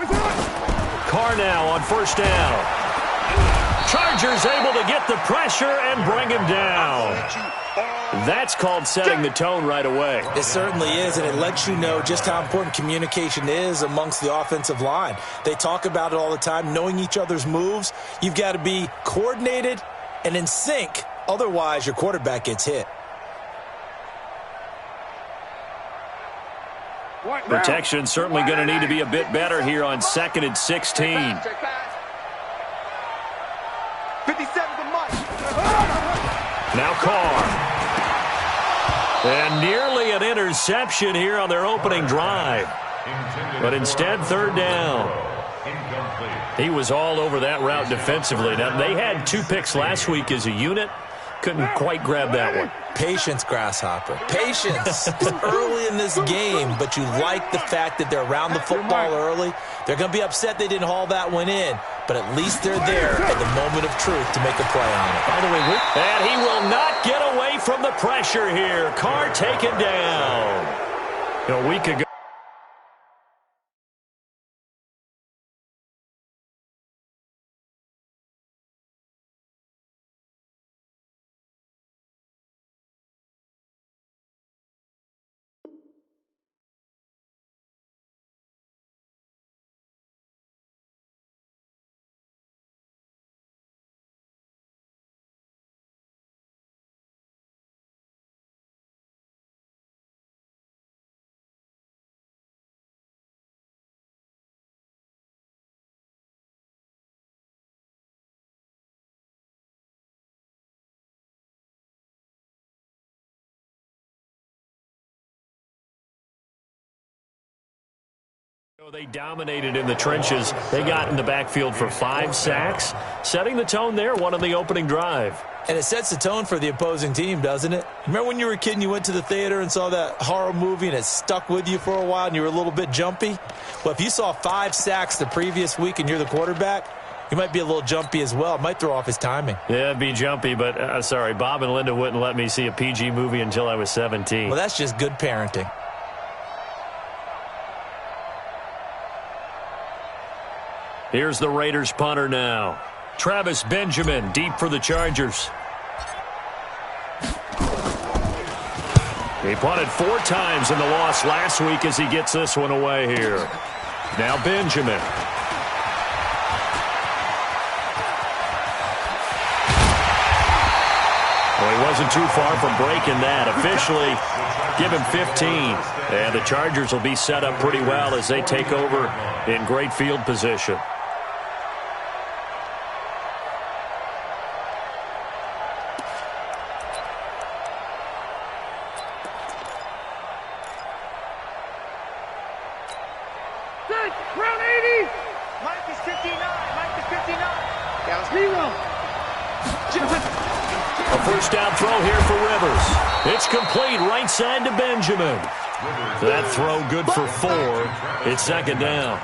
Carr now on first down. Chargers able to get the pressure and bring him down. That's called setting the tone right away. It certainly is, and it lets you know just how important communication is amongst the offensive line. They talk about it all the time, knowing each other's moves. You've got to be coordinated and in sync. Otherwise, your quarterback gets hit. Protection certainly going to need to be a bit better here on 2nd and 16. 57 to Mike. Now Carr. And nearly an interception here on their opening drive. But instead, 3rd down. He was all over that route defensively. Now, they had 2 picks last week as a unit. Couldn't quite grab that one. Patience, Grasshopper. Patience. It's early in this game, but you like the fact that they're around the football early. They're going to be upset they didn't haul that one in, but at least they're there at the moment of truth to make a play on it. By the way, and he will not get away from the pressure here. Carr taken down. A week ago. They dominated in the trenches. They got in the backfield for 5 sacks, setting the tone there, one on the opening drive. And it sets the tone for the opposing team, doesn't it? Remember when you were a kid and you went to the theater and saw that horror movie and it stuck with you for a while and you were a little bit jumpy? Well, if you saw 5 sacks the previous week and you're the quarterback, you might be a little jumpy as well. It might throw off his timing. Yeah, it'd be jumpy, but sorry, Bob and Linda wouldn't let me see a PG movie until I was 17. Well, that's just good parenting. Here's the Raiders punter now. Travis Benjamin deep for the Chargers. He punted 4 times in the loss last week as he gets this one away here. Now Benjamin. Well, he wasn't too far from breaking that. Officially, give him 15. And the Chargers will be set up pretty well as they take over in great field position. Round 80. Mike is 59. Mike is 59. Down 0. A first down throw here for Rivers. It's complete right side to Benjamin. That throw good for 4. It's 2nd down.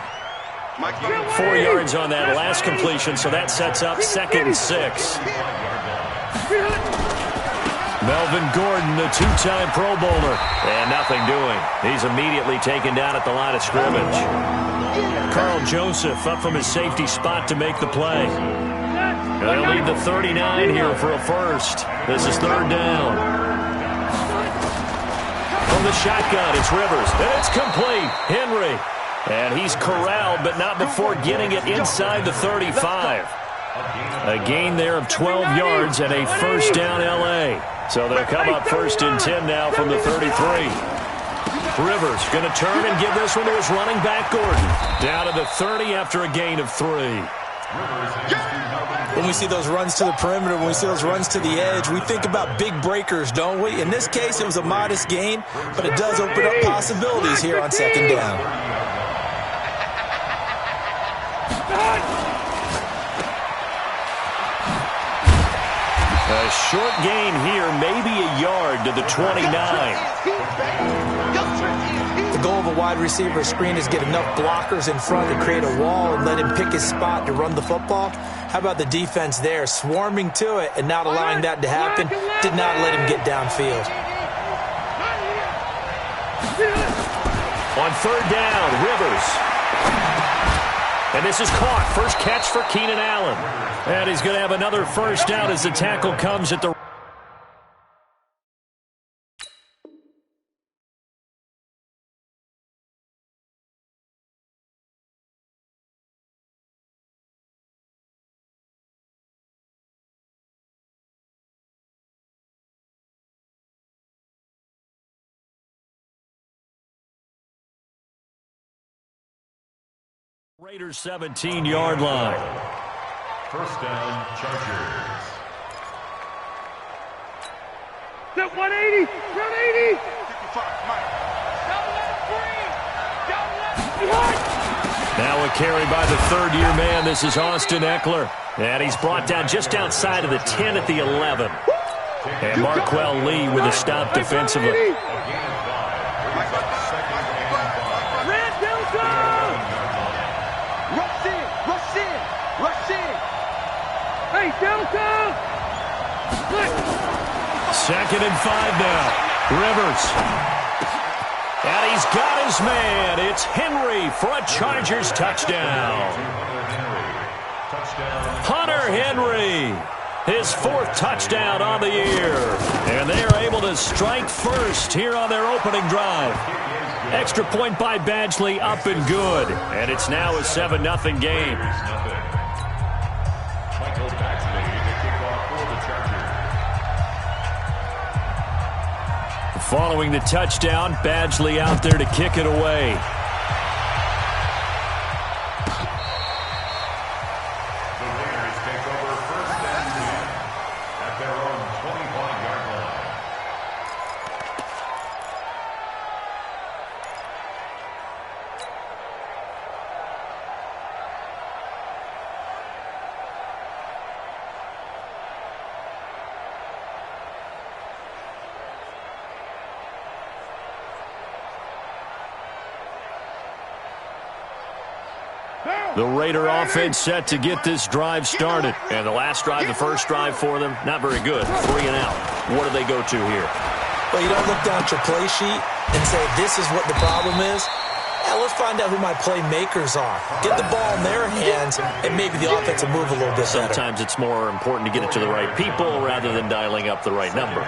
4 yards on that last completion, so that sets up 2nd and 6. Melvin Gordon, the 2-time Pro Bowler, and nothing doing. He's immediately taken down at the line of scrimmage. Carl Joseph up from his safety spot to make the play. They'll lead the 39 here for a first. This is 3rd down. From the shotgun, it's Rivers, and it's complete. Henry, and he's corralled, but not before getting it inside the 35. A gain there of 12 yards and a first down L.A. So they'll come up 1st and 10 now from the 33. Rivers going to turn and give this one to his running back, Gordon. Down to the 30 after a gain of 3. When we see those runs to the perimeter, when we see those runs to the edge, we think about big breakers, don't we? In this case, it was a modest gain, but it does open up possibilities here on 2nd down. A short gain here, maybe a yard to the 29. The goal of a wide receiver screen is get enough blockers in front to create a wall and let him pick his spot to run the football. How about the defense there, swarming to it and not allowing that to happen? Did not let him get downfield. On 3rd down, Rivers. And this is caught. First catch for Keenan Allen. And he's going to have another first down as the tackle comes at the... Raiders 17-yard line. First down, Chargers. Set 180. 180. 55, Mike. Now a carry by the third-year man. This is Austin Eckler. And he's brought down just outside of the 10 at the 11. And Marquell Lee with a stop defensively. Hey, Delta! Second and 5 now. Rivers. And he's got his man. It's Henry for a Chargers touchdown. Hunter Henry. His 4th touchdown on the year. And they are able to strike first here on their opening drive. Extra point by Badgley, up and good. And it's now a 7-0 game. Following the touchdown, Badgley out there to kick it away. The Raiders take over first and 10 at their own 25-yard line. The Raider offense set to get this drive started. And the last drive, the first drive for them, not very good. 3 and out. What do they go to here? Well, you don't look down at your play sheet and say, this is what the problem is. Yeah, let's find out who my playmakers are. Get the ball in their hands, and maybe the offense will move a little bit better. Sometimes it's more important to get it to the right people rather than dialing up the right number.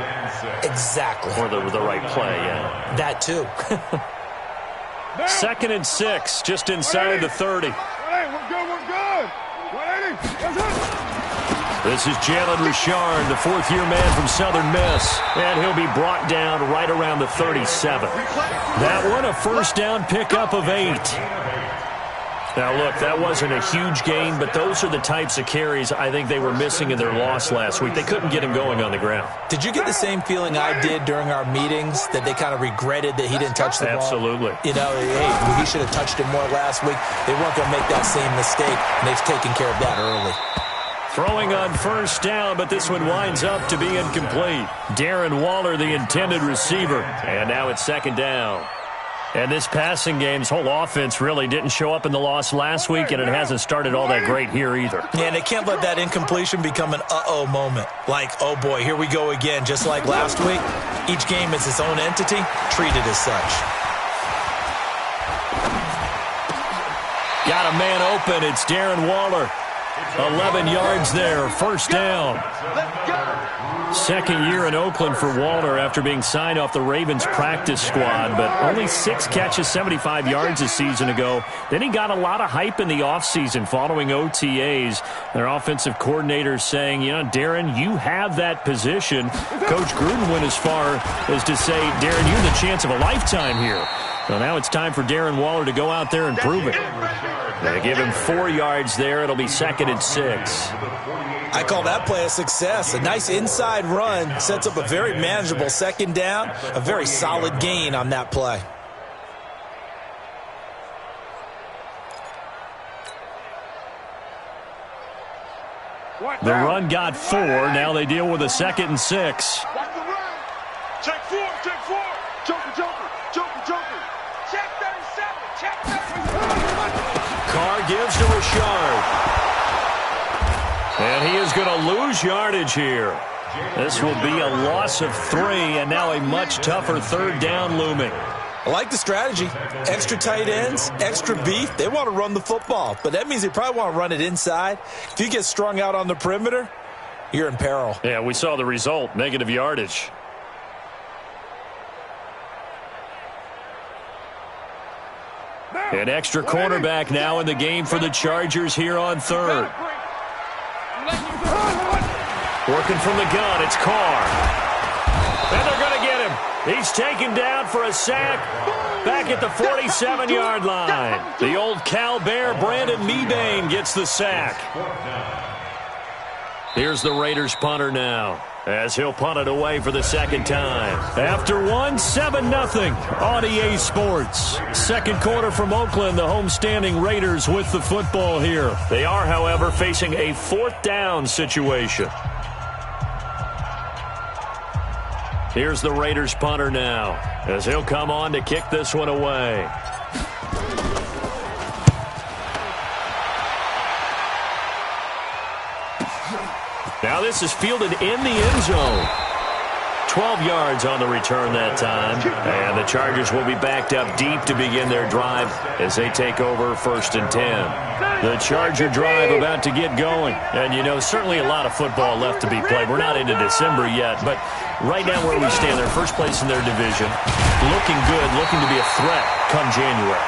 Exactly. Or the right play, yeah. That too. 2nd and 6, just inside the 30. Hey, we're good, we're good. 180. This is Jalen Richard, the 4th-year man from Southern Miss. And he'll be brought down right around the 37. That one, a first down pickup of 8. Now, look, that wasn't a huge gain, but those are the types of carries I think they were missing in their loss last week. They couldn't get him going on the ground. Did you get the same feeling I did during our meetings, that they kind of regretted that he didn't touch the ball? Absolutely. You know, hey, he should have touched it more last week. They weren't going to make that same mistake, and they've taken care of that early. Throwing on first down, but this one winds up to be incomplete. Darren Waller, the intended receiver. And now it's 2nd down. And this passing game's whole offense really didn't show up in the loss last week, and it hasn't started all that great here either. Yeah, and they can't let that incompletion become an uh-oh moment. Like, oh boy, here we go again, just like last week. Each game is its own entity, treated as such. Got a man open. It's Darren Waller. 11 yards there, first down. 2nd year in Oakland for Waller after being signed off the Ravens practice squad, but only 6 catches, 75 yards a season ago. Then he got a lot of hype in the offseason following OTAs. Their offensive coordinator saying, you know, Darren, you have that position. Coach Gruden went as far as to say, Darren, you're the chance of a lifetime here. So now it's time for Darren Waller to go out there and prove it. They give him 4 yards there. It'll be 2nd and 6. I call that play a success. A nice inside run sets up a very manageable 2nd down. A very solid gain on that play. The run got 4. Now they deal with a 2nd and 6. Check 4, check 4. Joker, joker, joker, joker. Check 37, check 37. Carr gives to Richard. And he is going to lose yardage here. This will be a loss of 3, and now a much tougher 3rd down looming. I like the strategy. Extra tight ends, extra beef. They want to run the football, but that means they probably want to run it inside. If you get strung out on the perimeter, you're in peril. Yeah, we saw the result, negative yardage. An extra cornerback now in the game for the Chargers here on third. Working from the gun, it's Carr. And they're going to get him. He's taken down for a sack back at the 47-yard line. The old Cal Bear, Brandon Mebane, gets the sack. Here's the Raiders punter now, as he'll punt it away for the second time. After one, 7-0 on EA Sports. Second quarter from Oakland, the homestanding Raiders with the football here. They are, however, facing a fourth down situation. Here's the Raiders punter now, as he'll come on to kick this one away. Now this is fielded in the end zone. 12 yards on the return that time. And the Chargers will be backed up deep to begin their drive as they take over 1st and 10. The Charger drive about to get going. And, you know, certainly a lot of football left to be played. We're not into December yet, but right now where we stand, they're first place in their division. Looking good, looking to be a threat come January.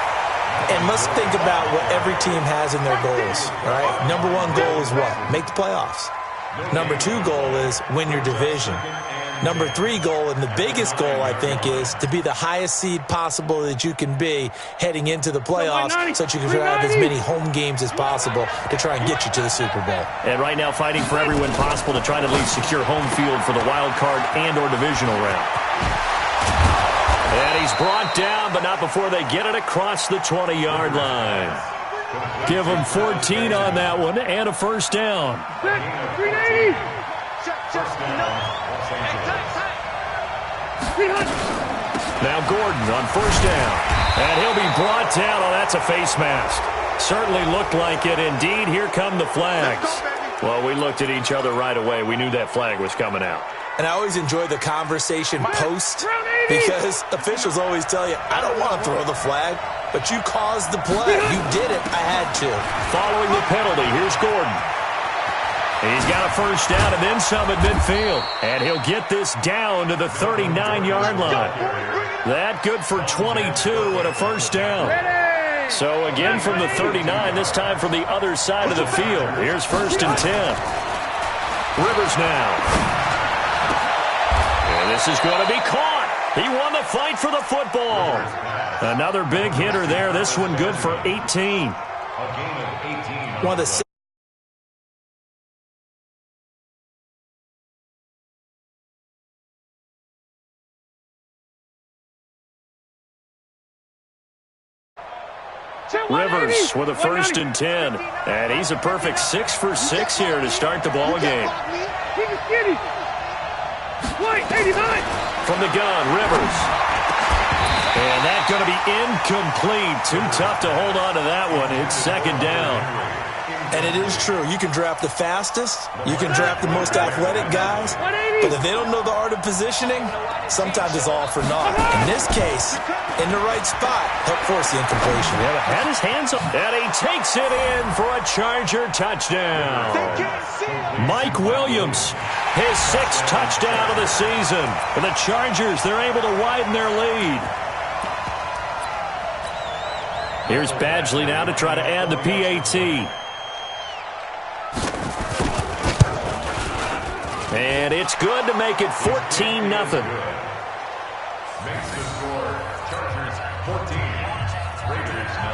And let's think about what every team has in their goals, all right? Number one goal is what? Make the playoffs. Number two goal is win your division. Number three goal, and the biggest goal, I think, is to be the highest seed possible that you can be heading into the playoffs so that you can have as many home games as possible to try and get you to the Super Bowl. And right now fighting for every win possible to try to at least secure home field for the wild card and or divisional round. And he's brought down, but not before they get it across the 20-yard line. Give him 14 on that one and a first down. Now Gordon on first down. And he'll be brought down. Oh, that's a face mask. Certainly looked like it. Indeed, here come the flags. Well, we looked at each other right away. We knew that flag was coming out. And I always enjoy the conversation post because officials always tell you, I don't want to throw the flag, but you caused the play. You did it. I had to. Following the penalty, here's Gordon. He's got a first down and then some at midfield. And he'll get this down to the 39-yard line. That good for 22 and a first down. So again from the 39, this time from the other side of the field. Here's 1st and 10. Rivers now. And this is going to be caught. He won the fight for the football. Another big hitter there. This one good for 18. One of the Rivers with a 1st and 10. And he's a perfect 6 for 6 here to start the ball game. From the gun, Rivers. And that's going to be incomplete. Too tough to hold on to that one. It's 2nd down. And it is true. You can draft the fastest. You can draft the most athletic guys. But if they don't know the art of positioning, sometimes it's all for naught. In this case, in the right spot, help force the incompletion. Yeah, but had his hands up. And he takes it in for a Charger touchdown. Mike Williams, his 6th touchdown of the season. For the Chargers, they're able to widen their lead. Here's Badgley now to try to add the PAT. And it's good to make it 14-0. Makes the score. Chargers 14. Raiders 0.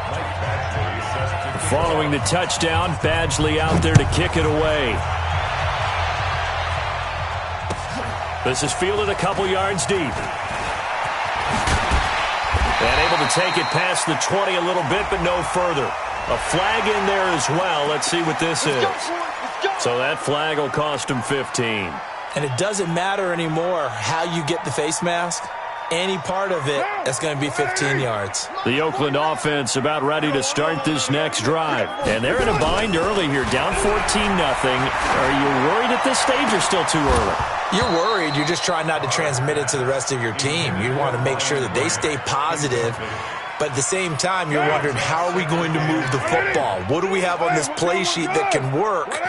Mike Badgley set to Following the touchdown, Badgley out there to kick it away. This is fielded a couple yards deep. And able to take it past the 20 a little bit, but no further. A flag in there as well. Let's see what this is. So that flag will cost him 15. And it doesn't matter anymore how you get the face mask. Any part of it, that's going to be 15 yards. The Oakland offense about ready to start this next drive. And they're in a bind early here, down 14-0. Are you worried at this stage or still too early? You're worried. You're just trying not to transmit it to the rest of your team. You want to make sure that they stay positive. But at the same time, you're wondering, how are we going to move the football? What do we have on this play sheet that can work?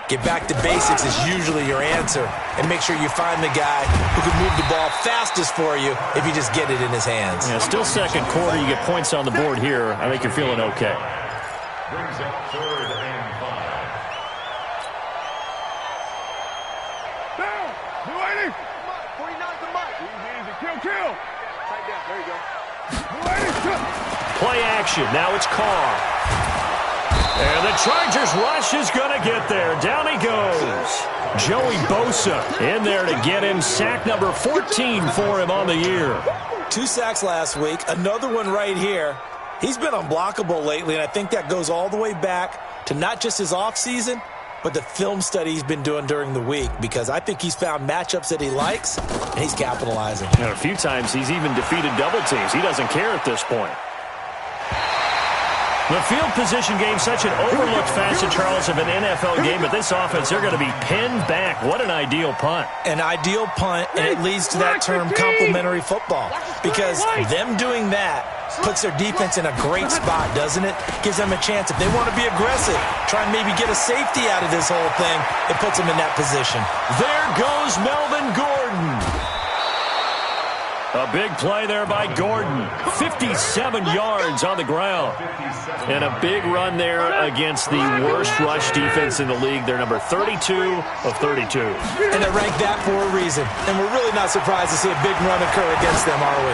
Get back to basics is usually your answer. And make sure you find the guy who can move the ball fastest for you if you just get it in his hands. Yeah, still second quarter. You get points on the board here. I think you're feeling okay. Brings up 3rd and 5. Down. New 80. 49 to Mike. Easy. Kill. Tight down. There you go. New 80. Play action. Now it's Carr. And the Chargers rush is going to get there. Down he goes. Joey Bosa in there to get him. Sack number 14 for him on the year. 2 sacks last week. Another one right here. He's been unblockable lately, and I think that goes all the way back to not just his offseason, but the film study he's been doing during the week, because I think he's found matchups that he likes, and he's capitalizing. And a few times he's even defeated double teams. He doesn't care at this point. The field position game, such an overlooked facet, Charles, of an NFL game, but this offense, they're going to be pinned back. What an ideal punt. An ideal punt, and it leads to that term complementary football, because them doing that puts their defense in a great spot, doesn't it? Gives them a chance. If they want to be aggressive, try and maybe get a safety out of this whole thing, it puts them in that position. There goes Melvin Gordon. A big play there by Gordon. 57 yards on the ground. And a big run there against the worst rush defense in the league. They're number 32 of 32. And they ranked that for a reason. And we're really not surprised to see a big run occur against them, are we?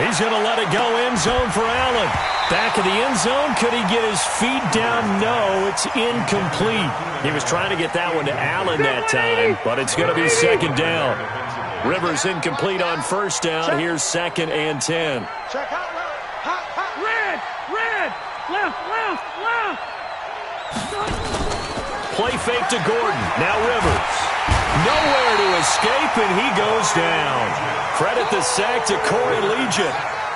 He's going to let it go end zone for Allen. Back of the end zone. Could he get his feet down? No, it's incomplete. He was trying to get that one to Allen that time, but it's going to be second down. Rivers incomplete on first down. Here's 2nd and 10. Check out. Red. Left. Play fake to Gordon. Now Rivers. Nowhere to escape, and he goes down. Credit the sack to Corey Legion.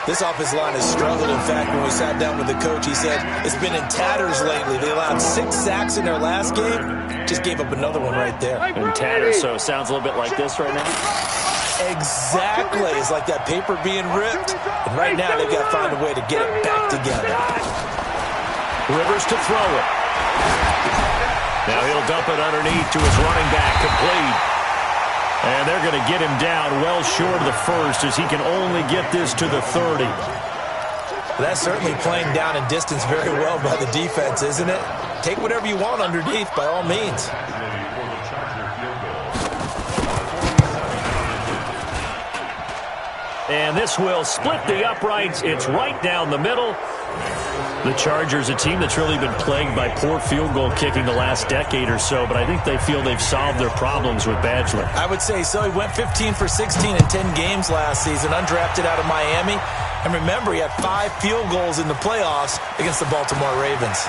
This offensive line has struggled. In fact, when we sat down with the coach, he said it's been in tatters lately. They allowed 6 sacks in their last game. Just gave up another one right there. In tatters, so it sounds a little bit like this right now. Exactly. It's like that paper being ripped. And right now, they've got to find a way to get it back together. Rivers to throw it. Now he'll dump it underneath to his running back, complete. And they're going to get him down well short of the first, as he can only get this to the 30. That's certainly playing down and distance very well by the defense, isn't it? Take whatever you want underneath, by all means. And this will split the uprights. It's right down the middle. The Chargers, a team that's really been plagued by poor field goal kicking the last decade or so, but I think they feel they've solved their problems with Badgley. I would say so. He went 15 for 16 in 10 games last season, undrafted out of Miami. And remember, he had 5 field goals in the playoffs against the Baltimore Ravens.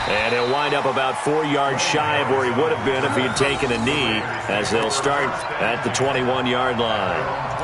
And he'll wind up about 4 yards shy of where he would have been if he had taken a knee, as they'll start at the 21-yard line.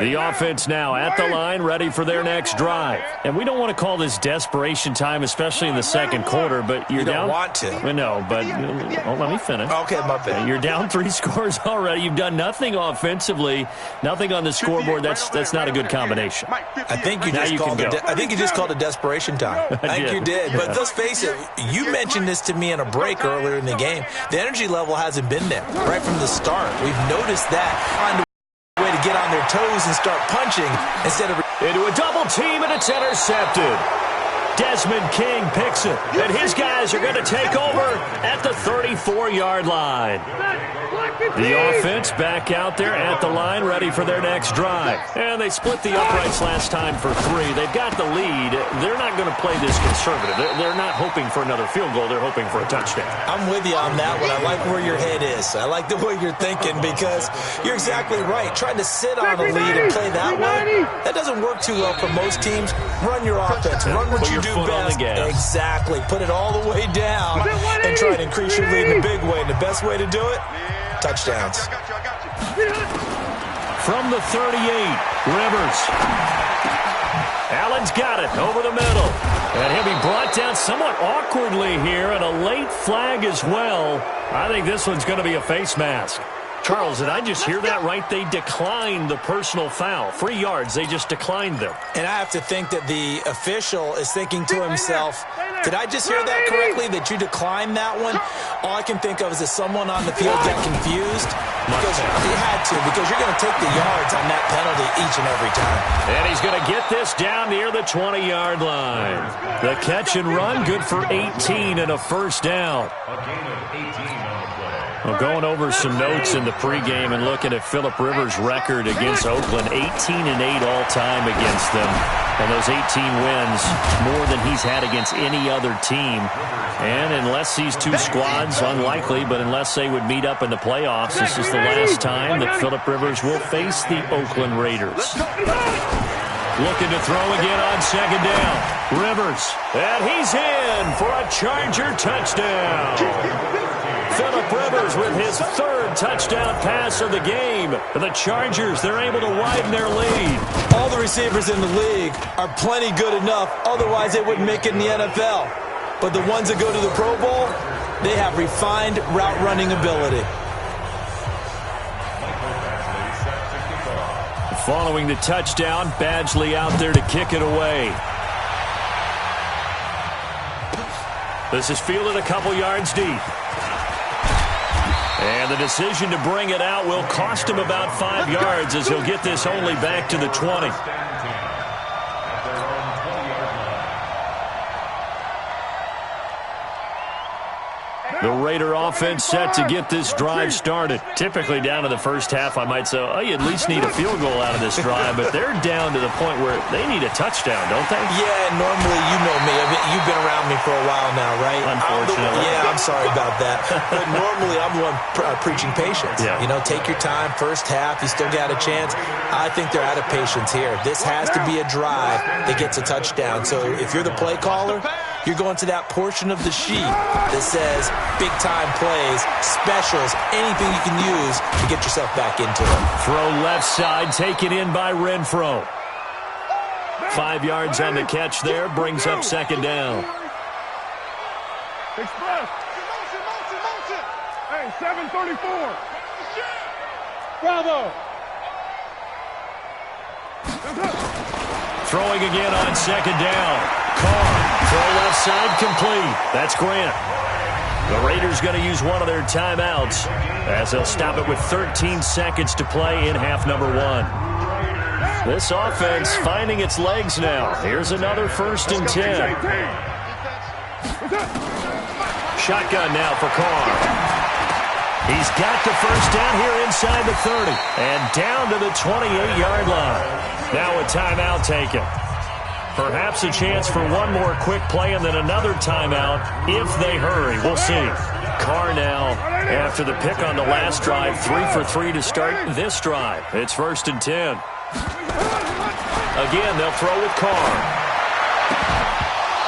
The offense now at the line, ready for their next drive. And we don't want to call this desperation time, especially in the second quarter, but you're down. You don't want to. No, but let me finish. Okay, my bad. You're down 3 scores already. You've done nothing offensively, nothing on the scoreboard. That's not a good combination. I think you just called it desperation time. I think you did. But let's face it, you mentioned this to me in a break earlier in the game. The energy level hasn't been there right from the start. We've noticed that. Way to get on their toes and start punching instead of into a double team, and it's intercepted. Desmond King picks it, and his guys are going to take over at the 34-yard line. The offense back out there at the line, ready for their next drive. And they split the uprights last time for 3. They've got the lead. They're not going to play this conservative. They're not hoping for another field goal. They're hoping for a touchdown. I'm with you on that one. I like where your head is. I like the way you're thinking, because you're exactly right. Trying to sit on a lead and play that way, that doesn't doesn't work too well for most teams. Run your offense. Run what you do best. Exactly. Put it all the way down and try to increase your lead in a big way. And the best way to do it, touchdowns. From the 38, Rivers. Allen's got it over the middle. And he'll be brought down somewhat awkwardly here, and a late flag as well. I think this one's going to be a face mask. Charles, did I just hear that right? They declined the personal foul. 3 yards, they just declined them. And I have to think that the official is thinking to himself, did I just hear that correctly, that you declined that one? All I can think of is that someone on the field got confused. Because he had to, because you're going to take the yards on that penalty each and every time. And he's going to get this down near the 20-yard line. The catch and run, good for 18 and a first down. A gain of 18 on the play. Well, going over some notes in the pregame and looking at Phillip Rivers' record against Oakland, 18-8 all-time against them. And those 18 wins, more than he's had against any other team. And unless these two squads, unlikely, but unless they would meet up in the playoffs, this is the last time that Phillip Rivers will face the Oakland Raiders. Looking to throw again on second down. Rivers, and he's in for a Charger touchdown. Phillip Rivers with his 3rd touchdown pass of the game. The Chargers, they're able to widen their lead. All the receivers in the league are plenty good enough, otherwise they wouldn't make it in the NFL. But the ones that go to the Pro Bowl, they have refined route running ability. Following the touchdown, Badgley out there to kick it away. This is fielded a couple yards deep. And the decision to bring it out will cost him about 5 yards as he'll get this only back to the 20. The Raider offense set to get this drive started. Typically down to the first half, I might say, oh, you at least need a field goal out of this drive, but they're down to the point where they need a touchdown, don't they? Yeah, normally, you know me. You've been around me for a while now, right? Unfortunately. I'm sorry about that. But normally, I'm the one preaching patience. Yeah. You know, take your time. First half, you still got a chance. I think they're out of patience here. This has to be a drive that gets a touchdown. So if you're the play caller, you're going to that portion of the sheet that says big-time plays, specials, anything you can use to get yourself back into it. Throw left side, taken in by Renfro. 5 yards on the catch there, brings up second down. Express. Hey, 734. Bravo. Throwing again on second down. Carr, throw left side, complete. That's Grant. The Raiders going to use one of their timeouts as they'll stop it with 13 seconds to play in half number 1. This offense finding its legs now. Here's another 1st and 10. Shotgun now for Carr. He's got the first down here inside the 30 and down to the 28-yard line. Now a timeout taken. Perhaps a chance for one more quick play and then another timeout if they hurry. We'll see. Carr now, after the pick on the last drive, 3 for 3 to start this drive. It's 1st and 10. Again, they'll throw with Carr.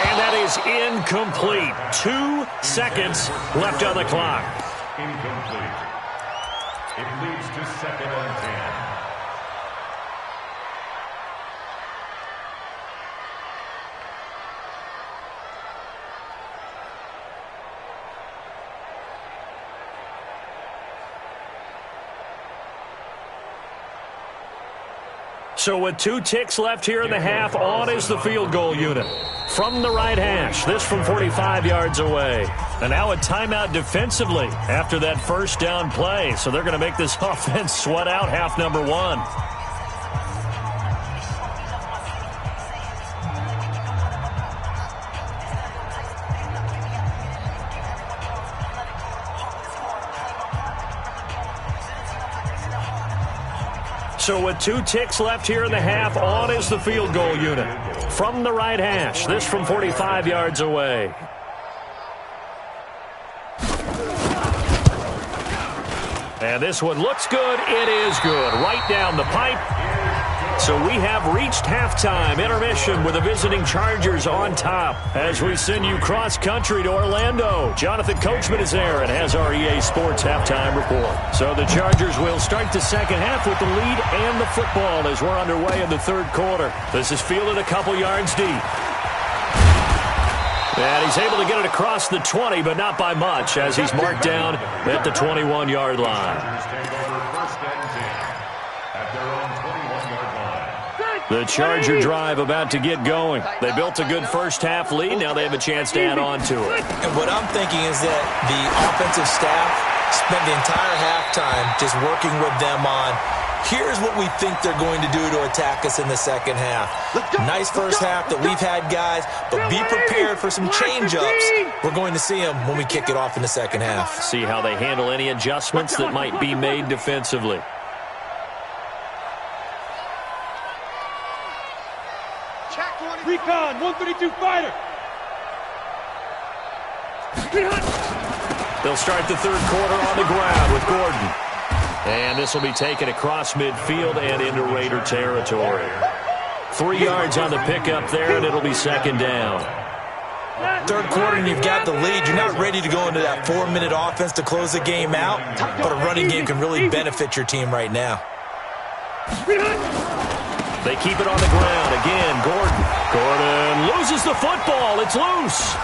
And that is incomplete. 2 seconds left on the clock. Incomplete. It leads to 2nd and 10. So with 2 ticks left here in the half, on is the field goal unit. From the right hash, this from 45 yards away. And now a timeout defensively after that first down play. So they're going to make this offense sweat out half number 1. So with 2 ticks left here in the half, on is the field goal unit. From the right hash, this from 45 yards away. And this one looks good. It is good. Right down the pipe. So we have reached halftime intermission with the visiting Chargers on top. As we send you cross-country to Orlando, Jonathan Coachman is there and has our EA Sports halftime report. So the Chargers will start the second half with the lead and the football as we're underway in the third quarter. This is fielded a couple yards deep. And he's able to get it across the 20, but not by much, as he's marked down at the 21-yard line. The Charger drive about to get going. They built a good first-half lead. Now they have a chance to add on to it. And what I'm thinking is that the offensive staff spent the entire halftime just working with them on, here's what we think they're going to do to attack us in the second half. Nice first half that we've had, guys, but be prepared for some change-ups. We're going to see them when we kick it off in the second half. See how they handle any adjustments that might be made defensively. Recon, 132 fighter. They'll start the third quarter on the ground with Gordon. And this will be taken across midfield and into Raider territory. 3 yards on the pickup there, and it'll be second down. Third quarter, and you've got the lead. You're not ready to go into that 4-minute offense to close the game out, but a running game can really benefit your team right now. They keep it on the ground. Again, Gordon. Gordon loses the football. It's loose.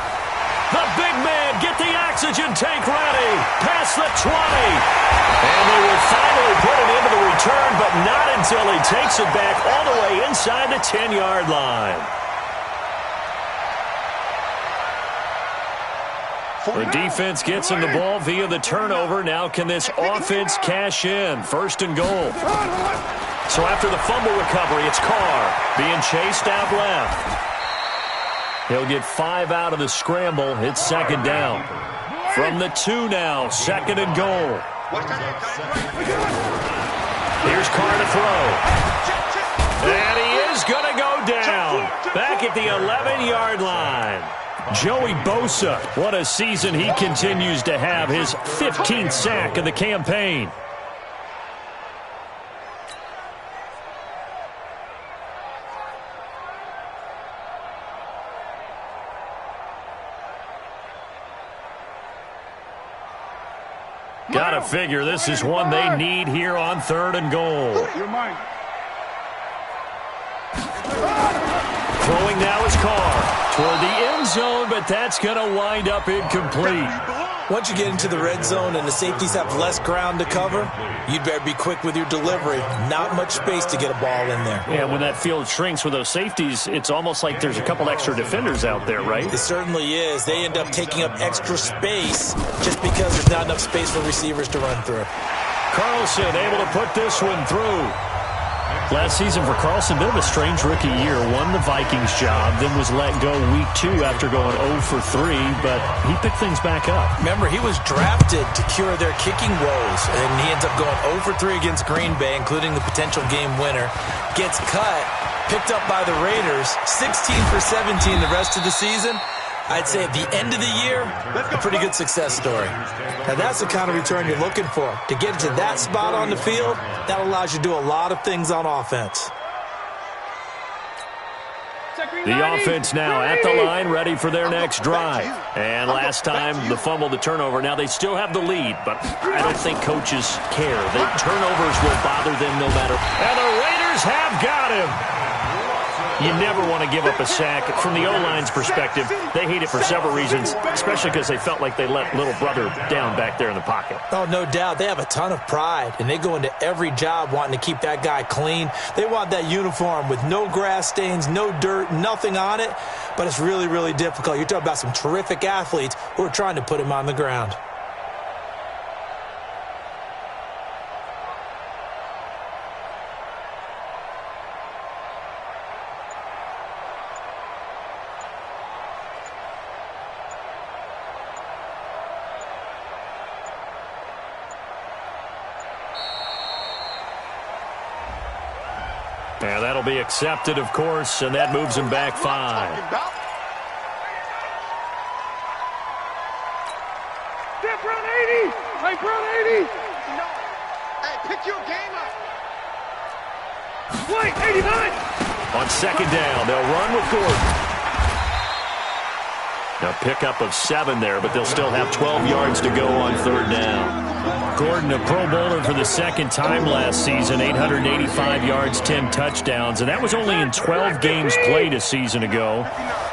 The big man, get the oxygen tank ready. Past the 20. And they will finally put it into the return, but not until he takes it back all the way inside the 10-yard line. The defense gets him the ball via the turnover. Now can this offense cash in? First and goal. So after the fumble recovery, it's Carr being chased out left. He'll get 5 out of the scramble. It's second down. From the 2 now, second and goal. Here's Carr to throw. And he is going to go down. Back at the 11-yard line. Joey Bosa, what a season he continues to have. His 15th sack of the campaign. Gotta figure this is one they need here on third and goal. Throwing now is Carr toward the end zone, but that's going to wind up incomplete. Once you get into the red zone and the safeties have less ground to cover, you'd better be quick with your delivery. Not much space to get a ball in there. Yeah, when that field shrinks with those safeties, it's almost like there's a couple extra defenders out there, right? It certainly is. They end up taking up extra space just because there's not enough space for receivers to run through. Carlson able to put this one through. Last season for Carlson, bit of a strange rookie year. Won the Vikings job, then was let go week 2 after going 0 for 3, but he picked things back up. Remember, he was drafted to cure their kicking woes, and he ends up going 0 for 3 against Green Bay, including the potential game winner. Gets cut, picked up by the Raiders, 16 for 17 the rest of the season. I'd say at the end of the year, a pretty good success story. Now, that's the kind of return you're looking for. To get to that spot on the field, that allows you to do a lot of things on offense. The offense now at the line, ready for their next drive. And last time, the fumble, the turnover. Now, they still have the lead, but I don't think coaches care. The turnovers will bother them no matter. And the Raiders have got him. You never want to give up a sack. From the O-line's perspective, they hate it for several reasons, especially because they felt like they let little brother down back there in the pocket. Oh, no doubt. They have a ton of pride, and they go into every job wanting to keep that guy clean. They want that uniform with no grass stains, no dirt, nothing on it, but it's really, really difficult. You're talking about some terrific athletes who are trying to put him on the ground. Yeah, that'll be accepted, of course, and that moves him back 5. Step run 80! Hey, run 80! Hey, pick your game up! play, 89. On second down, they'll run with Gordon. Now pickup of 7 there, but they'll still have 12 yards to go on third down. Gordon, a Pro Bowler for the second time last season, 885 yards, 10 touchdowns, and that was only in 12 games played a season ago.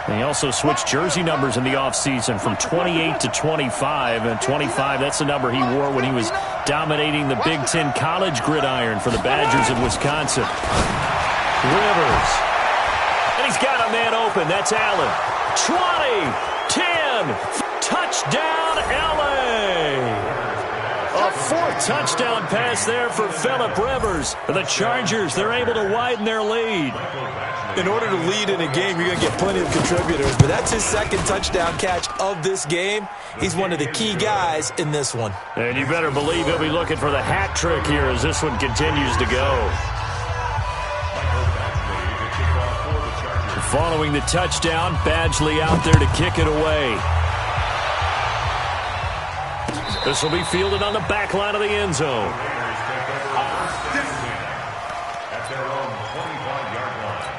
And he also switched jersey numbers in the offseason from 28 to 25, and 25, that's the number he wore when he was dominating the Big Ten college gridiron for the Badgers of Wisconsin. Rivers. And he's got a man open. That's Allen. 20, 10, touchdown, L.A. A 4th touchdown pass there for Phillip Rivers. The Chargers, they're able to widen their lead. In order to lead in a game, you're going to get plenty of contributors, but that's his 2nd touchdown catch of this game. He's one of the key guys in this one. And you better believe he'll be looking for the hat trick here as this one continues to go. Following the touchdown, Badgley out there to kick it away. This will be fielded on the back line of the end zone. At their own 25-yard line.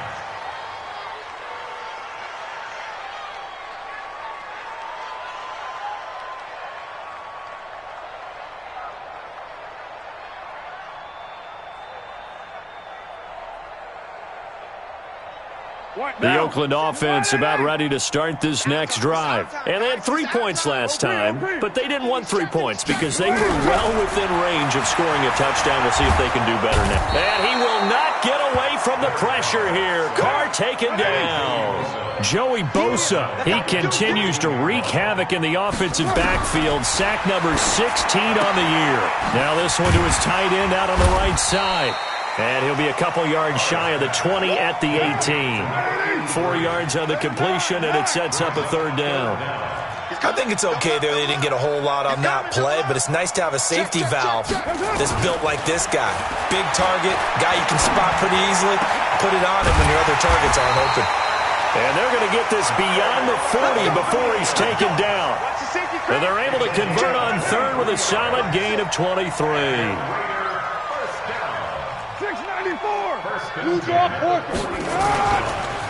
The Oakland offense about ready to start this next drive. And they had 3 points last time, but they didn't want 3 points because they were well within range of scoring a touchdown. We'll see if they can do better now. And he will not get away from the pressure here. Carr taken down. Joey Bosa, he continues to wreak havoc in the offensive backfield. Sack number 16 on the year. Now this one to his tight end out on the right side. And he'll be a couple yards shy of the 20 at the 18. 4 yards on the completion, and it sets up a third down. I think it's okay there. They didn't get a whole lot on that play, but it's nice to have a safety valve that's built like this guy. Big target, guy you can spot pretty easily. Put it on him when your other targets aren't open. And they're going to get this beyond the 40 before he's taken down. And they're able to convert on third with a solid gain of 23.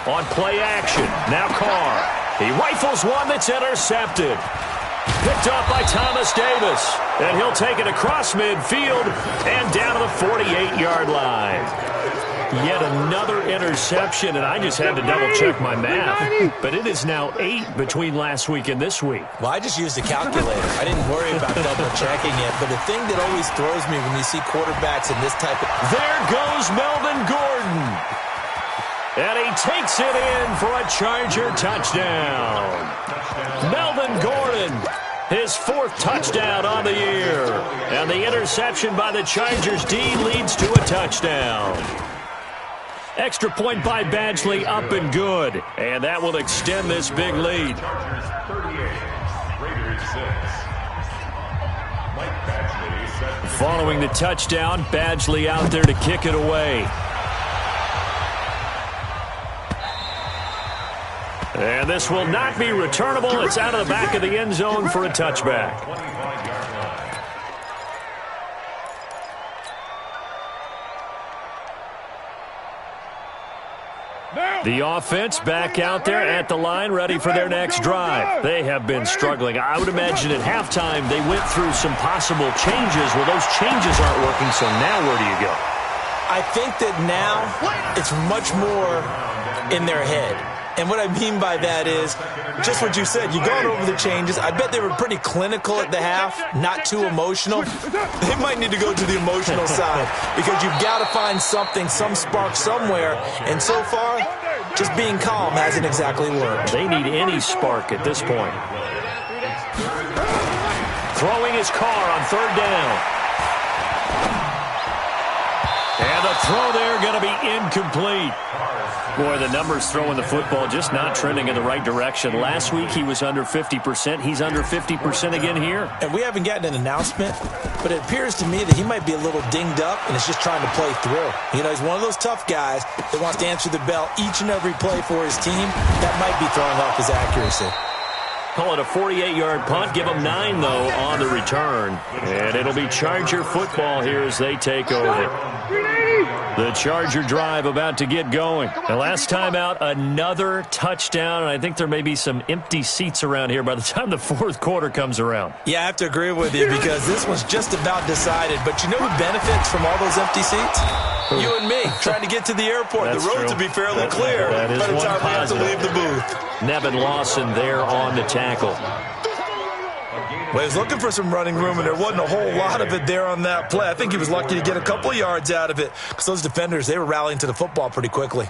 On play action, now Carr. He rifles one that's intercepted. Picked off by Thomas Davis. And he'll take it across midfield and down to the 48-yard line. Yet another interception, and I just had to double-check my math. But it is now 8 between last week and this week. Well, I just used a calculator. I didn't worry about double-checking it. But the thing that always throws me when you see quarterbacks in this type of... There goes Melvin Gordon. And he takes it in for a Charger touchdown. Melvin Gordon, his 4th touchdown on the year. And the interception by the Chargers D leads to a touchdown. Extra point by Badgley, up and good. And that will extend this big lead. Chargers 38, Raiders 6. Mike Badgley set. Following the touchdown, Badgley out there to kick it away. And this will not be returnable. It's out of the back of the end zone for a touchback. 25-yard line. The offense back out there at the line, ready for their next drive. They have been struggling. I would imagine at halftime they went through some possible changes. Well, those changes aren't working, so now where do you go? I think that now it's much more in their head. And what I mean by that is just what you said. You've gone over the changes. I bet they were pretty clinical at the half, not too emotional. They might need to go to the emotional side because you've got to find something, some spark somewhere. And so far, just being calm hasn't exactly worked. They need any spark at this point. Throwing his car on third down. And the throw there going to be incomplete. Boy, the numbers throwing the football just not trending in the right direction. Last week he was under 50%. He's under 50% again here. And we haven't gotten an announcement, but it appears to me that he might be a little dinged up and is just trying to play through. You know, he's one of those tough guys that wants to answer the bell each and every play for his team. That might be throwing off his accuracy. Call it a 48-yard punt. Give them 9, though, on the return. And it'll be Charger football here as they take over. The Charger drive about to get going. And last time out, another touchdown. And I think there may be some empty seats around here by the time the fourth quarter comes around. Yeah, I have to agree with you because this one's just about decided. But you know who benefits from all those empty seats? You and me, trying to get to the airport. The roads will be fairly clear by the time we have to leave the booth. Nevin Lawson there on the tackle. Well, he was looking for some running room, and there wasn't a whole lot of it there on that play. I think he was lucky to get a couple of yards out of it because those defenders, they were rallying to the football pretty quickly.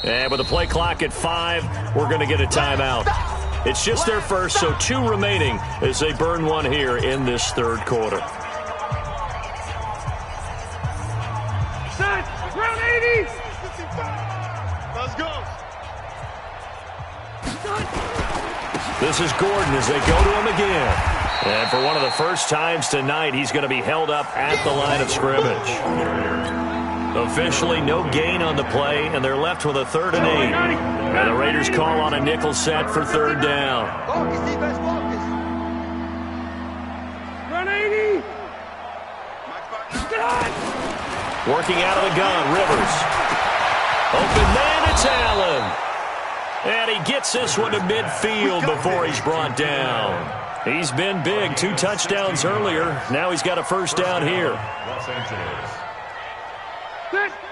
And with the play clock at 5, we're going to get a timeout. It's just their first, so 2 remaining as they burn one here in this third quarter. Set, round 80. Let's go. This is Gordon as they go to him again. And for one of the first times tonight, he's going to be held up at the line of scrimmage. Officially no gain on the play, and they're left with a 3rd and 8. And the Raiders call on a nickel set for 3rd down. Run 80. Working out of the gun, Rivers. Open man, it's Allen. And he gets this one to midfield before he's brought down. He's been big, 2 touchdowns earlier. Now he's got a first down here.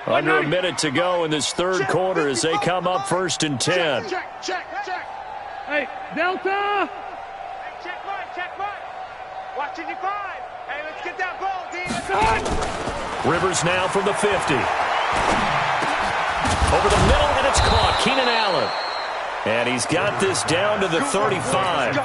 Under a minute to go in this third quarter as they come up 1st and 10. Check. Hey, Delta. Hey, check right. Watching your 5. Hey, let's get that ball, D. Rivers now from the 50. Over the middle, and it's caught. Keenan Allen. And he's got this down to the 35.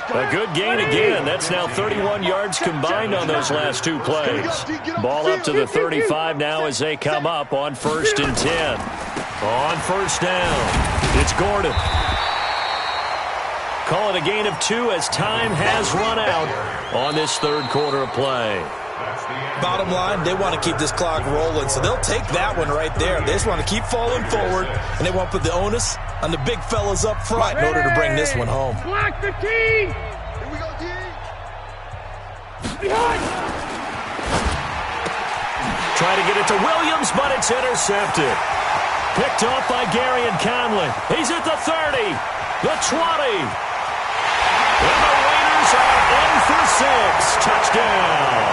A good gain again. That's now 31 yards combined on those last 2 plays. Ball up to the 35 now as they come up on 1st and 10. On 1st down, it's Gordon. Call it a gain of 2 as time has run out on this third quarter of play. Bottom line, they want to keep this clock rolling, so they'll take that one right there. They just want to keep falling forward, and they want to put the onus on the big fellas up front in order to bring this one home. Block the team. Here we go, D. Behind. Try to get it to Williams, but it's intercepted. Picked off by Gary and Conley. He's at the 30, the 20. And the Raiders are in for 6. Touchdown.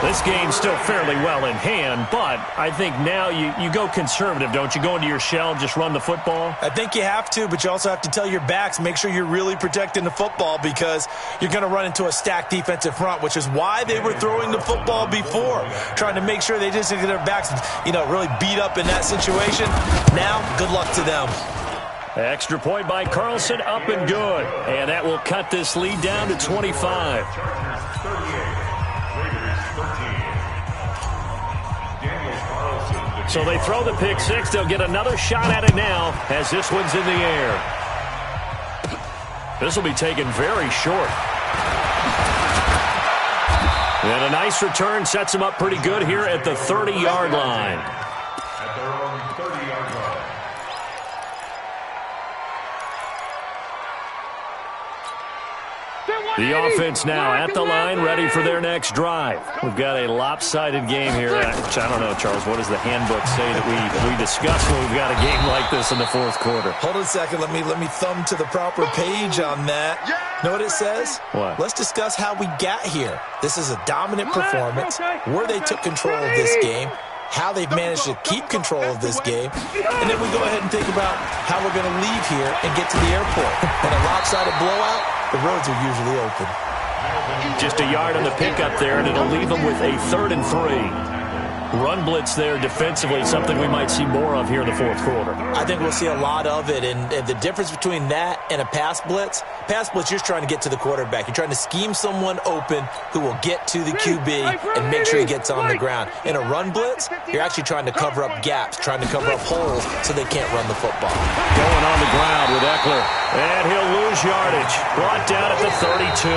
This game's still fairly well in hand, but I think now you go conservative, don't you? Go into your shell and just run the football? I think you have to, but you also have to tell your backs, make sure you're really protecting the football because you're going to run into a stacked defensive front, which is why they were throwing the football before, trying to make sure they just get their backs, really beat up in that situation. Now, good luck to them. Extra point by Carlson, up and good. And that will cut this lead down to 25. So they throw the pick 6. They'll get another shot at it now as this one's in the air. This will be taken very short. And a nice return sets them up pretty good here at the 30-yard line. At their own 30-yard line. The offense now at the line, ready for their next drive. We've got a lopsided game here. Which I don't know, Charles, what does the handbook say that we discuss when we've got a game like this in the fourth quarter? Hold on a second. Let me thumb to the proper page on that. Know what it says? What? Let's discuss how we got here. This is a dominant performance, where they took control of this game, how they've managed to keep control of this game, and then we go ahead and think about how we're going to leave here and get to the airport. In a lopsided blowout, the roads are usually open. Just a yard on the pickup there, and it'll leave them with a 3rd and 3. Run blitz there defensively, something we might see more of here in the fourth quarter. I think we'll see a lot of it, and the difference between that and a pass blitz, you're just trying to get to the quarterback. You're trying to scheme someone open who will get to the QB and make sure he gets on the ground. In a run blitz, you're actually trying to cover up gaps, trying to cover up holes so they can't run the football. Going on the ground with Eckler, and he'll lose yardage. Brought down at the 32.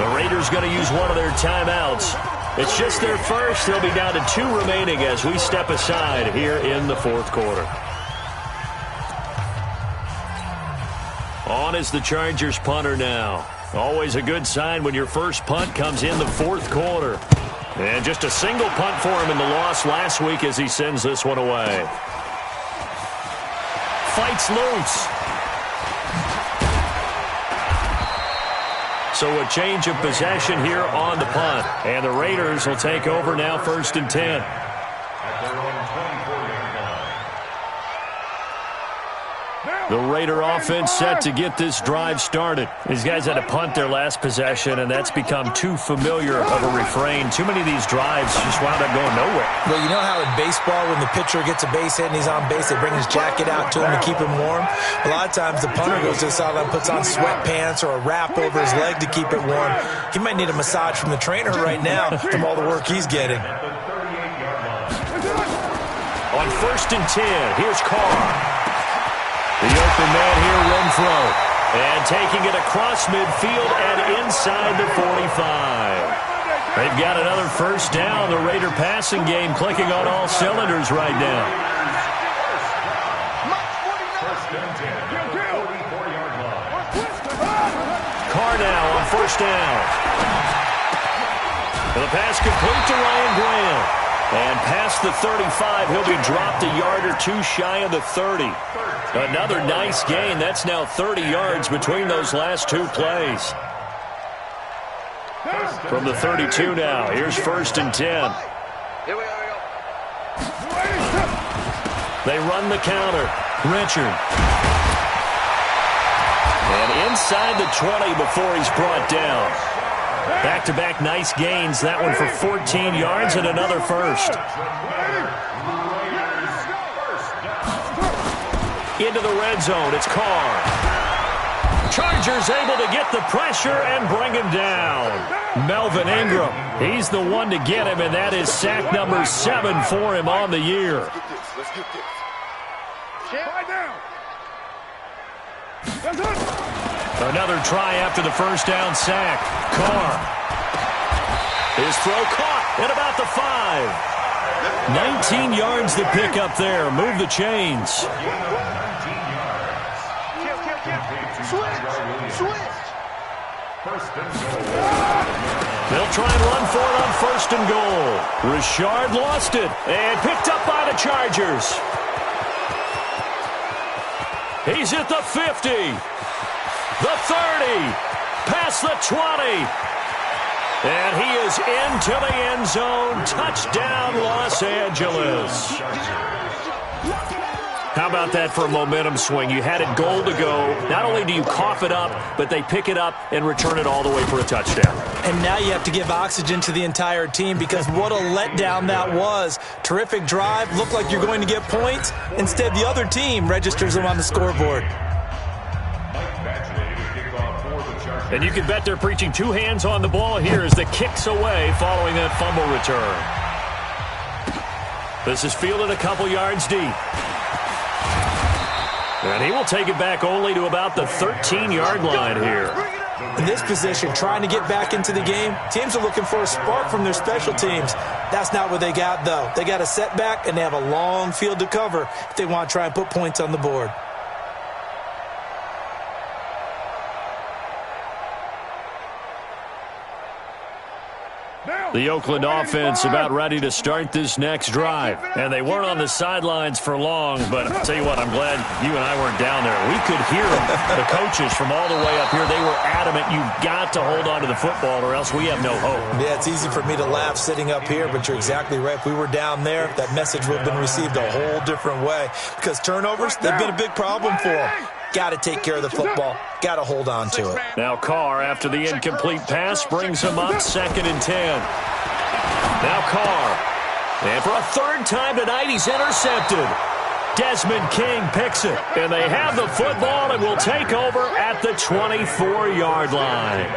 The Raiders going to use one of their timeouts. It's just their first. They'll be down to 2 remaining as we step aside here in the fourth quarter. On is the Chargers punter now. Always a good sign when your first punt comes in the fourth quarter. And just a single punt for him in the loss last week as he sends this one away. Fights loose. So a change of possession here on the punt. And the Raiders will take over now, 1st and 10. At their own 24-yard line. The Raider offense set to get this drive started. These guys had a punt their last possession, and that's become too familiar of a refrain. Too many of these drives just wound up going nowhere. Well, you know how in baseball when the pitcher gets a base hit and he's on base, they bring his jacket out to him to keep him warm? A lot of times the punter goes to the sideline, puts on sweatpants or a wrap over his leg to keep it warm. He might need a massage from the trainer right now from all the work he's getting. On 1st and 10, here's Carr. The open man here, Renfro. And taking it across midfield and inside the 45. They've got another first down. The Raider passing game clicking on all cylinders right now. Carr now on 1st down. The pass complete to Ryan Graham. And past the 35, he'll be dropped a yard or 2 shy of the 30. Another nice gain. That's now 30 yards between those last 2 plays. From the 32 now, here's 1st and 10. They run the counter. Richard. And inside the 20 before he's brought down. Back-to-back nice gains. That one for 14 yards and another first. Into the red zone. It's Carr. Chargers able to get the pressure and bring him down. Melvin Ingram. He's the one to get him, and that is sack number 7 for him on the year. Let's get this. Another try after the first down sack. Carr. His throw caught at about the 5. 19 yards to pick up there. Move the chains. They'll try and run for it on 1st and goal. Richard lost it and picked up by the Chargers. He's at the 50. The 30, past the 20, and he is into the end zone. Touchdown, Los Angeles. How about that for a momentum swing? You had it goal to go. Not only do you cough it up, but they pick it up and return it all the way for a touchdown. And now you have to give oxygen to the entire team because what a letdown that was. Terrific drive. Looked like you're going to get points. Instead, the other team registers them on the scoreboard. And you can bet they're preaching 2 hands on the ball here as the kick's away following that fumble return. This is fielded a couple yards deep. And he will take it back only to about the 13-yard line here. In this position, trying to get back into the game, teams are looking for a spark from their special teams. That's not what they got, though. They got a setback, and they have a long field to cover if they want to try and put points on the board. The Oakland offense about ready to start this next drive. And they weren't on the sidelines for long, but I'll tell you what, I'm glad you and I weren't down there. We could hear them, the coaches from all the way up here. They were adamant, you've got to hold on to the football or else we have no hope. Yeah, it's easy for me to laugh sitting up here, but you're exactly right. If we were down there, that message would have been received a whole different way. Because turnovers, they've been a big problem for them. Got to take care of the football. Got to hold on to it. Now Carr, after the incomplete pass, brings him up 2nd and 10. Now Carr And for a third time tonight, he's intercepted. Desmond King picks it. And they have the football and will take over at the 24-yard line.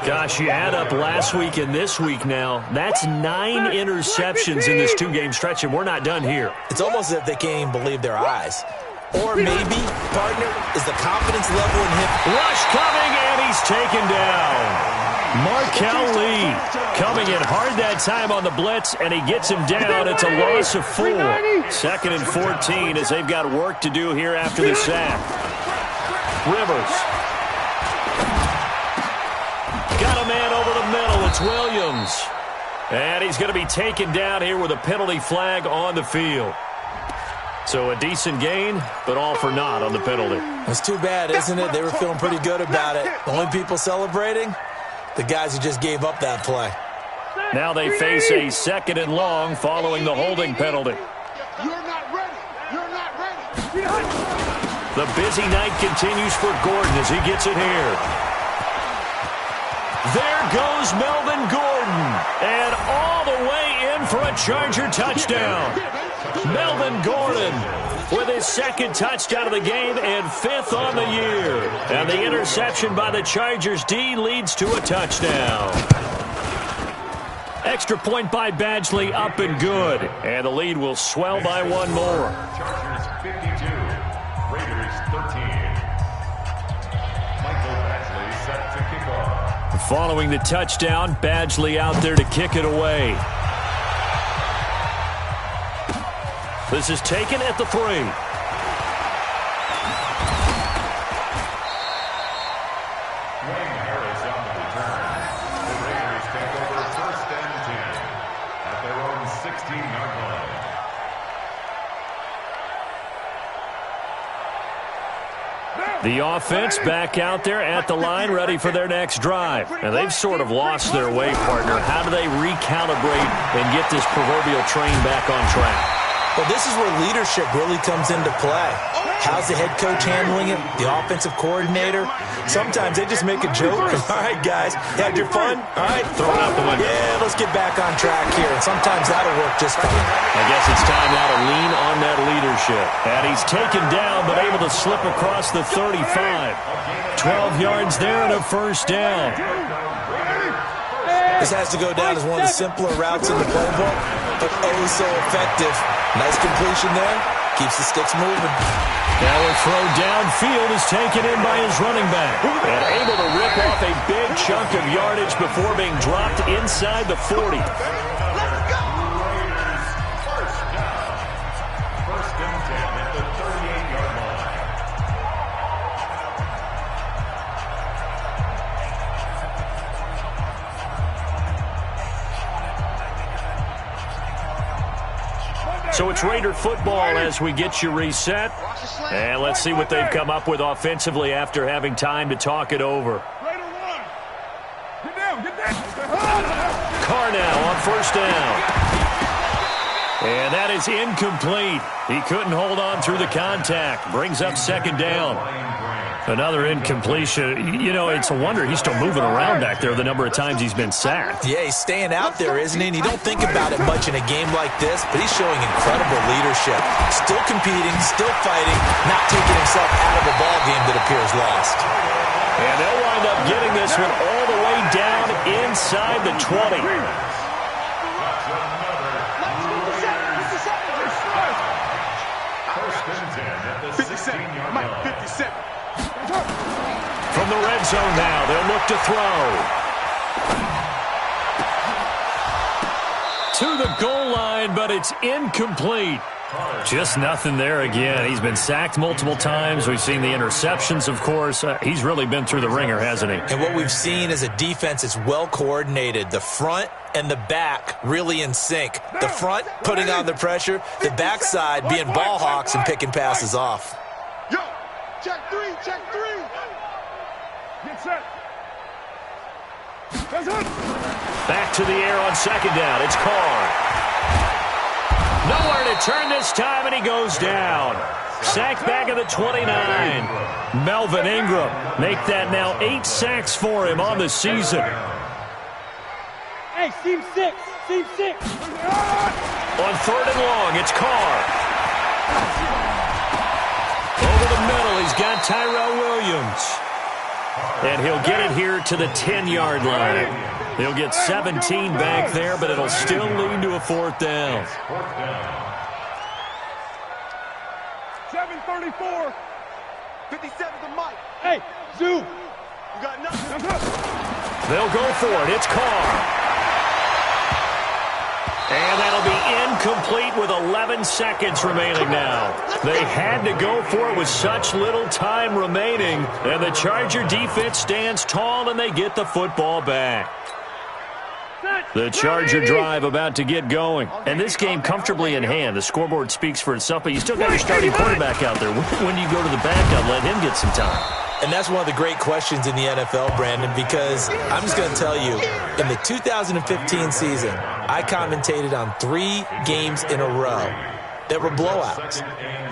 Gosh, you add up last week and this week now. That's 9 interceptions in this 2-game stretch, and we're not done here. It's almost as if they can't even believe their eyes. Or maybe, partner, is the confidence level in him. Rush coming, and he's taken down. Markel Lee coming in hard that time on the blitz, and he gets him down. It's a loss of 4. 2nd and 14 as they've got work to do here after the sack. Rivers. Got a man over the middle. It's Williams. And he's going to be taken down here with a penalty flag on the field. So a decent gain, but all for naught on the penalty. It's too bad, isn't it? They were feeling pretty good about it. The only people celebrating, the guys who just gave up that play. Now they face a 2nd and long following the holding penalty. You're not ready. You're not ready. The busy night continues for Gordon as he gets it here. There goes Melvin Gordon. And all the way in for a Charger touchdown. Melvin Gordon with his 2nd touchdown of the game and 5th on the year. And the interception by the Chargers D leads to a touchdown. Extra point by Badgley, up and good. And the lead will swell by 1 more. Chargers 52, Raiders 13. Michael Badgley set to kick off. Following the touchdown, Badgley out there to kick it away. This is taken at the 3. Dwayne Harris on the return. The Raiders take over 1st and 10 at their own 16-yard line. The offense back out there at the line, ready for their next drive. And they've sort of lost their way, partner. How do they recalibrate and get this proverbial train back on track? Well, this is where leadership really comes into play. How's the head coach handling it? The offensive coordinator? Sometimes they just make a joke. All right, guys, had your fun? All right, throw it out the window. Yeah, let's get back on track here. And sometimes that'll work just fine. I guess it's time now to lean on that leadership. And he's taken down, but able to slip across the 35. 12 yards there and a 1st down. This has to go down as one of the simpler routes in the playbook, but oh so effective. Nice completion there. Keeps the sticks moving. Now a throw downfield is taken in by his running back. And able to rip off a big chunk of yardage before being dropped inside the 40. Let's go! Raiders 1st down. 1st and 10 at the 38-yard line. So it's Raider football as we get you reset. And let's see what they've come up with offensively after having time to talk it over. Get down, get down. Carr now on 1st down. And that is incomplete. He couldn't hold on through the contact. Brings up 2nd down. Another incompletion. You know, it's a wonder he's still moving around back there the number of times he's been sacked. Yeah, he's staying out there, isn't he? And you don't think about it much in a game like this, but he's showing incredible leadership. Still competing, still fighting, not taking himself out of a ball game that appears lost. And they'll wind up getting this one all the way down inside the 20. From the red zone now, they'll look to throw. To the goal line, but it's incomplete. Just nothing there again. He's been sacked multiple times. We've seen the interceptions, of course. He's really been through the ringer, hasn't he? And what we've seen is a defense that's well coordinated. The front and the back really in sync. The front putting on the pressure, the backside being ball hawks and picking passes off. Yo, check 3, check 3. Get set. Back to the air on 2nd down. It's Carr. Nowhere to turn this time, and he goes down. Sacked back at the 29. Melvin Ingram make that now 8 sacks for him on the season. Hey, team 6. Team 6. On 3rd and long, it's Carr. Over the middle, he's got Tyrell Williams. And he'll get it here to the 10-yard line. He'll get 17 back there, but it'll still lead to a 4th down. 7:34. 57 to Mike. Hey, Zoo. You got nothing. They'll go for it. It's Carr. And that'll be incomplete with 11 seconds remaining now. They had to go for it with such little time remaining. And the Charger defense stands tall, and they get the football back. The Charger drive about to get going. And this game comfortably in hand. The scoreboard speaks for itself, but you still got your starting quarterback out there. When do you go to the backup? Let him get some time. And that's one of the great questions in the NFL, Brandon, because I'm just going to tell you, in the 2015 season, I commentated on 3 games in a row that were blowouts.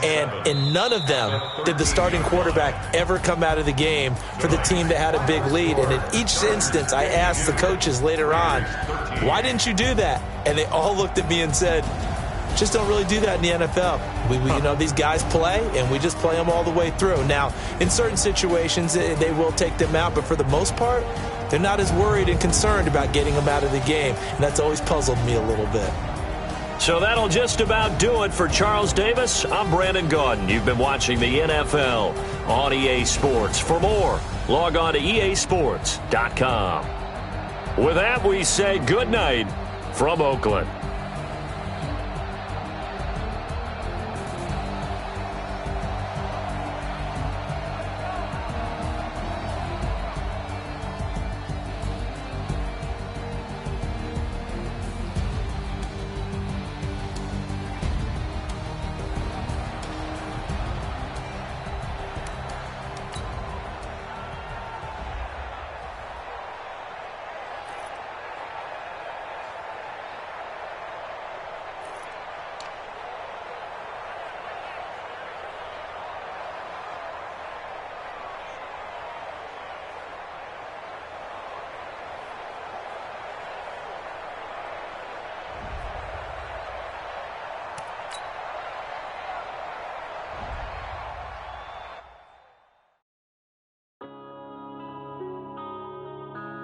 And in none of them did the starting quarterback ever come out of the game for the team that had a big lead. And in each instance, I asked the coaches later on, why didn't you do that? And they all looked at me and said, just don't really do that in the NFL. You know, these guys play, and we just play them all the way through. Now, in certain situations, they will take them out, but for the most part, they're not as worried and concerned about getting them out of the game, and that's always puzzled me a little bit. So that'll just about do it for Charles Davis. I'm Brandon Gaudin. You've been watching the NFL on EA Sports. For more, log on to easports.com. With that, we say good night from Oakland.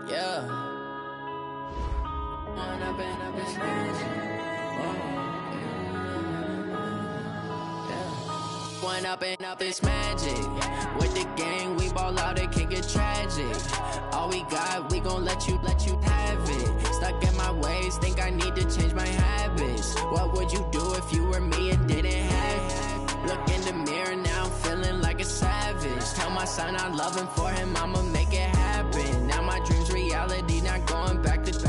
Yeah. One up and up is magic. With the gang, we ball out, it can get tragic. All we got, we gon' let you have it. Stuck in my ways, think I need to change my habits. What would you do if you were me and didn't have it? Look in the mirror now, I'm feeling like a savage. Tell my son I love him, for him I'ma make it happen. Now my dream's reality, not going back to.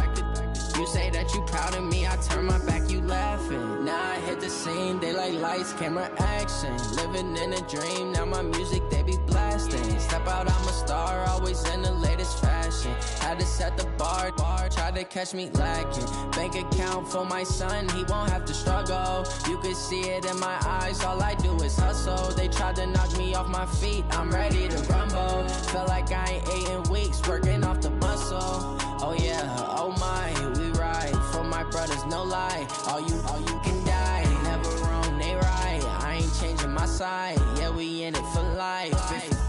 You say that you proud of me, I turn my back, you laughing. Now I hit the scene, they like lights, camera, action. Living in a dream, now my music, they be blasting. Step out, I'm a star, always in the latest fashion. Had to set the bar, try to catch me lacking. Bank account for my son, he won't have to struggle. You could see it in my eyes, all I do is hustle. They tried to knock me off my feet, I'm ready to rumble. Feel like I ain't ate in weeks, working off the muscle. Oh yeah, oh my, we ride for my brothers, no lie. All you can die, never wrong, they right. I ain't changing my side, yeah, we in it for life.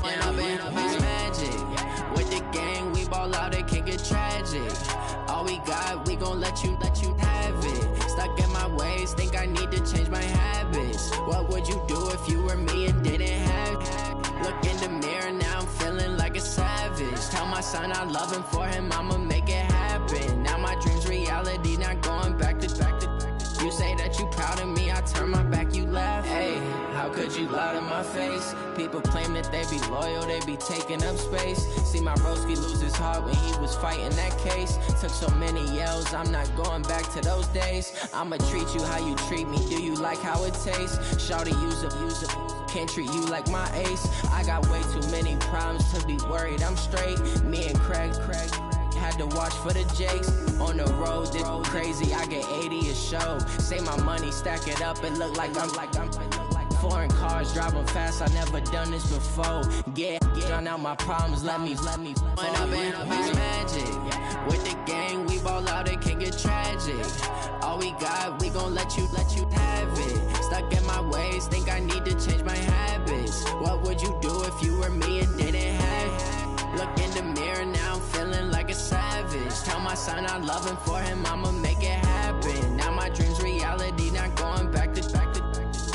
When up and up is magic. With the gang, we ball out, it can get tragic. All we got, we gon' let you have it. Stuck in my ways, think I need to change my habits. What would you do if you were me and didn't have it? Look in the mirror, now I'm feeling like a savage. Tell my son I love him, for him I'ma make it happen. Now my dream's reality, not going back to. You say that you proud of me, I turn my back, you laugh. Hey, how could you lie to my face? People claim that they be loyal, they be taking up space. See my broski lose his heart when he was fighting that case. Took so many yells, I'm not going back to those days. I'ma treat you how you treat me, do you like how it tastes? Shawty, use up, can't treat you like my ace. I got way too many problems to be worried, I'm straight. Me and Craig had to watch for the Jakes. On the road, this crazy, I get 80 a show. Say my money, stack it up, it look like I'm foreign cars, driving fast, I never done this before. Get drown out my problems, let me When up and up is magic. With the gang, we ball out, it can get tragic. got, we gon' let you have it. Stuck in my ways, think I need to change my habits. What would you do if you were me and didn't have it? Look in the mirror, now I'm feeling like a savage. Tell my son I love him, for him I'ma make it happen. Now my dream's reality, not going back to.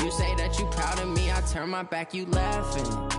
You say that you proud of me, I turn my back, you laughing.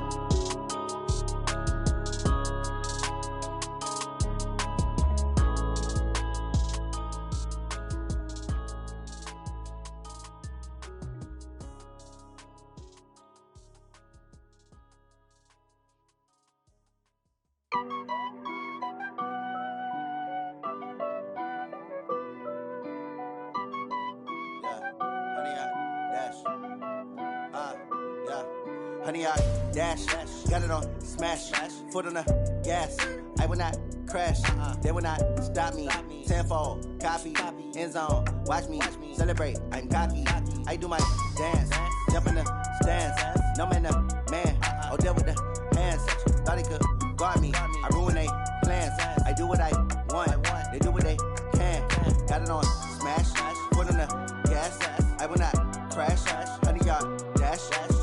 Honey, I dash, got it on smash, foot on the gas. I will not crash, they will not stop me. Tenfold, copy, end zone, watch me celebrate. I'm cocky, I do my dance, jump in the stands. No man, the man, oh deal with the hands. Thought he could guard me, I ruin they plans. I do what I want, they do what they can. Got it on smash, foot on the gas. I will not crash, honey, y'all dash,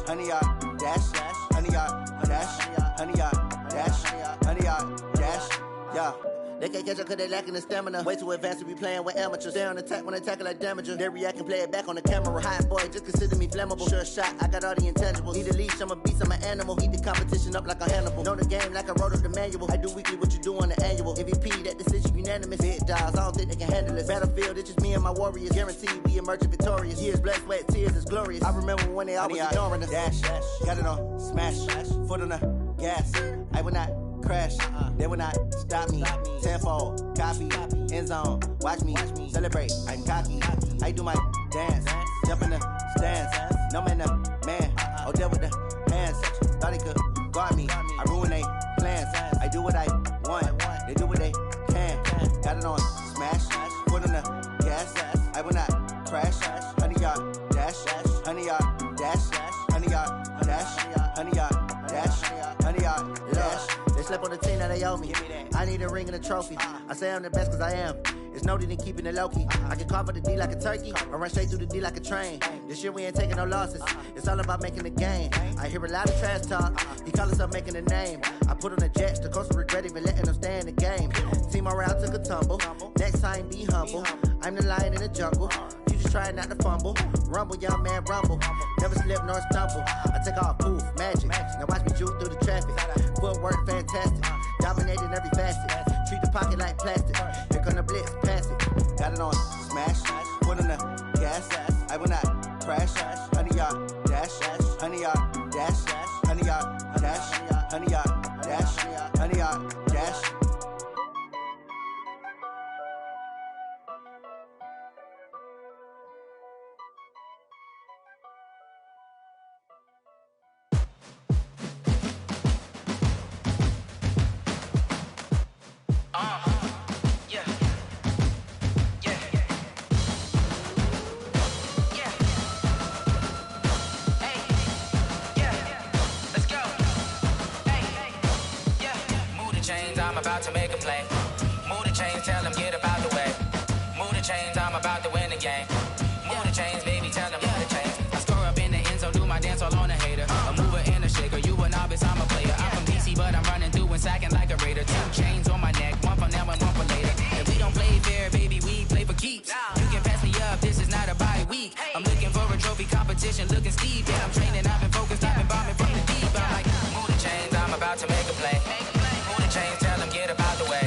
honey, y'all dash, honey, y'all dash, honey, y'all dash, honey, y'all dash, yeah. They can't catch up cause they lacking the stamina. Way too advanced to be playing with amateurs. Stay on attack when they tackle like damager. They react and play it back on the camera. Hot boy, just consider me flammable. Sure shot, I got all the intangibles. Need a leash, I'm a beast, I'm an animal. Eat the competition up like a Hannibal. Know the game like I wrote up the manual. I do weekly what you do on the annual. MVP, that decision unanimous. Big dogs, I don't think they can handle it. Battlefield, it's just me and my warriors. Guaranteed we emerge victorious. Years, blood, sweat, tears, it's glorious. I remember when they always ignoring us. Dash, got it on smash, foot on the gas. I will not crash, they will not stop me. Tenfold, copy, end zone, watch me celebrate. I'm cocky, I do my dance, jump in the stands. No man, the man, oh deal with the hands. Thought he could guard me, I ruin they plans. I do what I want, they do what they can. Got it on smash, foot on the gas. I will not crash, honey, y'all dash, honey, y'all dash, honey, y'all dash, honey, y'all dash, honey, y'all dash. They slept on the team that they owe me. I need a ring and a trophy. I say I'm the best cause I am. It's no need in keeping it low-key. I can carve up the D like a turkey or run straight through the D like a train. This year we ain't taking no losses. It's all about making the game. I hear a lot of trash talk. He call himself making a name. I put on the Jets. The coach will regret even letting them stay in the game. Team around took a tumble. Next time be humble. I'm the lion in the jungle. You just try not to fumble. Rumble, young man, rumble. Never slip nor stumble. I take off, poof, magic. Now watch me juke through the traffic. Footwork fantastic. Dominating every facet. Treat the pocket like plastic. Here come the blitz, pass it. Got it on smash. Foot on the gas. I will not crash. Honey, y'all dash. Honey, y'all dash. Honey, y'all dash. Honey, y'all dash. Honey, y'all dash. About to make a play. Move the chains, tell them get about the way. Move the chains, I'm about to win the game. Move the chains, baby, tell them move the chains. I score up in the end zone, do my dance all on a hater. A mover and a shaker, you a novice, I'm a player. I'm from DC, but I'm running through and sacking like a raider. 2 chains on my neck, one for now and one for later. If we don't play fair, baby, we play for keeps. You can pass me up, this is not a bye week. I'm looking for a trophy competition, looking steep. Yeah, I'm training, I've been focused, I've been bombing from the deep. I'm like, move the chains, I'm about to make a play. Move the chains, tell them get about the way.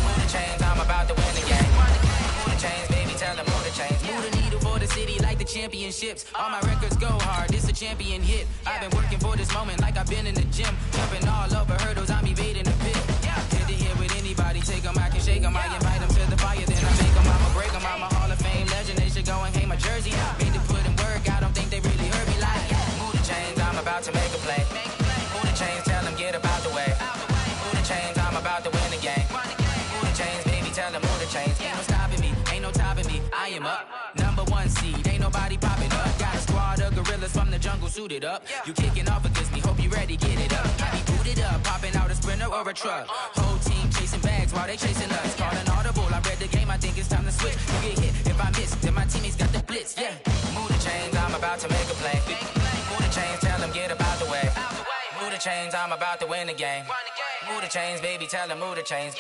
Move the chains, I'm about to win the game. Move the chains, baby, tell them move the chains. Move the needle for the city like the championships. All my records go hard, this a champion hit. I've been working for this moment like I've been in the gym. Jumping all over hurdles, I'm evading the pit. Head to head with anybody, take them, I can shake them. I invite them to the fire, then I make them, I'ma break them. I'm a Hall of Fame legend, they should go and hang my jersey. Made to put in work, I don't think they really heard me like. Move the chains, I'm about to make a play. Move the chains, tell them get about the way. Move the chains, I'm about to win the game. Move the chains, baby, tell them move the chains. Ain't no stopping me, ain't no topping me. I am up, #1 seed, ain't nobody popping up. Got a squad of gorillas from the jungle suited up. You kicking off against me, hope you ready, get it up. I be booted up, popping out a sprinter or a truck. Whole team chasing bags while they chasing us. Calling audible, I read the game, I think it's time to switch. You get hit, if I miss, then my team chains, yeah. Move the chains, I'm about to make a play. Move the chains, tell them get about the way. Move the chains, I'm about to win the game. Move the chains, baby, tell them move the chains.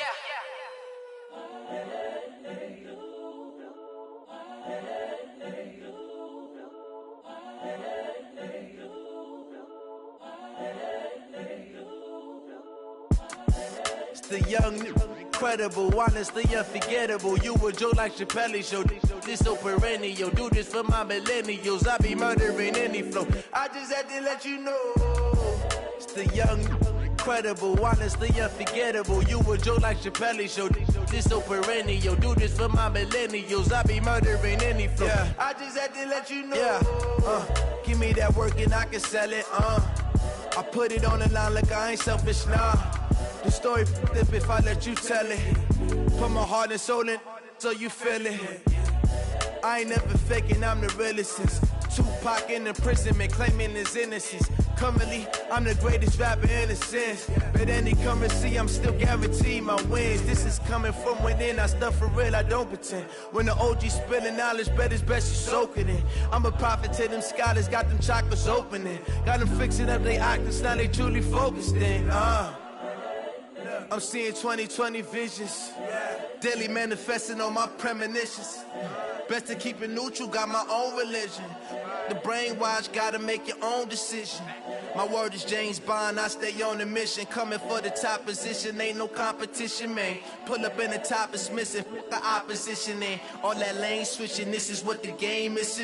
It's the young, incredible, honestly unforgettable. You a joke like Chappelle show. This so perennial. Do this for my millennials. I be murdering any flow. I just had to let you know. It's the young, incredible, honestly unforgettable. You a joke like Chappelle show. This so perennial. Do this for my millennials. I be murdering any flow. Yeah. I just had to let you know. Yeah. Give me that work and I can sell it. I put it on the line like I ain't selfish, nah. The story f***ed if I let you tell it. Put my heart and soul in so you feel it. I ain't never faking, I'm the realest since Tupac in imprisonment, claiming his innocence. Currently, I'm the greatest rapper in a sense. But any currency, I'm still guaranteed my wins. This is coming from within, I stuff for real, I don't pretend. When the OG spilling knowledge, bet it's best you soak it in. I'm a prophet to them scholars, got them chakras opening. Got them fixing up they octaves, now they truly focused in. I'm seeing 2020 visions. Daily manifesting on my premonitions. Best to keep it neutral, got my own religion. The brainwash, gotta make your own decision. My word is James Bond, I stay on the mission. Coming for the top position, ain't no competition, man. Pull up in the top, it's missing, the opposition in. All that lane switching, this is what the game is.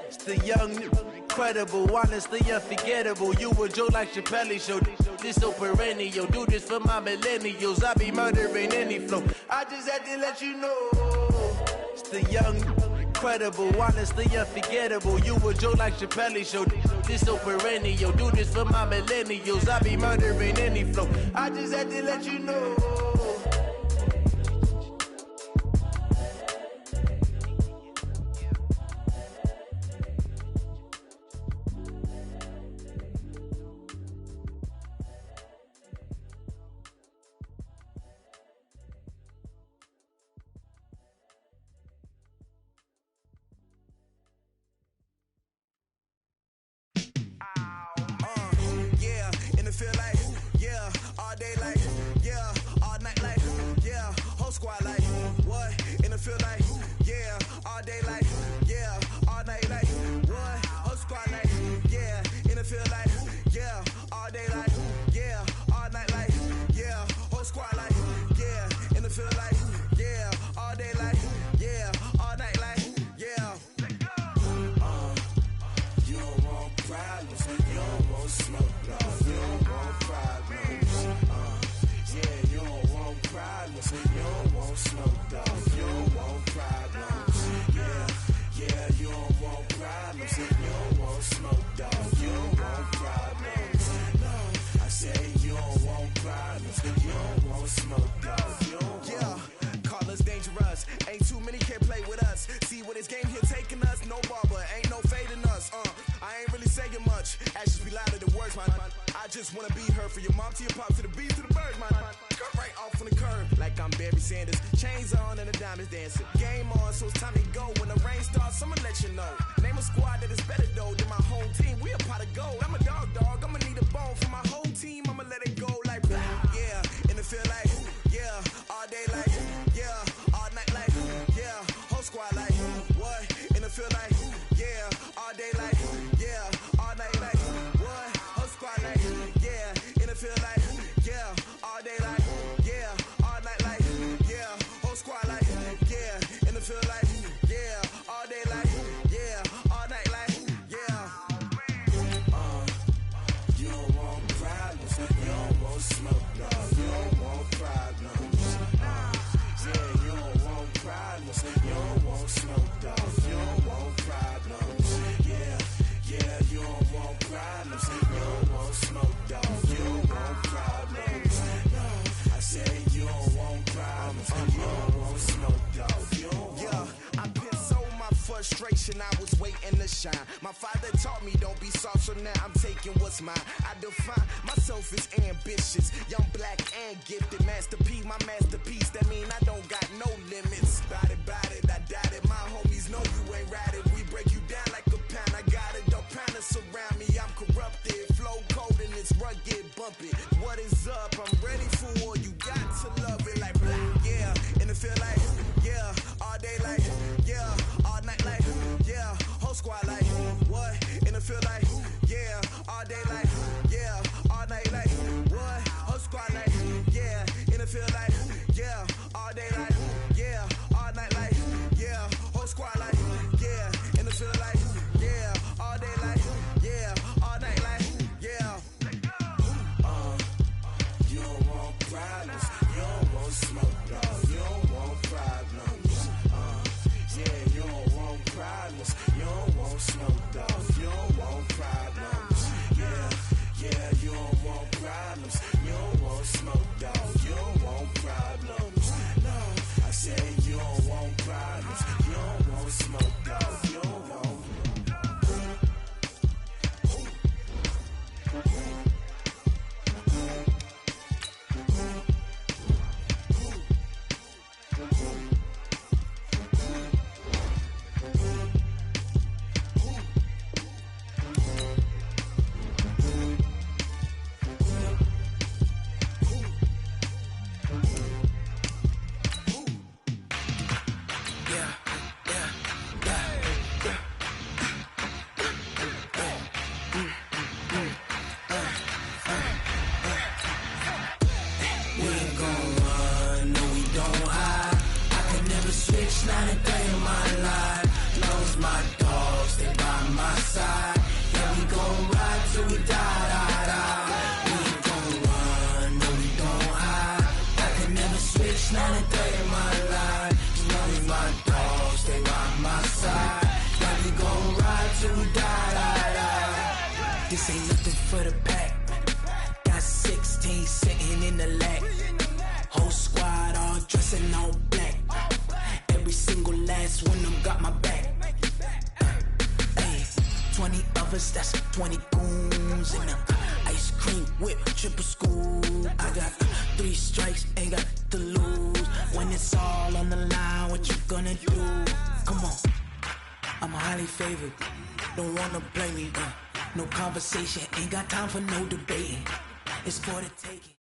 It's the young, incredible, honestly unforgettable. You a joke like Chappelle show. This so perennial. Do this for my millennials. I be murdering any flow. I just had to let you know. It's the young, incredible, honestly unforgettable. You a joke like Chappelle show. This so perennial. Do this for my millennials. I be murdering any flow. I just had to let you know. I was waiting to shine. My father taught me don't be soft, so now I'm taking what's mine. I define myself as ambitious, young, black, and gifted. Master P, my masterpiece. That mean I don't got no limits. Bout it, I doubt it. My homies know you ain't right. stay in my line. You know you my dog, stay by my side. Yeah, we gon' ride till we die. This ain't nothing for the pack. Got 16 sitting in the lap. Whole squad all dressing all black. Every single last one of them got my back. 20 of us, that's 20 goons in a ice cream whip, triple scoop. I got 3 strikes, ain't got to lose. When it's all on the line, what you gonna do? Come on, I'm highly favored. Don't wanna blame me. No conversation, ain't got time for no debating. It's for the taking.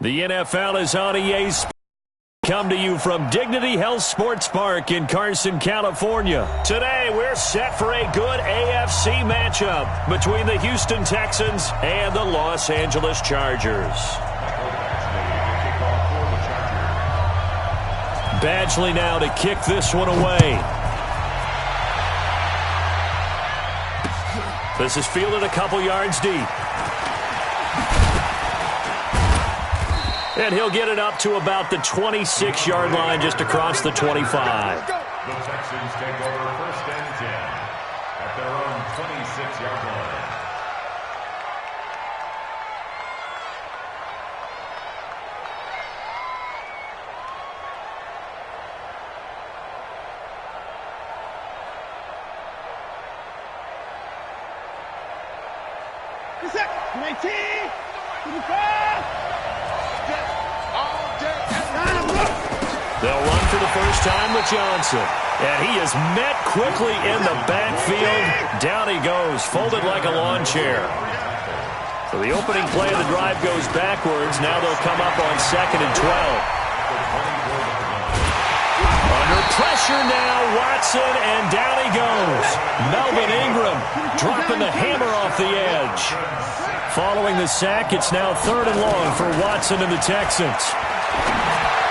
The NFL is on EA Sports. Come to you from Dignity Health Sports Park in Carson, California. Today, we're set for a good AFC matchup between the Houston Texans and the Los Angeles Chargers. Badgley now to kick this one away. This is fielded a couple yards deep. And he'll get it up to about the 26-yard line, just across the 25. The Texans take over 1st and 10 at their own 26-yard line. Is that 19? 25? They'll run for the first time with Johnson. And he is met quickly in the backfield. Down he goes, folded like a lawn chair. So the opening play of the drive goes backwards. Now they'll come up on 2nd and 12. Under pressure now, Watson, and down he goes. Melvin Ingram dropping the hammer off the edge. Following the sack, it's now 3rd and long for Watson and the Texans.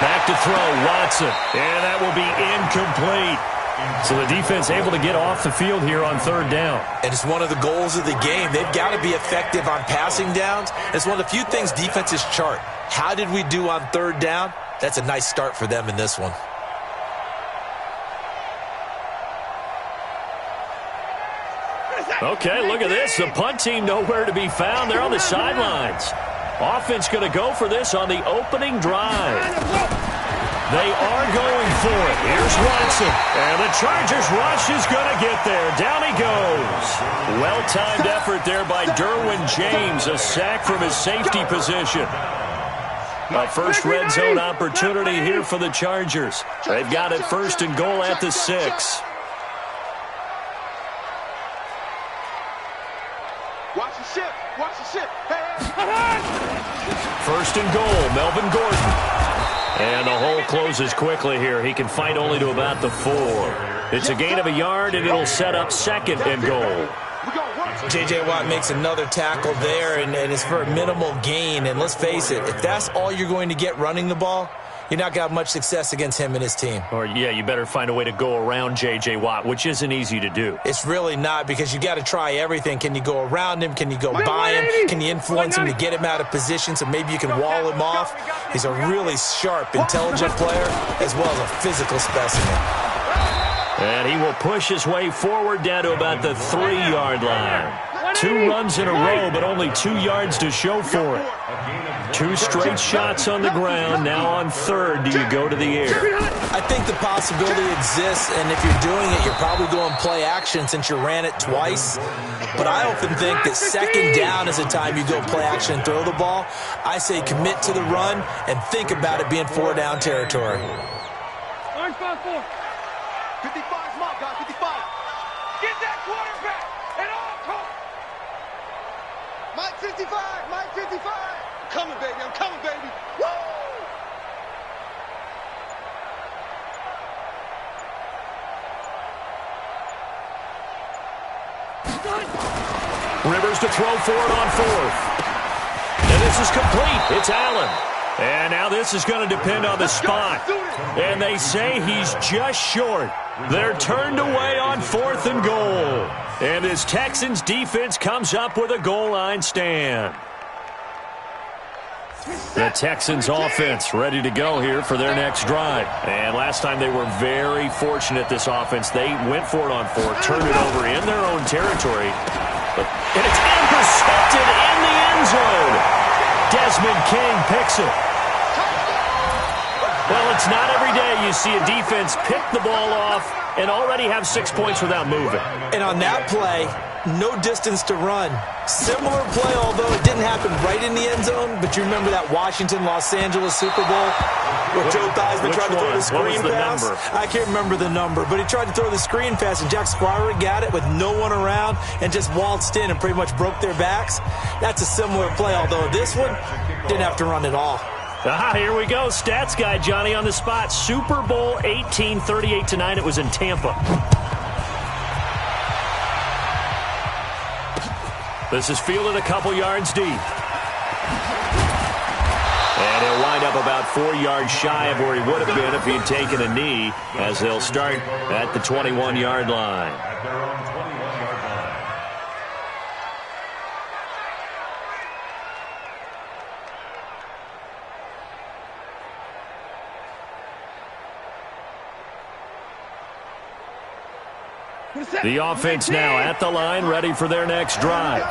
Back to throw, Watson, and that will be incomplete. So the defense able to get off the field here on 3rd down. And it's one of the goals of the game. They've got to be effective on passing downs. It's one of the few things defenses chart. How did we do on 3rd down? That's a nice start for them in this one. Okay, look at this. The punt team nowhere to be found. They're on the sidelines. Offense going to go for this on the opening drive. They are going for it. Here's Watson. And the Chargers rush is going to get there. Down he goes. Well-timed effort there by Derwin James. A sack from his safety position. A first red zone opportunity here for the Chargers. They've got it 1st and goal at the 6. Watch the ship. Watch the ship. Hey. 1st and goal, Melvin Gordon. And the hole closes quickly here. He can fight only to about the 4. It's a gain of a yard, and it'll set up 2nd and goal. J.J. Watt makes another tackle there, and it's for a minimal gain. And let's face it, if that's all you're going to get running the ball, you're not going to have much success against him and his team. Or, yeah, you better find a way to go around J.J. Watt, which isn't easy to do. It's really not, because you got to try everything. Can you go around him? Can you go by him? Can you influence him to get him out of position so maybe you can wall him off? He's a really sharp, intelligent player as well as a physical specimen. And he will push his way forward down to about the 3-yard line. 2 runs in a row, but only 2 yards to show for it. 2 straight shots on the ground. Now on 3rd, do you go to the air? I think the possibility exists, and if you're doing it, you're probably going play action since you ran it twice. But I often think that 2nd down is the time you go play action and throw the ball. I say commit to the run and think about it being 4-down territory. Orange 5-4. 55 small, guys. 55. Get that quarterback at all costs. Mike 55. Mike 55. Coming, baby. I'm coming, baby. Woo! Rivers to throw for it on 4th. And this is complete. It's Allen. And now this is going to depend on the spot. And they say he's just short. They're turned away on 4th and goal. And this Texans defense comes up with a goal line stand. The Texans offense ready to go here for their next drive. And last time they were very fortunate, this offense. They went for it on 4, turned it over in their own territory. And it's intercepted in the end zone. Desmond King picks it. Well, it's not every day you see a defense pick the ball off and already have 6 points without moving. And on that play, no distance to run. Similar play, although it didn't happen right in the end zone, but you remember that Washington-Los Angeles Super Bowl where Joe Theismann tried to throw the screen pass? Number? I can't remember the number, but he tried to throw the screen pass, and Jack Squire got it with no one around and just waltzed in and pretty much broke their backs. That's a similar play, although this one didn't have to run at all. Here we go. Stats guy Johnny on the spot. Super Bowl 18, 38-9. It was in Tampa. This is fielded a couple yards deep. And he'll wind up about 4 yards shy of where he would have been if he had taken a knee, as they'll start at the 21-yard line. At their own 21-yard line. The offense now at the line, ready for their next drive.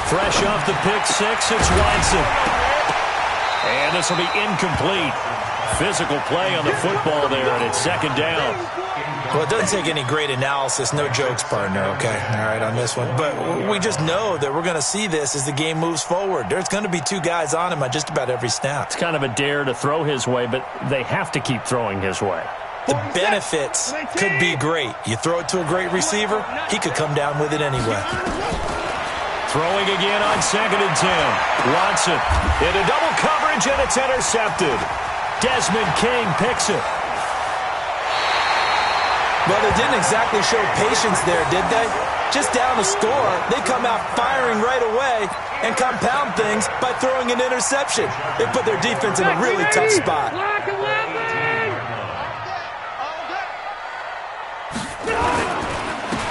Fresh off the pick six, it's Watson. And this will be incomplete. Physical play on the football there, and it's second down. Well, it doesn't take any great analysis. No jokes, partner, okay? All right, on this one. But we just know that we're going to see this as the game moves forward. There's going to be 2 guys on him on just about every snap. It's kind of a dare to throw his way, but they have to keep throwing his way. The benefits could be great. You throw it to a great receiver, he could come down with it anyway. Throwing again on 2nd and 10. Watson into double coverage, and it's intercepted. Desmond King picks it. Well, they didn't exactly show patience there, did they? Just down a score, they come out firing right away and compound things by throwing an interception. They put their defense in a really tough spot.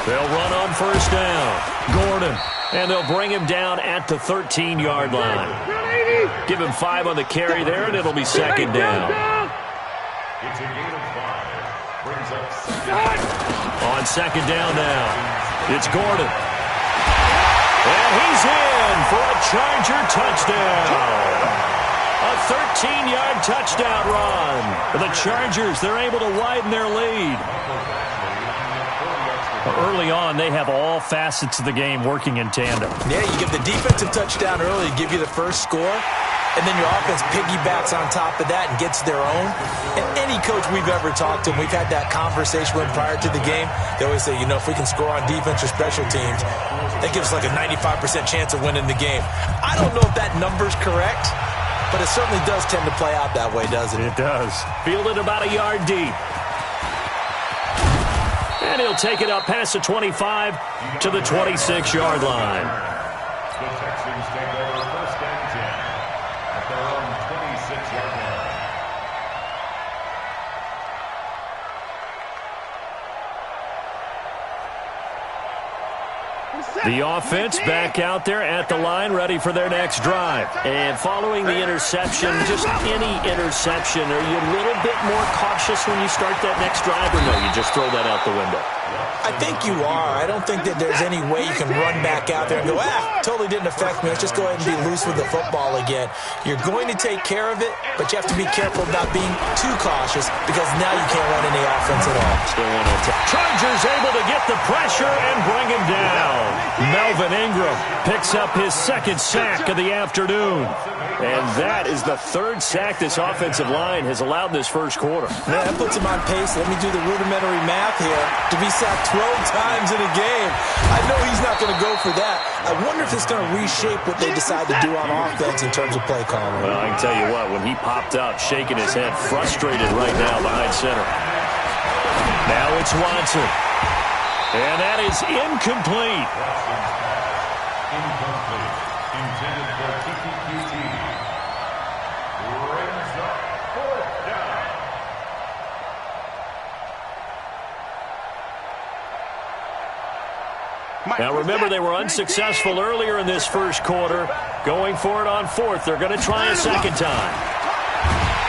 They'll run on first down. Gordon. And they'll bring him down at the 13-yard line. Give him 5 on the carry there, and it'll be second down. It's a gain of 5. Brings up second. On second down now, it's Gordon. And he's in for a Charger touchdown. A 13-yard touchdown run. The Chargers, they're able to widen their lead. Early on, they have all facets of the game working in tandem. Yeah, you give the defensive touchdown early to give you the first score, and then your offense piggybacks on top of that and gets their own. And any coach we've ever talked to, we've had that conversation with prior to the game, they always say, you know, if we can score on defense or special teams, that gives us like a 95% chance of winning the game. I don't know if that number's correct, but it certainly does tend to play out that way, doesn't it? It does. Fielded about a yard deep. And he'll take it up past the 25 to the 26-yard line. The Texans take over first and 10 at their own 26-yard line. The offense back out there at the line, ready for their next drive. And following the interception, just any interception, are you a little bit more cautious when you start that next drive, or no, you just throw that out the window? I think you are. I don't think that there's any way you can run back out there and go, totally didn't affect me. Let's just go ahead and be loose with the football again. You're going to take care of it, but you have to be careful about being too cautious because now you can't run any offense at all. Still want to attack. Chargers able to get the pressure and bring him down. Melvin Ingram picks up his second sack of the afternoon. And that is the 3rd sack this offensive line has allowed this first quarter. Yeah, that puts him on pace. Let me do the rudimentary math here. To be sacked 12 times in a game. I know he's not going to go for that. I wonder if it's going to reshape what they decide to do on offense in terms of play calling. Well, I can tell you what, when he popped up, shaking his head, frustrated right now behind center. Now it's Watson. And that is incomplete. Incomplete. Intended for TTQT. Brings up 4th down. Now remember, they were unsuccessful earlier in this first quarter. Going for it on fourth. They're going to try a second time.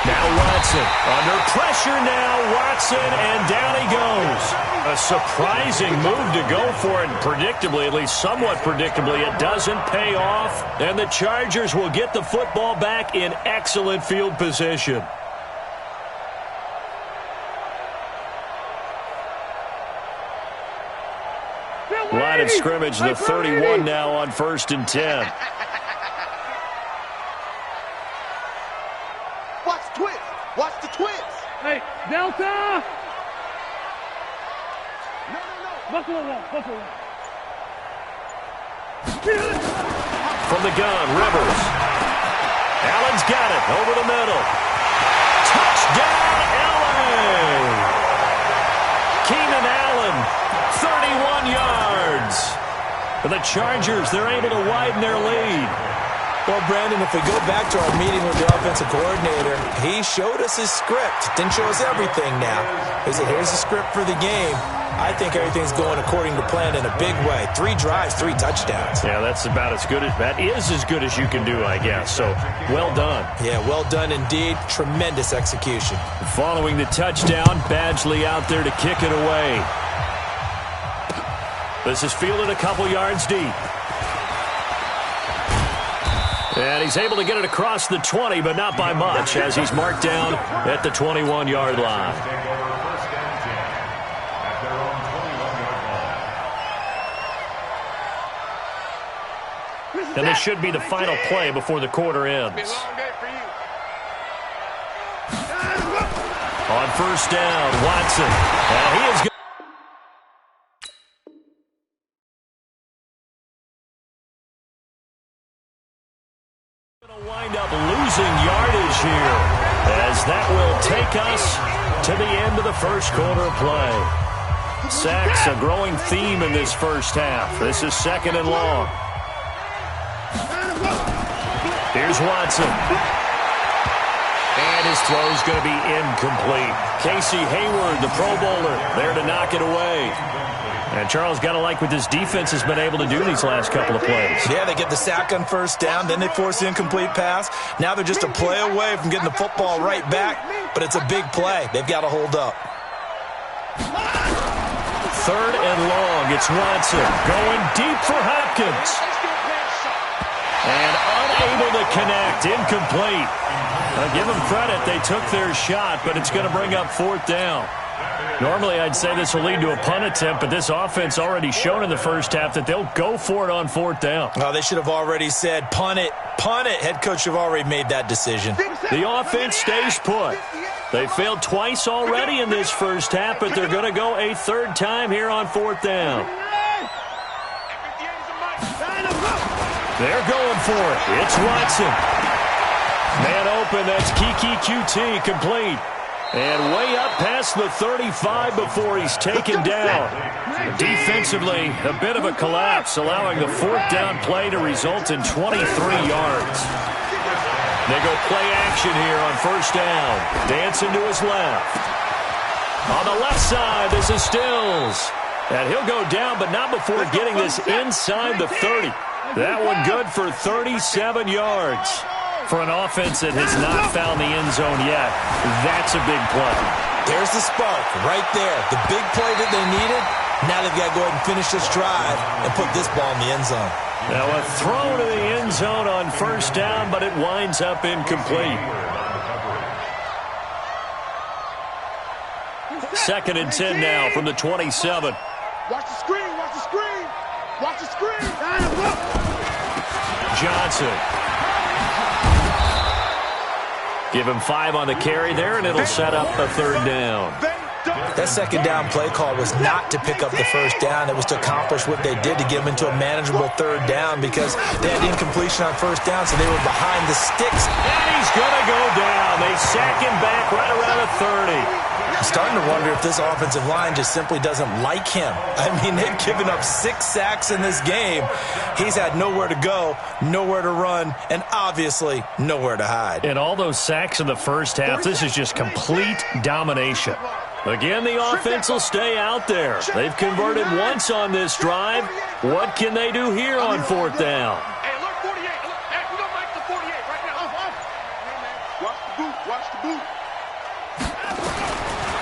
Now Watson under pressure now. Watson, and down he goes. A surprising move to go for it. Predictably, at least somewhat predictably, it doesn't pay off. And the Chargers will get the football back in excellent field position. Line of scrimmage, the 31 now on 1st and 10. Watch the twist. Watch the twist. Hey, Delta. No. Buffalo one. From the gun, Rivers. Allen's got it over the middle. Touchdown, LA! Keenan Allen, 31 yards. For the Chargers, they're able to widen their lead. Well, Brandon, if we go back to our meeting with the offensive coordinator, he showed us his script. Didn't show us everything now. He said, here's the script for the game. I think everything's going according to plan in a big way. 3 drives, 3 touchdowns. Yeah, that's about as good as that is as good as you can do, I guess. So, well done. Yeah, well done indeed. Tremendous execution. Following the touchdown, Badgley out there to kick it away. This is fielded a couple yards deep. And he's able to get it across the 20, but not by much, as he's marked down at the 21-yard line. And this should be the final play before the quarter ends. On 1st down, Watson. And he is good. Wind up losing yardage here, as that will take us to the end of the first quarter of play. Sacks, a growing theme in this first half. This is 2nd and long. Here's Watson. And his throw is going to be incomplete. Casey Hayward, the Pro Bowler, there to knock it away. And Charles, got to like what this defense has been able to do these last couple of plays. Yeah, they get the sack on 1st down, then they force the incomplete pass. Now they're just a play away from getting the football right back, but it's a big play. They've got to hold up. 3rd and long. It's Watson going deep for Hopkins. And unable to connect. Incomplete. I'll give them credit. They took their shot, but it's going to bring up 4th down. Normally, I'd say this will lead to a punt attempt, but this offense already shown in the first half that they'll go for it on 4th down. Oh, they should have already said, punt it, punt it. Head coach should have already made that decision. The offense stays put. They failed twice already in this first half, but they're going to go a 3rd time here on 4th down. They're going for it. It's Watson. Man open, that's Kiki QT, complete. And way up past the 35 before he's taken down. Defensively, a bit of a collapse, allowing the 4th down play to result in 23 yards. They go play action here on 1st down. Dancing to his left. On the left side, this is Stills. And he'll go down, but not before getting this inside the 30. That one good for 37 yards. For an offense that has not found the end zone yet, that's a big play. There's the spark right there. The big play that they needed. Now they've got to go ahead and finish this drive and put this ball in the end zone. Now a throw to the end zone on 1st down, but it winds up incomplete. 2nd and 10 now from the 27. Watch the screen. Watch the screen. Watch the screen. Johnson. Give him 5 on the carry there, and it'll set up a 3rd down. That 2nd down play call was not to pick up the 1st down. It was to accomplish what they did to get them into a manageable 3rd down because they had incompletion on 1st down, so they were behind the sticks. And he's going to go down. They sack him back right around the 30. I'm starting to wonder if this offensive line just simply doesn't like him. I mean, they've given up 6 sacks in this game. He's had nowhere to go, nowhere to run, and obviously nowhere to hide. And all those sacks in the first half, this is just complete domination. Again, the offense will stay out there. They've converted once on this drive. What can they do here on fourth down? Hey, alert 48. Alert. Hey, we don't like the 48 right now. Watch the boot. Watch the boot.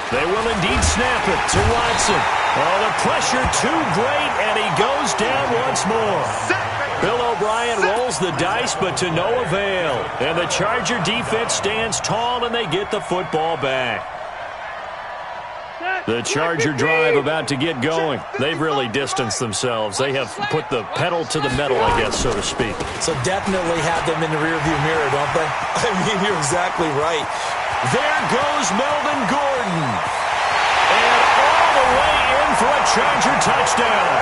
They will indeed snap it to Watson. Oh, the pressure too great, and he goes down once more. Bill O'Brien rolls the dice, but to no avail. And the Charger defense stands tall, and they get the football back. The Charger drive about to get going. They've really distanced themselves. They have put the pedal to the metal, I guess, so to speak. So definitely have them in the rearview mirror, don't they? I mean, you're exactly right. There goes Melvin Gordon. And all the way in for a Charger touchdown.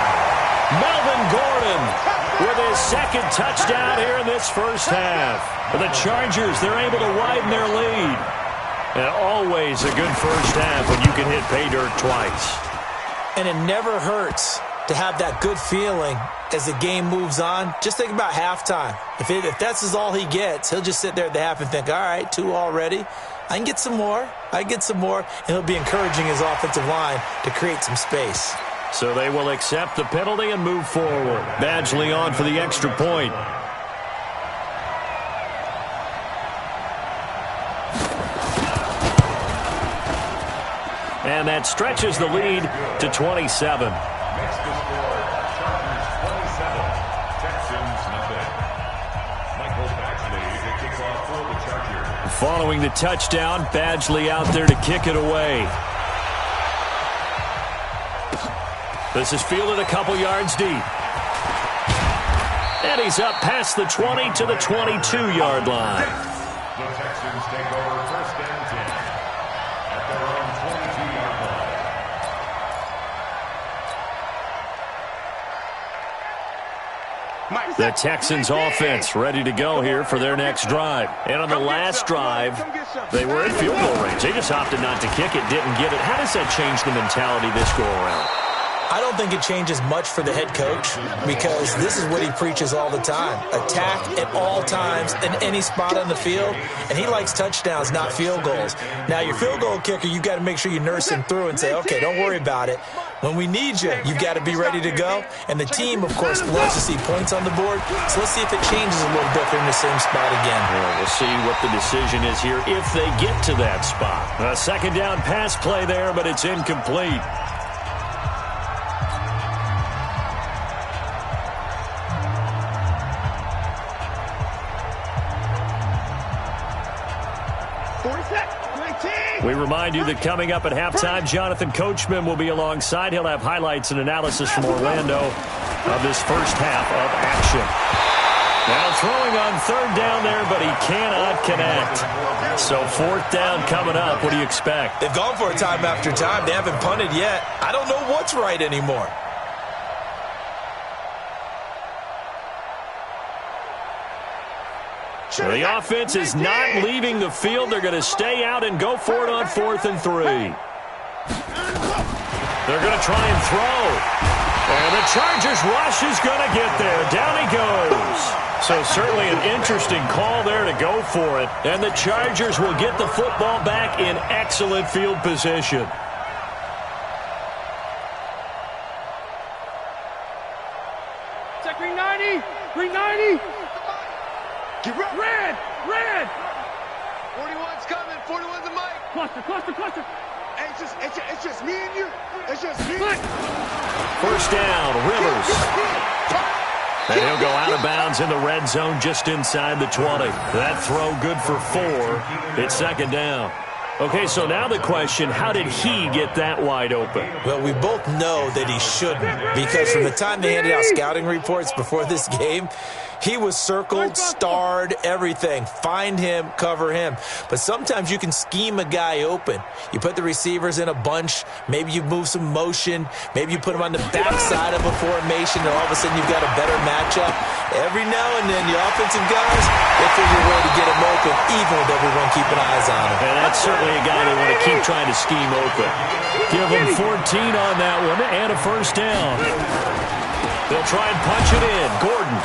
Melvin Gordon with his second touchdown here in this first half. For the Chargers, they're able to widen their lead. And always a good first half when you can hit pay dirt twice. And it never hurts to have that good feeling as the game moves on. Just think about halftime. If that's all he gets, he'll just sit there at the half and think, all right, 2 already. I can get some more. And he'll be encouraging his offensive line to create some space. So they will accept the penalty and move forward. Badgley on for the extra point. And that stretches the lead to 27. Next to score, Chargers 27, Texans nothing. Michael Badgley to kick off for the Chargers. Following the touchdown, Badgley out there to kick it away. This is fielded a couple yards deep. And he's up past the 20 to the 22-yard line. The Texans take over first and 10 at their own 22-yard line. The Texans offense ready to go here for their next drive. And on the last drive, they were in field goal range. They just opted not to kick it, didn't get it. How does that change the mentality this go around? I don't think it changes much for the head coach because this is what he preaches all the time. Attack at all times in any spot on the field, and he likes touchdowns, not field goals. Now, your field goal kicker, you've got to make sure you nurse him through and say, okay, don't worry about it. When we need you, you've got to be ready to go. And the team, of course, loves to see points on the board, so let's see if it changes a little bit. They're in the same spot again. Well, we'll see what the decision is here if they get to that spot. A second down pass play there, but it's incomplete. We remind you that coming up at halftime, Jonathan Coachman will be alongside. He'll have highlights and analysis from Orlando of this first half of action. Now throwing on third down there, but he cannot connect. So fourth down coming up. What do you expect? They've gone for it time after time. They haven't punted yet. I don't know what's right anymore. So the offense is not leaving the field. They're going to stay out and go for it on 4th and 3. They're going to try and throw. And the Chargers rush is going to get there. Down he goes. So certainly an interesting call there to go for it. And the Chargers will get the football back in excellent field position. Check 390. 390. Get red. 41's coming. 41's a mic. Cluster. Hey, it's just me and you. It's just me. First down, Rivers. And he'll go out of bounds in the red zone just inside the 20. That throw good for 4. It's second down. Okay, so now the question, how did he get that wide open? Well, we both know that he shouldn't because from the time they handed out scouting reports before this game, he was circled, starred, everything. Find him, cover him. But sometimes you can scheme a guy open. You put the receivers in a bunch. Maybe you move some motion. Maybe you put him on the backside of a formation, and all of a sudden you've got a better matchup. Every now and then, the offensive guys, they figure a way to get him open, even with everyone keeping eyes on him. And that's certainly a guy they want to keep trying to scheme open. Give him 14 on that one and a first down. They'll try and punch it in. Gordon.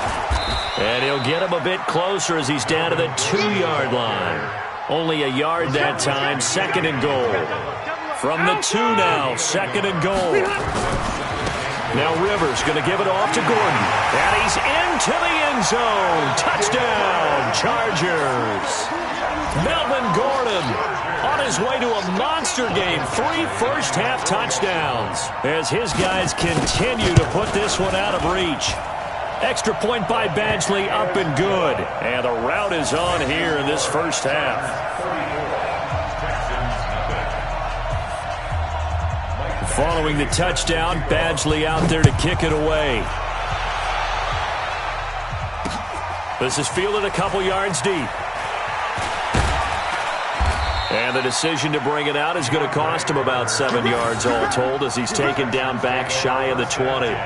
And he'll get him a bit closer as he's down to the 2-yard line. Only a yard that time. Second and goal. From the 2 now. Second and goal. Now Rivers going to give it off to Gordon. And he's into the end zone. Touchdown, Chargers. Melvin Gordon on his way to a monster game. 3 first-half touchdowns as his guys continue to put this one out of reach. Extra point by Badgley, up and good. And the route is on here in this first half. Following the touchdown, Badgley out there to kick it away. This is fielded a couple yards deep. And the decision to bring it out is going to cost him about 7 yards all told as he's taken down back shy of the 20.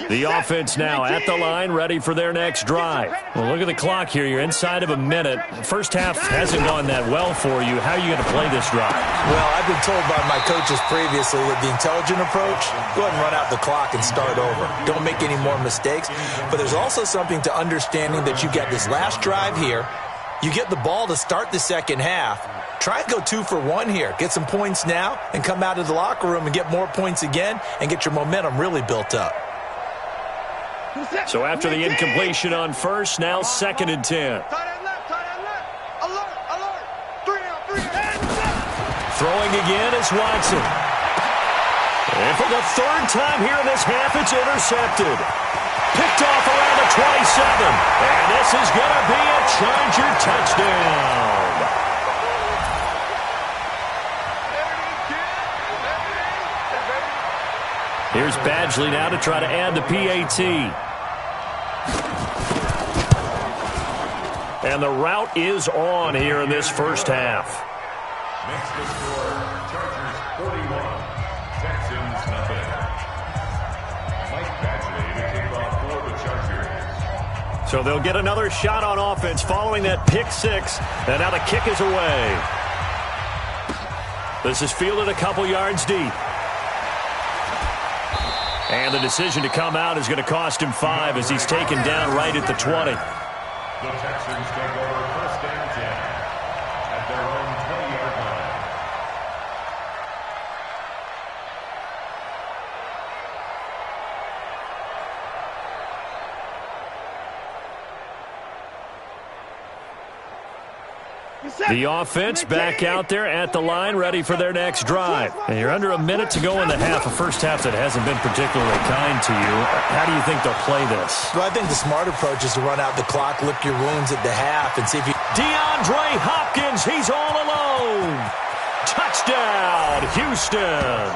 The offense now at the line, ready for their next drive. Well, look at the clock here. You're inside of a minute. First half hasn't gone that well for you. How are you going to play this drive? Well, I've been told by my coaches previously that the intelligent approach, go ahead and run out the clock and start over. Don't make any more mistakes. But there's also something to understanding that you get this last drive here. You get the ball to start the second half. Try and go 2 for 1 here. Get some points now and come out of the locker room and get more points again and get your momentum really built up. So after the incompletion on first, now 2nd and 10. Tight end left, alert, alert, 3 down, Throwing again is Watson. And for the 3rd time here in this half, it's intercepted. Picked off around the 27. And this is going to be a Charger touchdown. Here's Badgley now to try to add the PAT. And the route is on here in this first half. Next to score, Chargers 41, Texans nothing. Mike Badgley to kick off for the Chargers. So they'll get another shot on offense following that pick 6. And now the kick is away. This is fielded a couple yards deep. And the decision to come out is going to cost him 5 as he's taken down right at the 20. The Texans take over 1st and 10 at their own 20-yard line. The offense back out there at the line, ready for their next drive. And you're under a minute to go in the half, a first half that hasn't been particularly kind to you. How do you think they'll play this? Well, I think the smart approach is to run out the clock, lick your wounds at the half, and see if you... DeAndre Hopkins, he's all alone. Touchdown, Houston.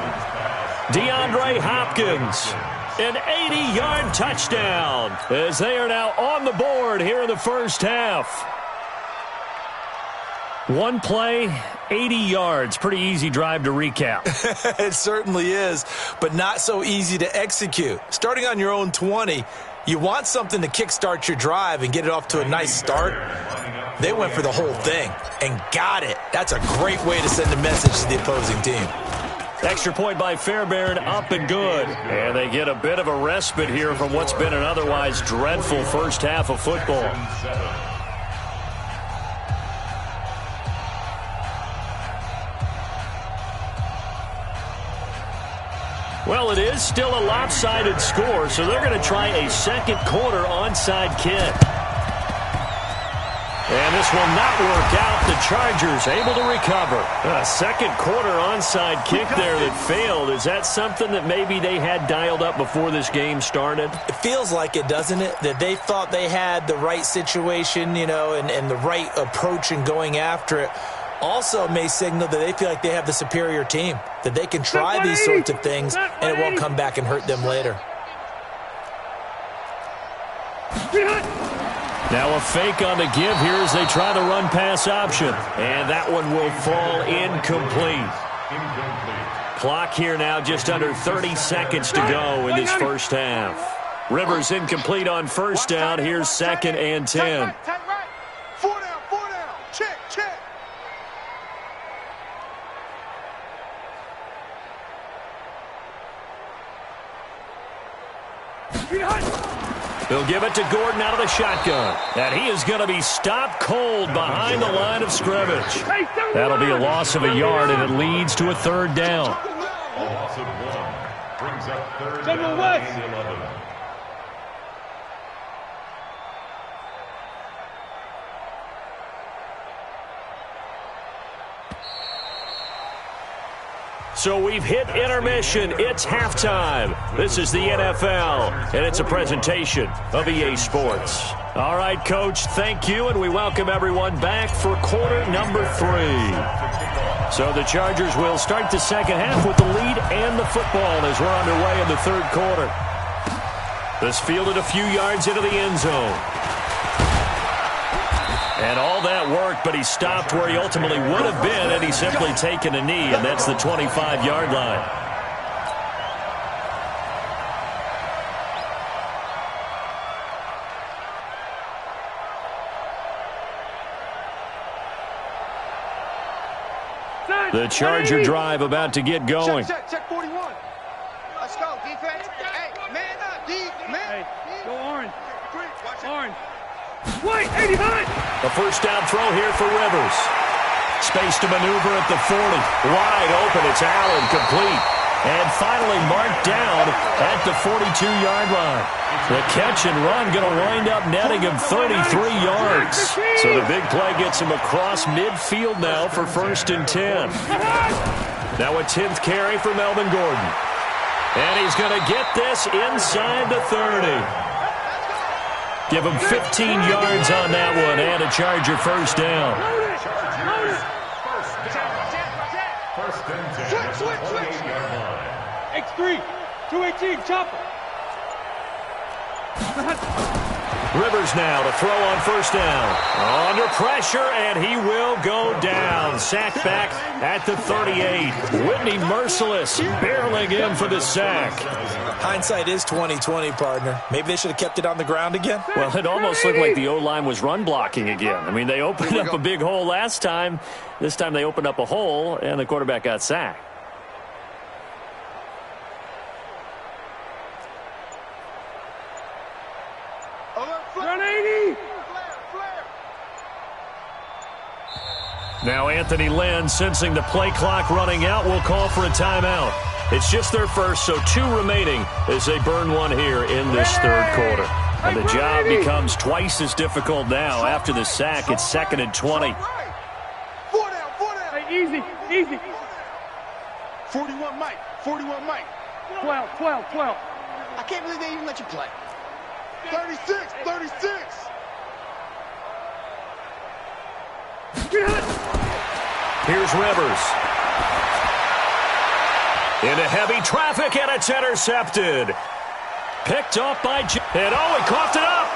DeAndre Hopkins, an 80-yard touchdown as they are now on the board here in the first half. One play, 80 yards. Pretty easy drive to recap. It certainly is, but not so easy to execute. Starting on your own 20, you want something to kickstart your drive and get it off to a nice start. They went for the whole thing and got it. That's a great way to send a message to the opposing team. Extra point by Fairbairn, up and good. And they get a bit of a respite here from what's been an otherwise dreadful first half of football. Well, it is still a lopsided score, so they're going to try a second quarter onside kick. And this will not work out. The Chargers able to recover. A second quarter onside kick there that failed. Is that something that maybe they had dialed up before this game started? It feels like it, doesn't it? That they thought they had the right situation, you know, and the right approach in going after it. Also may signal that they feel like they have the superior team, that they can try these sorts of things and it won't come back and hurt them later. Now a fake on the give here as they try the run-pass option. And that one will fall incomplete. Clock here now just under 30 seconds to go in this first half. Rivers incomplete on first down. Here's 2nd and 10. 4 down, check. He'll give it to Gordon out of the shotgun. And he is going to be stopped cold behind the line of scrimmage. That'll be a loss of a yard, and it leads to a third down. A loss of 1 brings up third down and 11. So we've hit intermission. It's halftime. This is the NFL, and it's a presentation of EA Sports. All right, Coach, thank you, and we welcome everyone back for quarter number 3. So the Chargers will start the second half with the lead and the football as we're underway in the third quarter. This fielded a few yards into the end zone. And all that worked, but he stopped where he ultimately would have been had he simply taken a knee, and that's the 25-yard line. The Charger drive about to get going. Check 41. Let's go, defense. Hey, man up, man. Hey, go orange. Orange. White, 89. A first down throw here for Rivers. Space to maneuver at the 40. Wide open. It's Allen, complete. And finally marked down at the 42-yard line. The catch and run going to wind up netting him 33 yards. So the big play gets him across midfield now for 1st and 10. Now a 10th carry for Melvin Gordon. And he's going to get this inside the 30. Give him 15 yards on that one and a Charger first down. First and 10. Switch. X3, 218, chopper. Rivers now to throw on first down. Under pressure, and he will go down. Sacked back at the 38. Whitney Merciless barreling in for the sack. Hindsight is 20/20, partner. Maybe they should have kept it on the ground again. Well, it almost looked like the O-line was run blocking again. I mean, they opened up a big hole last time. This time they opened up a hole, and the quarterback got sacked. Run 80. Now Anthony Lynn, sensing the play clock running out, will call for a timeout. It's just their first, so 2 remaining as they burn one here in this third quarter. And the job becomes twice as difficult now after the sack. It's 2nd and 20. 4 down. Hey, easy. 41 Mike. 12. I can't believe they even let you play. 36. Here's Rivers. Into heavy traffic, and it's intercepted. Picked up by and he coughed it up.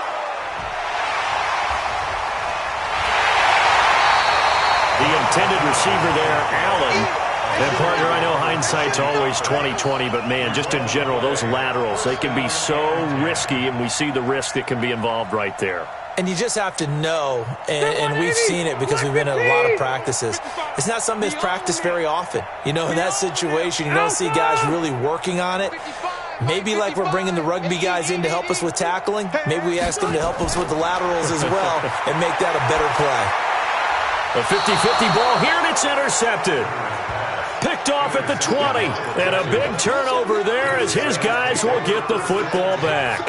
The intended receiver there, Allen. And, partner, I know hindsight's always 20/20, but, man, just in general, those laterals, they can be so risky, and we see the risk that can be involved right there. And you just have to know, and we've seen it because we've been in a lot of practices. It's not something that's practiced very often. You know, in that situation, you don't see guys really working on it. Maybe like we're bringing the rugby guys in to help us with tackling. Maybe we ask them to help us with the laterals as well and make that a better play. A 50-50 ball here, and it's intercepted. Picked off at the 20. And a big turnover there as his guys will get the football back.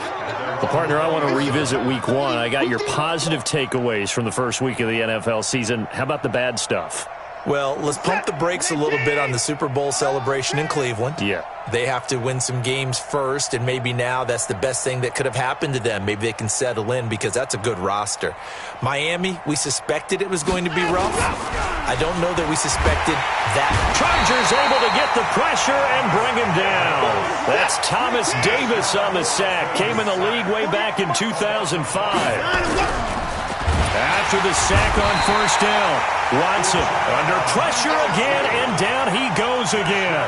Well, partner, I want to revisit week 1. I got your positive takeaways from the first week of the NFL season. How about the bad stuff? Well, let's pump the brakes a little bit on the Super Bowl celebration in Cleveland. Yeah. They have to win some games first, and maybe now that's the best thing that could have happened to them. Maybe they can settle in because that's a good roster. Miami, we suspected it was going to be rough. I don't know that we suspected that. Chargers able to get the pressure and bring him down. That's Thomas Davis on the sack. Came in the league way back in 2005. After the sack on first down, Watson under pressure again, and down he goes again.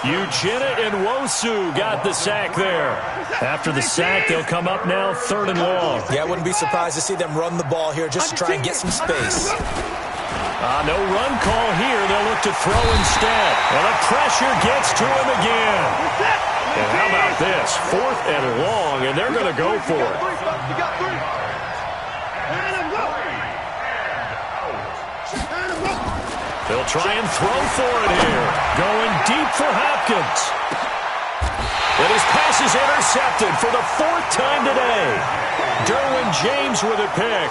Uchenna Nwosu got the sack there. After the sack, they'll come up now 3rd and long. Yeah, I wouldn't be surprised to see them run the ball here just to try and get some space. No run call here. They'll look to throw instead. And the pressure gets to him again. And how about this? 4th and long, and they're going to go for it. You got 3. And him go. And him go. They'll try and throw for it here. Going deep for Hopkins. And his pass is intercepted for the 4th time today. Derwin James with a pick.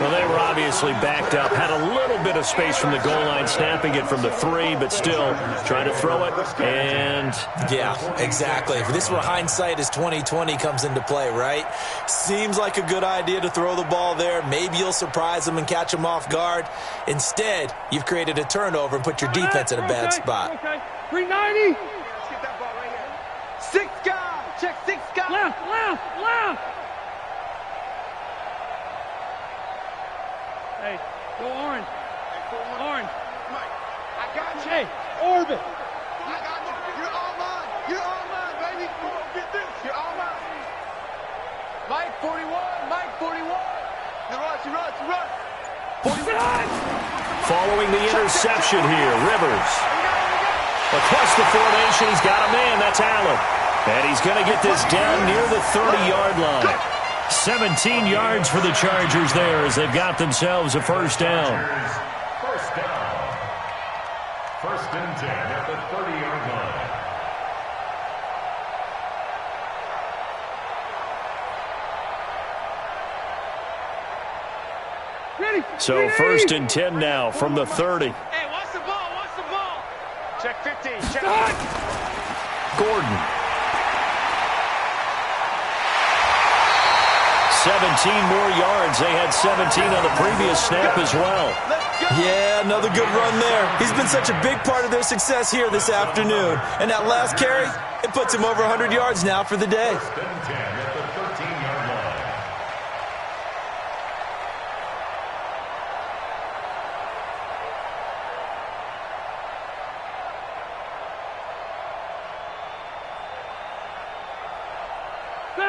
Well, they were obviously backed up. Had a little bit of space from the goal line, snapping it from the 3, but still trying to throw it. And yeah, exactly. If this were hindsight as 2020 comes into play, right? Seems like a good idea to throw the ball there. Maybe you'll surprise them and catch them off guard. Instead, you've created a turnover and put your defense in a bad spot. Okay. 390. Let's get that ball right here. 6 guys. Check 6 guys. Left. Hey, go orange. Orange. I got you. Hey, orbit. I got you. You're all mine. You're all mine, baby. Get this. You're all mine. Mike 41. Mike 41. You rush. 41. following the interception here, Rivers. Across the formation, he's got a man. That's Allen. And he's going to get this down near the 30-yard line. 17 yards for the Chargers there as they've got themselves a first down. First down. 1st and 10 at the 30-yard line. So 1st and 10 now from the 30. Hey, watch the ball. Check 15. Check. Gordon. 17 more yards. They had 17 on the previous snap as well. Yeah, another good run there. He's been such a big part of their success here this afternoon. And that last carry, it puts him over 100 yards now for the day. 1st and 10 at the 13-yard line.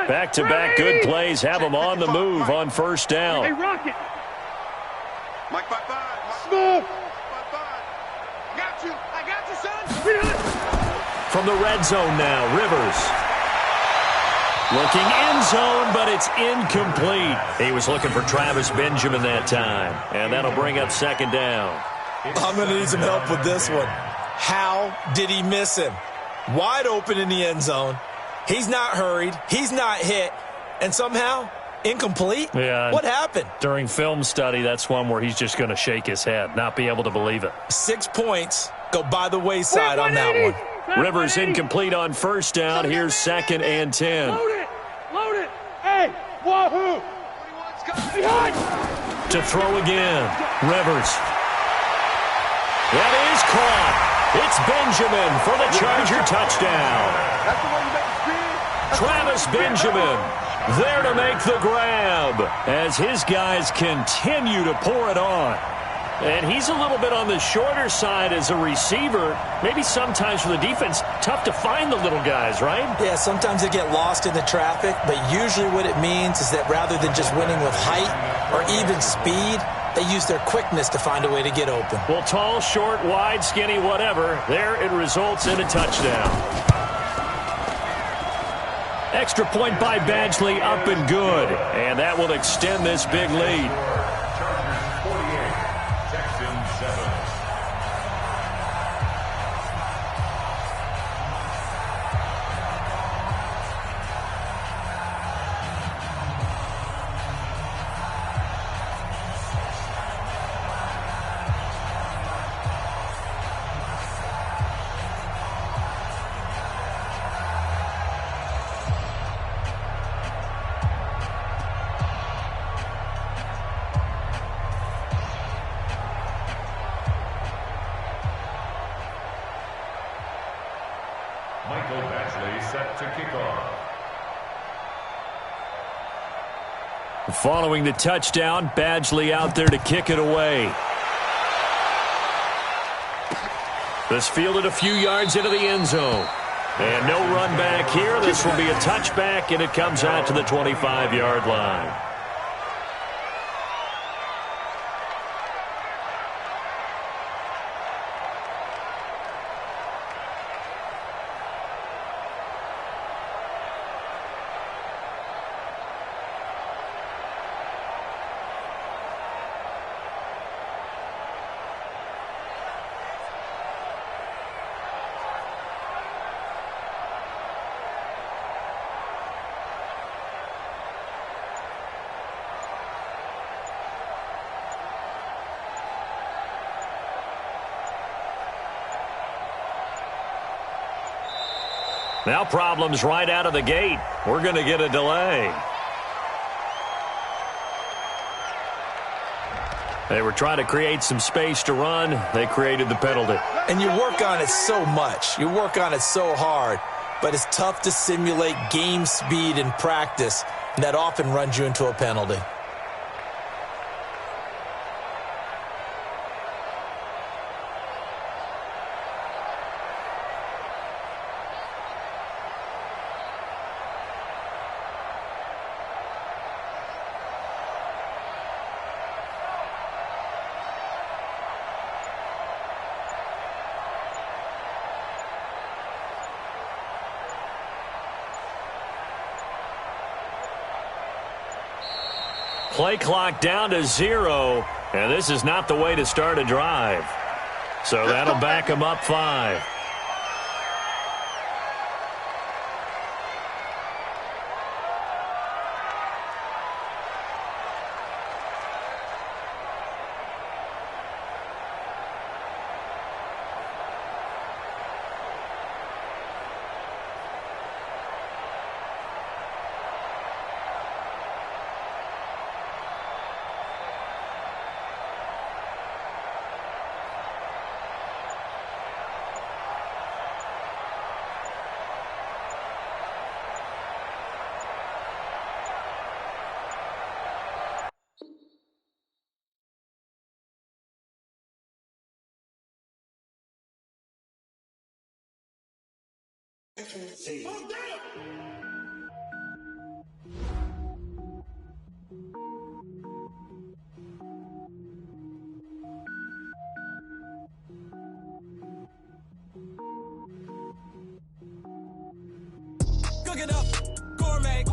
Back-to-back good plays have them on the move on first down. Hey, Rocket. Mike 5-5. Smooth. 5-5. I got you, son. From the red zone now, Rivers. Looking end zone, but it's incomplete. He was looking for Travis Benjamin that time. And that'll bring up 2nd down. I'm going to need some help with this one. How did he miss him? Wide open in the end zone. He's not hurried. He's not hit. And somehow, incomplete? Yeah. What happened? During film study, that's one where he's just going to shake his head, not be able to believe it. 6 points go by the wayside on that one. Rivers incomplete on first down. Here's 2nd and 10. Load it. Hey, wahoo. To throw again. Rivers. That is caught. It's Benjamin for the Charger touchdown. That's the one you make speed. Travis Benjamin there to make the grab as his guys continue to pour it on. And he's a little bit on the shorter side as a receiver. Maybe sometimes for the defense, tough to find the little guys, right? Yeah, sometimes they get lost in the traffic, but usually what it means is that rather than just winning with height or even speed, they use their quickness to find a way to get open. Well, tall, short, wide, skinny, whatever, there it results in a touchdown. Extra point by Badgley, up and good. And that will extend this big lead. Chargers 48, Texans 7. Set to kick off. Following the touchdown, Badgley out there to kick it away. This fielded a few yards into the end zone. And no run back here. This will be a touchback, and it comes out to the 25-yard line. Now problems right out of the gate. We're going to get a delay. They were trying to create some space to run. They created the penalty. And you work on it so much. You work on it so hard. But it's tough to simulate game speed in practice. And that often runs you into a penalty. Play clock down to 0, and this is not the way to start a drive. So that'll back them up 5. Cook it up, gourmet.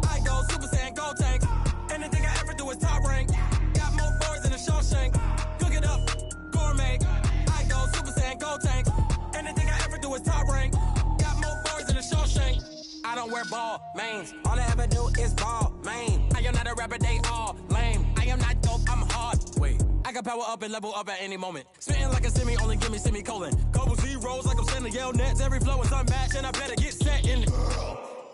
I go Super Saiyan, go tank. Anything I ever do is top rank. Got more boys than a Shawshank. Cook it up, gourmet. I go Super Saiyan, go tank. Anything I ever do is top rank. Got more boys than a Shawshank. I don't wear ball mains. All I ever do is ball main. I am not a rapper, they all lame. I am not dope, I'm hard. Wait, I can power up and level up at any moment. Spitting like a semi, only give me semicolon. Couple zeros like I'm sending yell nets. Every flow is unmatched and I better get set in.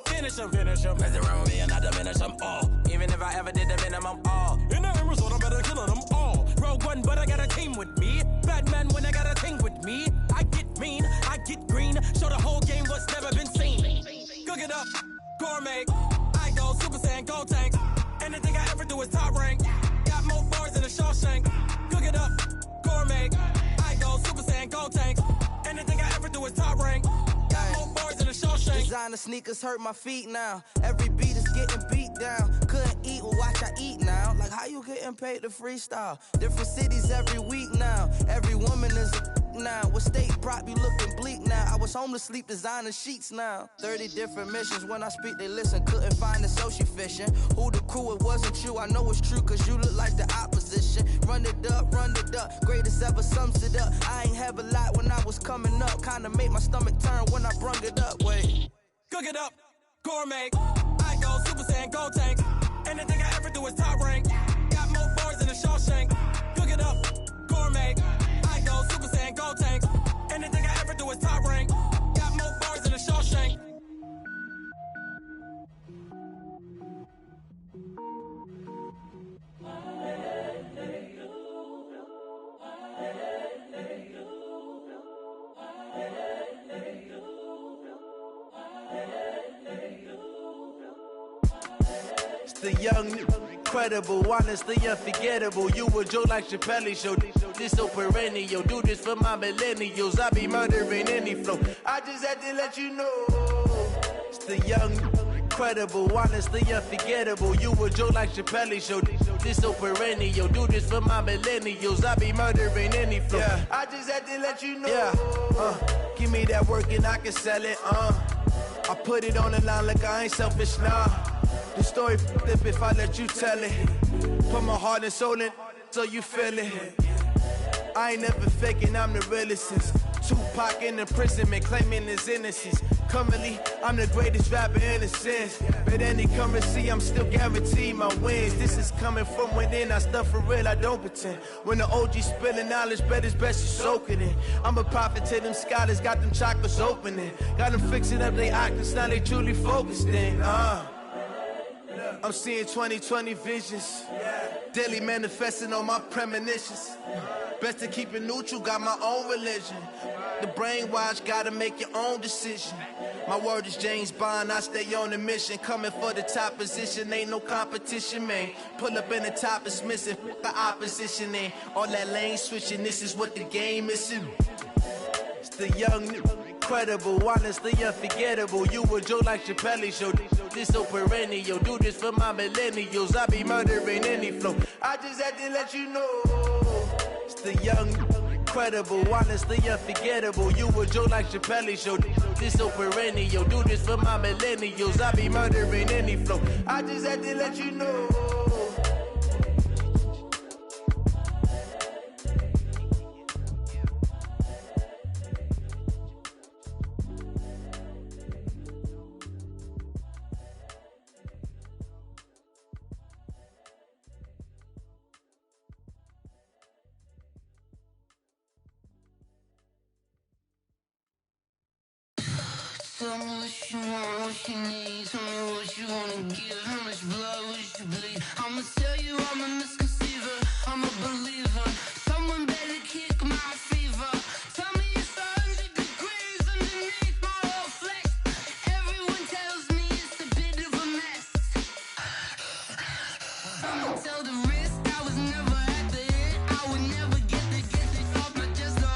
Finish them. Mess around with me and I diminish them all. Even if I ever did the minimum all. In the end result, I'm better killing them all. Rogue One, but I got a team with me. Batman when I got a thing with me. I get mean, I get green. Show the whole game what's never been seen. Cook it up, gourmet. I go Super Saiyan, go tank. Anything I ever do is top rank. Got more bars than a Shawshank. Cook it up, gourmet. I go Super Saiyan, go tank. Anything I ever do is top rank. Got more bars than a Shawshank. Designer sneakers hurt my feet now. Every beat is getting beat down. Couldn't eat, well watch I eat now. Like how you getting paid to freestyle? Different cities every week now. Every woman is a now. What state prop you looking bleak now? I was home to sleep designer sheets now. 30 different missions. When I speak they listen. Couldn't find it so she fishing. Who the crew, it wasn't you. I know it's true cause you look like the opposition. Run it up. Greatest ever sums it up. I ain't have a lot when I was coming up. Kinda made my stomach turn when I brung it up. Wait. Cook it up, gourmet. I go Super Saiyan, go tank. Anything I ever do is top rank. Got more bars than a Shawshank. Cook it up, gourmet. I go Super Saiyan, go tank. Anything I ever do is top rank. Got more bars than a Shawshank. The young, incredible, honestly unforgettable. You a Joe like Chappelle show. This so perennial. Do this for my millennials. I be murdering any flow. I just had to let you know. It's the young, incredible, honestly unforgettable. You a Joe like Chappelle show. This so perennial. Do this for my millennials. I be murdering any flow. Yeah. I just had to let you know. Yeah. Give me that work and I can sell it. I put it on the line like I ain't selfish, nah. The story flip if I let you tell it. Put my heart and soul in so you feel it. I ain't never faking, I'm the realest. Tupac in imprisonment, claiming his innocence. Currently, I'm the greatest rapper in a sense. But any currency, I'm still guaranteed my wins. This is coming from within, I stuff for real, I don't pretend. When the OG spilling knowledge, bet it's best you soak it in. I'm a prophet to them scholars, got them chakras opening. Got them fixing up they octaves, now they truly focused in. I'm seeing 2020 visions. Daily manifesting on my premonitions. Best to keep it neutral, got my own religion. The brainwash, gotta make your own decision. My word is James Bond, I stay on the mission. Coming for the top position, ain't no competition, man. Pull up in the top, it's missing, the opposition in. All that lane switching, this is what the game missing. It's the young, incredible, honestly unforgettable. You a joke like Chappelle show. This so perennial, do this for my millennials. I be murdering any flow. I just had to let you know. It's the young, incredible, honestly unforgettable. You a joke like Chappelle show. This so perennial, do this for my millennials. I be murdering any flow. I just had to let you know. Tell me what you want, what you need. Tell me what you wanna give. How much blood would you bleed? I'ma tell you I'm a misconceiver. I'm a believer. Someone better kick my fever. Tell me it's 100 degrees underneath my whole flesh. Everyone tells me it's a bit of a mess. I'ma tell the risk I was never at the end. I would never get this off my chest, no.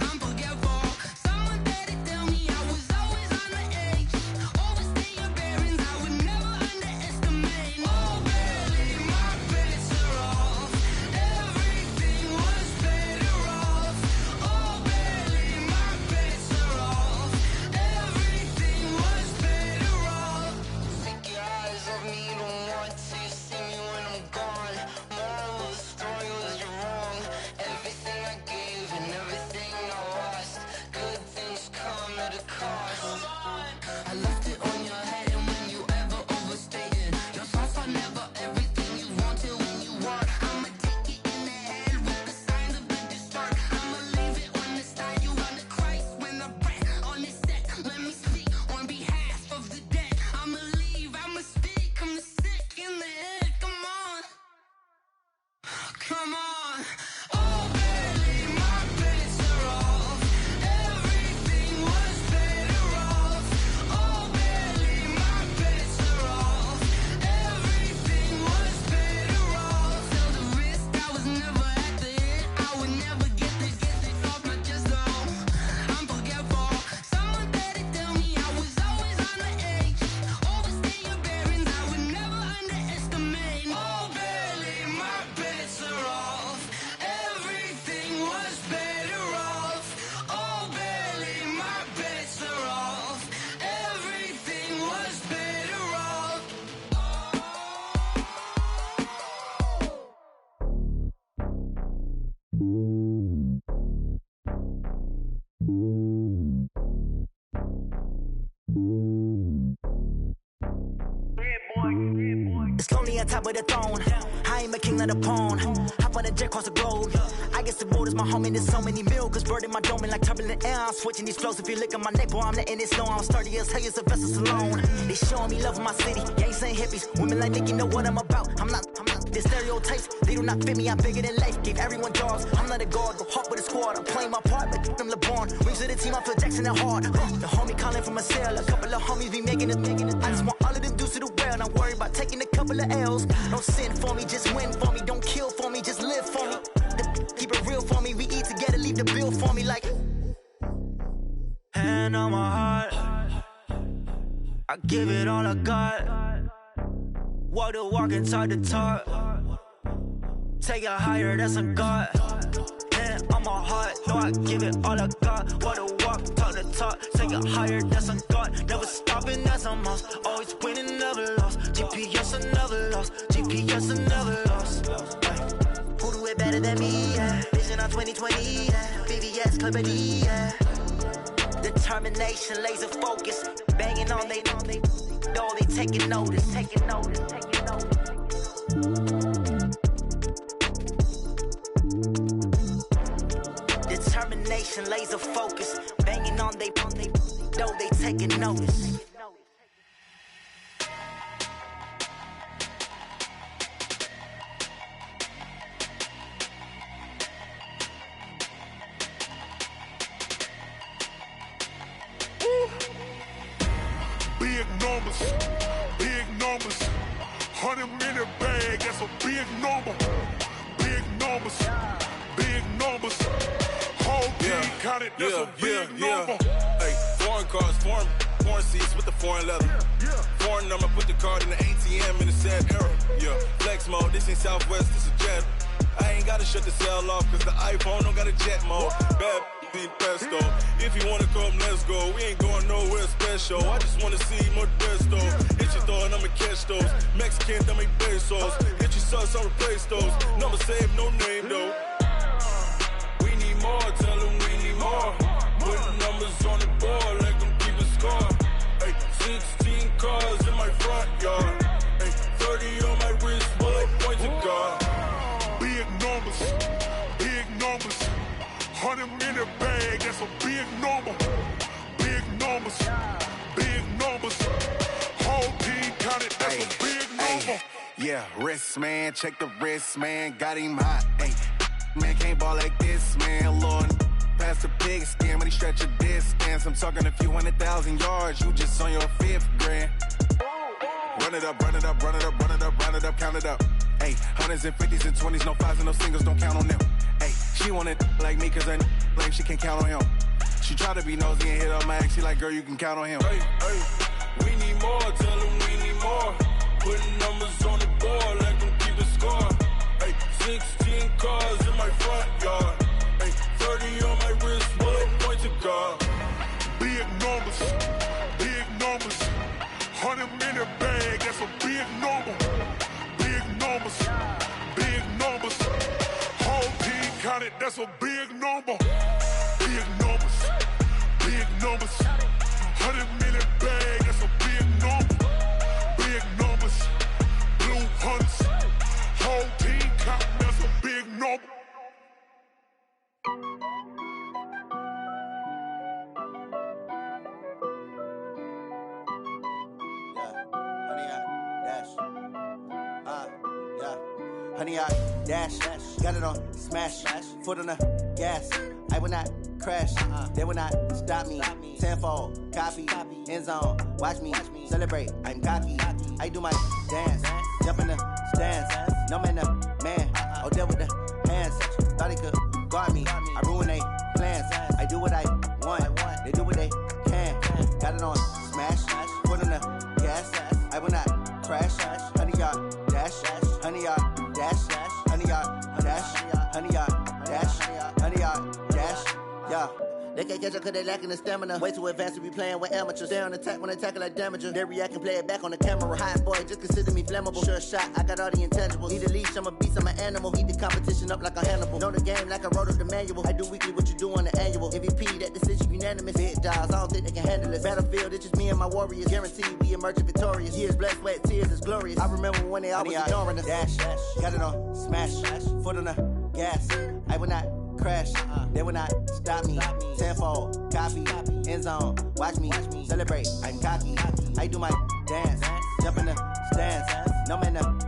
I'm forgetful. Someone better tell me I was always on the edge. Overstay your bearings, I would never underestimate. Oh, barely, my bets are off. Everything was better off. Oh, barely, my bets are off. Everything was better off. Take your eyes off me, don't want to see me when I'm gone. Moral of the story was you're wrong. Everything I gave and everything I lost. Good things come at a cost. I left it on your head, and when you ever overstay it, your thoughts are never everything you wanted when you want. I'ma take it in the head with the signs of the distort. I'ma leave it on the side. You run the Christ when I breath on this set. Let me speak on behalf of the dead. I'ma leave, I'ma speak. I'm the sick in the head. Come on, come on. Oh, barely, my bets are off. Everything was better off. Oh, barely, my bets are off. Everything was better off. Tell the risk I was never at the end. I would never get this off my chest, though. I'm forgetful. Someone better tell me I was always on the edge. Overstay your bearings, I would never underestimate. Oh, barely, my bets are off. Everything was better off. Oh, barely, my bets are off. Everything was better off. It's lonely on top of the throne. I ain't a king, not a pawn. Hop on a jet across the globe. I guess the road is my home and there's so many milkers burning my dome and like turbulent air. I'm switching these flows. If you look at my neck, boy, I'm letting it slow. I'm sturdy as hell, it's a vessel alone. They showing me love in my city. Gangs ain't hippies. Women like Nick, you know what I'm about. I'm not. The stereotypes, they do not fit me. I'm bigger than life. Gave everyone jobs. I'm not a guard. Go hard with a squad. I'm playing my part like them LeBron. Rings to the team, I feel Jackson and hard. The homie calling from a cell. A couple of homies be making it. I just want all of them dudes to the well. Not worry about taking a couple of L's. Don't sin for me, just win for me. Don't kill for me, just live for me. Keep it real for me. We eat together, leave the bill for me like. Hand on my heart, I give it all I got. Walk the walk and talk the talk. Take it higher, that's a God. Hand on my heart, no, I give it all I got. Walk the walk, talk the talk. Take it higher, that's a God. Never stopping, that's a must. Always winning, never lost. GPS, I never lost. GPS, I never lost. Who do it better than me? Yeah. Vision on 2020. Yeah. BBS, Clipper D. Yeah. The Determination, laser focus, banging on they door, they taking notice. Determination, laser focus, banging on they door, they taking notice. Big numbers, 100-minute bag, that's a big number. Big numbers, whole team counted, that's a big number. Hey, foreign cars, foreign seats with the foreign leather. Foreign number, put the card in the ATM in the sad era. Yeah, flex mode, this ain't Southwest, this a jet. I ain't gotta shut the cell off, cause the iPhone don't got a jet mode. Bad pesto. If you wanna come, let's go. We ain't going nowhere special. I just wanna see more desto. Hit your throw and I'ma catch those. Mexican, I make pesos. Hit your sauce, I'll replace those. Number save, no name though. We need more, tell them we need more. Putting numbers on the board, let them keep a score. Hey, 16 cars in my front yard. Hey, 30 on my wrist, bullet points of God. Big numbers, 100-minute bag, that's a big number. Big numbers, whole team counted, that's a big number. Yeah, wrist man, check the wrist man, got him hot. Ay, man can't ball like this, man. Lord, past the pig skin when he stretch a distance. I'm talking a few 100,000 yards, you just on your 5th grand. Run it up, count it up. Ay, hundreds and 50s and 20s, no 5s and no singles, don't count on them. Ay, she want it like me cause her lame, she can't count on him. She try to be nosy and hit up my ex, she like, girl, you can count on him. Hey, we need more, tell them we need more. Putting numbers on the board, let them keep a score. Hey, 16 cars in my front yard. Hey, 30 on my wrist, bullet points of God. Big numbers, 100-minute bag, that's a big number. Big numbers, whole team counted, that's a big number. Big numbers, 100-minute bag, that's a big number. Big numbers, blue hunts, whole team counting, that's a big number. Honey, I dash, got it on smash, foot on the gas. I will not crash, they will not stop me. Tenfold, copy, end zone, watch me celebrate. I'm cocky, I do my dance, jump in the stands. No man, oh, deal with the hands. Thought he could guard me, I ruin they plans. I do what I want, they do what they can. Got it on smash, foot on the gas. I will not crash, honey, y'all dash, honey, y'all dash, honey, y'all dash, honey, y'all dash, honey, y'all dash, yeah. They can't catch up cause they lacking the stamina. Way too advanced to be playing with amateurs. Stay on attack when they tackle like damager. They react and play it back on the camera. Hot boy, just consider me flammable. Sure shot, I got all the intangibles. Need a leash, I'm a beast, I'm an animal. Eat the competition up like a Hannibal. Know the game like I wrote up the manual. I do weekly what you do on the annual. MVP, that decision unanimous. Big dials, I don't think they can handle it. Battlefield, it's just me and my warriors. Guaranteed we emerge victorious. Years, blood, sweat, tears, is glorious. I remember when they always ignoring us. Dash, got it on smash, foot on the gas. I will not crash, they will not stop me. Tenfold, copy, end zone, watch me celebrate. I'm cocky, I do my dance, jump in the stands. No man, oh,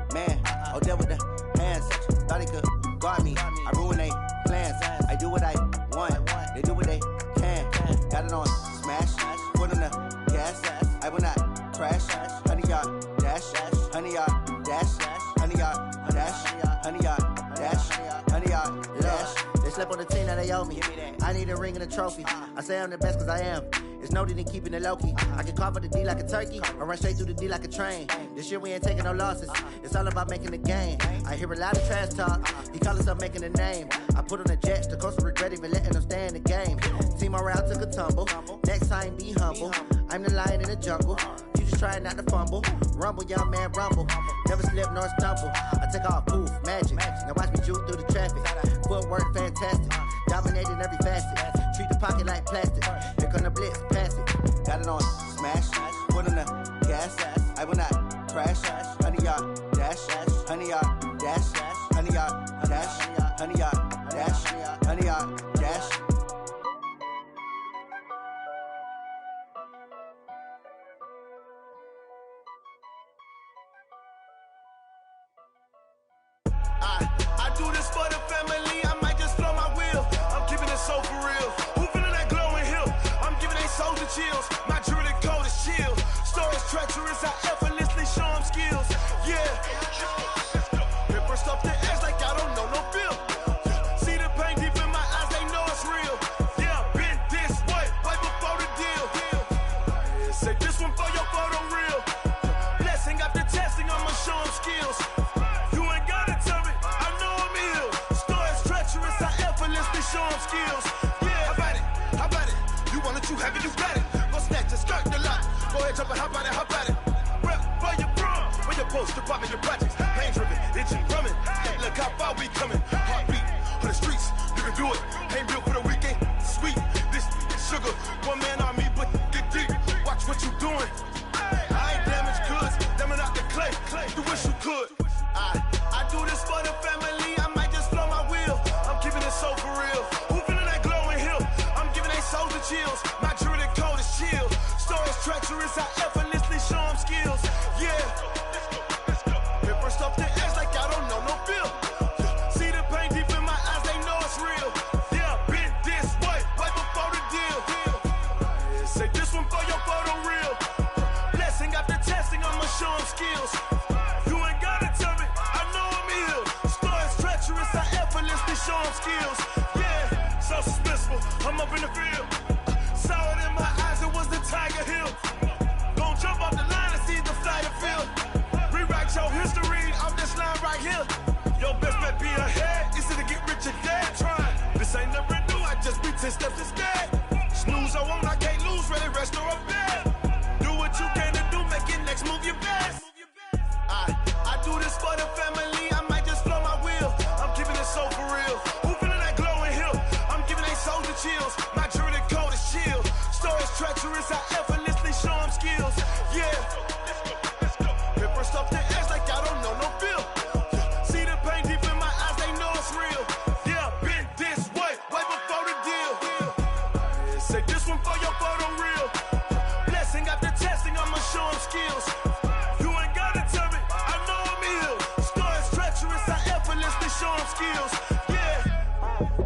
deal with the hands. Thought he could guard me, I ruin they plans. I do what I want, they do what they can. Got it on smash, foot on the gas. I will not crash, honey, y'all dash, honey, y'all dash, honey, y'all dash, honey, y'all dash, honey, y'all dash. They slept on the team that they owe me. I need a ring and a trophy. I say I'm the best cause I am. It's no need in keeping it low-key. I can carve up the D like a turkey or run straight through the D like a train. This year we ain't taking no losses. It's all about making the game. I hear a lot of trash talk. He call himself making a name. I put on the Jets. The coach will regret even letting them stay in the game. Team morale took a tumble. Next time be humble. I'm the lion in the jungle. You just trying not to fumble. Rumble, young man, rumble. Never slip nor stumble. I take off, poof, magic. Now watch me juke through the traffic. Footwork fantastic. Dominating every facet. Treat the pocket like plastic. Here come the blitz, pass it. Got it on smash, foot on the gas. I will not crash. 100-yard dash, 100-yard dash, 100-yard dash, 100-yard dash, 100-yard dash. I do this for the family, I might just blow my wheel. I'm keeping it so for real. Who feeling that glowing hill? I'm giving they soldier chills. My jewelry code is chill. Stories treacherous, I effortlessly show them skills. Yeah. Hit first off the edge like I don't know no feel. See the pain deep in my eyes, they know it's real. Yeah, been this way, right before the deal. Say this one for your photo real. Blessing after testing, I'ma show them skills. Show them skills. Yeah, how about it? You want it, you have it, you got it. Go snatch it, skirt the lot. Go ahead, jump it, how about it? Rep for your prom, when you're supposed to pop in your projects. Pain driven, itching, drumming. Look how far we coming. Heartbeat for the streets, you can do it. Ain't built for the weekend. Sweet, this sugar. One man army, but get deep. Watch what you doing. I ain't damaged goods, damn it out the clay. You wish you could. I do this for the family. I might just blow my wheel. I'm keeping it so for real. Who feeling that glowing hill? I'm giving they soldier chills. My jewelry code is chill. Stories treacherous, I effortlessly show them skills. Yeah. Hit first off the edge like I don't know no feel. See the pain deep in my eyes, they know it's real. Yeah, been this way, right before the deal. Say this one for your photo real. Blessing after testing, I'ma show them skills. You ain't gotta tell me, I know I'm ill. Stories treacherous, I effortlessly show them skills. Yeah, so suspenseful, I'm up in the field. Saw it in my eyes, it was the Tiger Hill. Gon' jump off the line and see the fly the field. Rewrite your history off this line right here. Your best bet be ahead, it's to get rich or dead. Trying, this ain't never new, I just be 10 steps instead. Snooze I won't, I can't lose, ready, rest or I'm dead. Do what you can to do, make your next move your best. I do this for the family, I might just blow my wheel. I'm keeping it so for real. Who feeling that glowing hill? I'm giving they soldier chills. My jewelry code is chill. Stories treacherous, I effortlessly show them skills. Yeah. Hit first off the edge like I don't know no feel. See the pain deep in my eyes, they know it's real. Yeah, been this way, right before the deal. Say this one for your photo real. Blessing after testing, I'ma show them skills. Show them skills, yeah.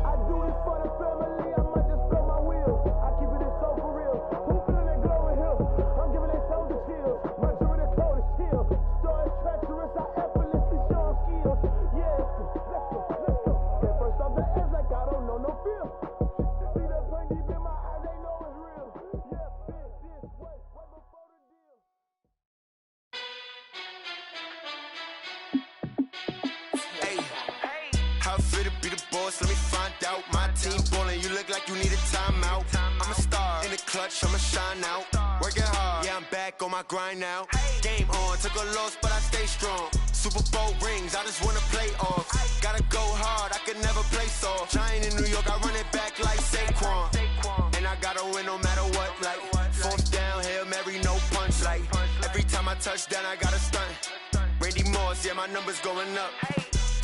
I do this for the family, I might just blow my wheel. I keep it so for real. Who feeling that glowing hill? I'm giving they soldier chills. My jewelry code is chill. Stories treacherous, I effortlessly show them skills. Yeah, let's go. Get first off the edge like I don't know no feel. See that pain deep in my eyes, they know it's real. Yeah, been this way, right before the deal. How fit to be the boss? Let me find out. My team ballin', you look like you need a timeout. I'm a star in the clutch, I'ma shine out. Working hard, yeah, I'm back on my grind now. Game on, took a loss, but I stay strong. Super Bowl rings, I just wanna play off. Gotta go hard, I can never play soft. Giant in New York, I run it back like Saquon. And I gotta win no matter what, like fourth down, Hail Mary, no punch. Like every time I touch down, I gotta stunt. Randy Moss, yeah, my numbers going up.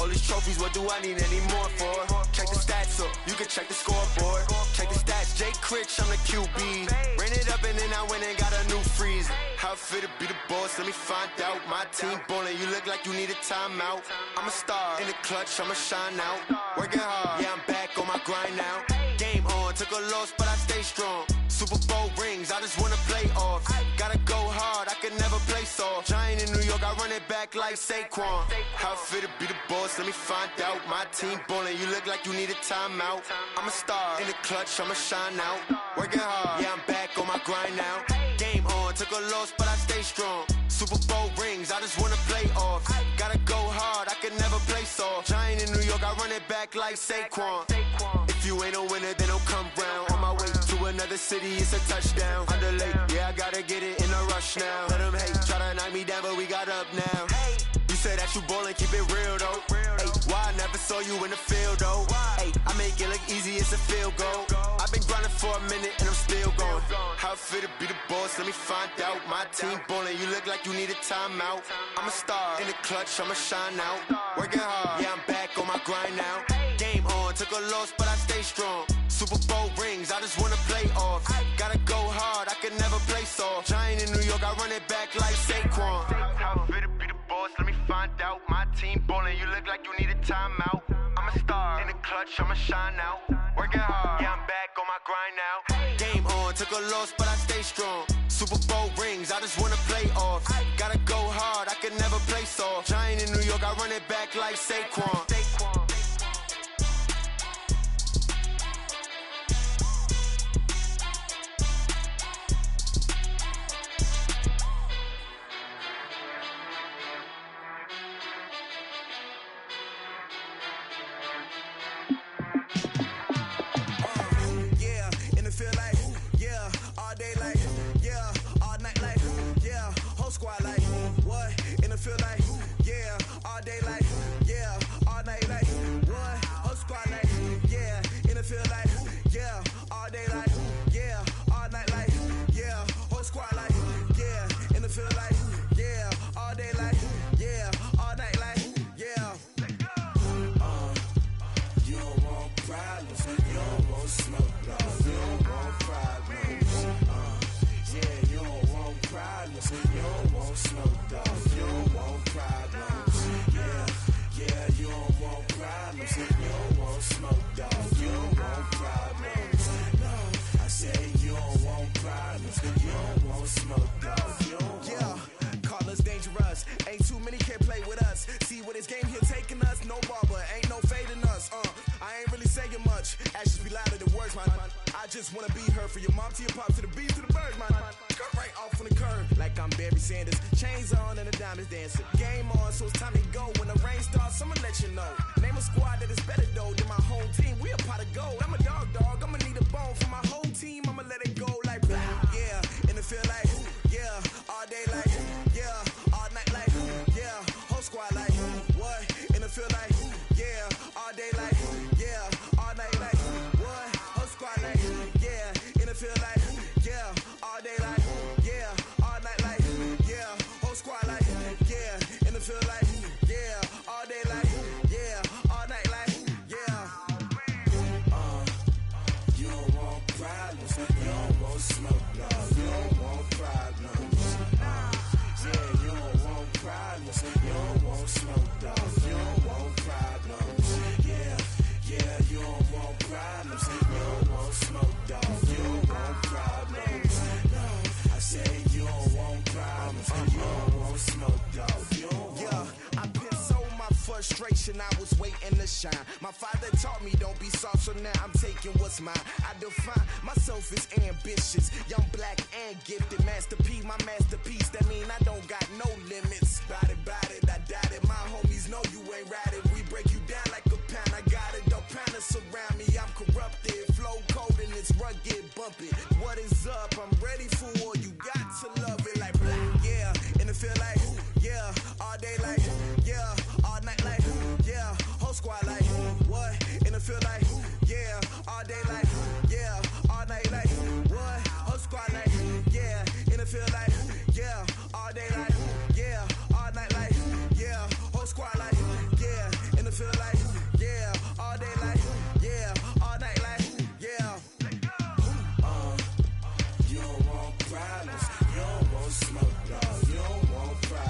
All these trophies, what do I need any more for? Check the stats up, you can check the scoreboard. Check the stats, Jay Critch, I'm the QB. Ran it up and then I went and got a new freeze. How fit to be the boss, let me find out. My team ballin', you look like you need a timeout. I'm a star in the clutch, I'ma shine out. Working hard, yeah, I'm back on my grind now. Game on, took a loss, but I stay strong. Super Bowl rings, I just wanna play off. Gotta go hard, I can never play soft. Giant in New York, I run it back like Saquon. How fit to be the boss, let me find out. My team ballin', you look like you need a timeout. I'm a star in the clutch, I'ma shine out. Working hard, yeah, I'm back on my grind now. Game on, took a loss, but I stay strong. Super Bowl rings, I just wanna play off. Gotta go hard, I can never play soft. Giant in New York, I run it back like Saquon. If you ain't a winner, then don't come round. On my way to another city, it's a touchdown. Underlay, yeah, I gotta get it in a rush now. Let them hate, try to knock me down, but we got up now. You said that you ballin', keep it real though. Hey, why I never saw you in the field though? Hey, I make it look easy, it's a field goal. I've been grinding for a minute and I'm still going. How it feel to be the boss, let me find out. My team ballin', you look like you need a timeout. I'm a star, in the clutch, I'ma shine out. Working hard, yeah, I'm back on my grind now. Game on, took a loss, but I stay strong. Super Bowl rings, I just wanna play off. Gotta go hard, I can never play soft. Giant in New York, I run it back like Saquon. How it feel to be the boss, let me find out. My team ballin', you look like you need a timeout. I'm a star, in the clutch, I'ma shine out. Working hard, yeah, I'm back on my grind now. Game on, took a loss, but I stay strong. Super Bowl rings, I just wanna play off. Gotta go hard, I can never play soft. Giant in New York, I run it back like Saquon. Just wanna be her for your mom to your pop to the beat to the bird, man. Cut right off on the curb like I'm Barry Sanders. Chains on and the diamonds dancing. Game on, so it's time to go. When the rain starts, I'ma let you know. Name a squad that is better though than my home team. We a pot of gold. I'm a dog. I'ma need a bone for my whole team. I'ma let it go like blah. Yeah, and it feel like yeah, all day like yeah, all night like yeah, whole squad like what? And it feel like yeah, all day like yeah, all night like what? Whole squad like yeah, and it feel like yeah, all day like yeah, all night like yeah, whole squad like yeah, and it feel like yeah, all day like yeah, all night like yeah. You don't want problems, you don't want smoke, no, you don't want problems. Yeah, you don't want problems, you don't want smoke, dog, you don't want problems. Yeah, you don't want problems, you don't want smoke, dog, you don't want problems. No, I say you don't want problems, you don't want smoke, dog, you don't want. Yeah, I put so my frustration, I was waiting to shine. My father taught me don't be soft, so now I'm taking what's mine. I define myself as ambitious, young, black, and gifted. Masterpiece, my masterpiece, that mean I don't got no limits. Bout it, I doubt it. My homies know you ain't ratted. We break you down like a pound. I got it, don't pound us around me. I'm corrupted, flow cold and it's rugged, bumpy. What is up? I'm ready for war. You got to love it like black, yeah. And it feel like yeah, all day like yeah, all night like yeah, whole squad like what? And it feel like yeah, all day like yeah, all night like what? Whole squad like yeah, and it feel like yeah, all day like yeah, all night like yeah, whole squad like yeah, and it feel like yeah, all day like yeah, all night like yeah. You don't want problems, you don't want smoke, dog, you don't want problems.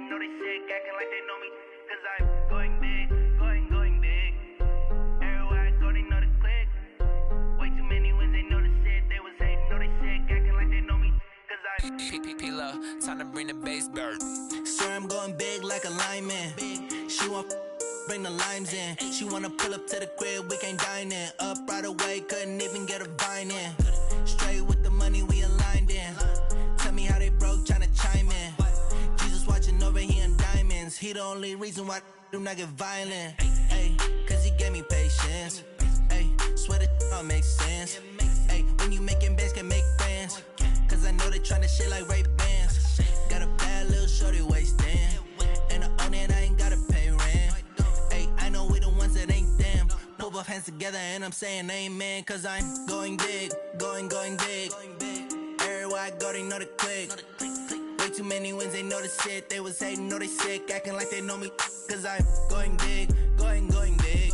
know they sick, acting like they know me. Cause I'm going big, going big. Everywhere I go, they know the click. Way too many wins, they know the shit. They was hating, know they sick, acting like they know me. Cause I'm P-P-P-Love, time to bring the bass bird. Swear I'm going big like a lineman. She want bring the limes in. She wanna pull up to the crib, we can't dine in. Up right away, couldn't even get a vine in. Straight with the money, we aligned in. Tell me how they broke, tryna chime in. Jesus watching over here in diamonds. He the only reason why I do not get violent. Ay, cause he gave me patience. Ay, swear that all makes sense. Ay, when you making bands, can make friends. Cause I know they tryna shit like Ray-Bans. Got a bad little shorty wasting. And I own it, I ain't gotta pay rent. Ay, I know we the ones that ain't them. Pull both hands together and I'm saying amen. Cause I'm going big, going big. Everywhere I go, they know the click. Way too many wins, they know the shit. They was hating, know they sick, acting like they know me. Cause I'm going big, going big.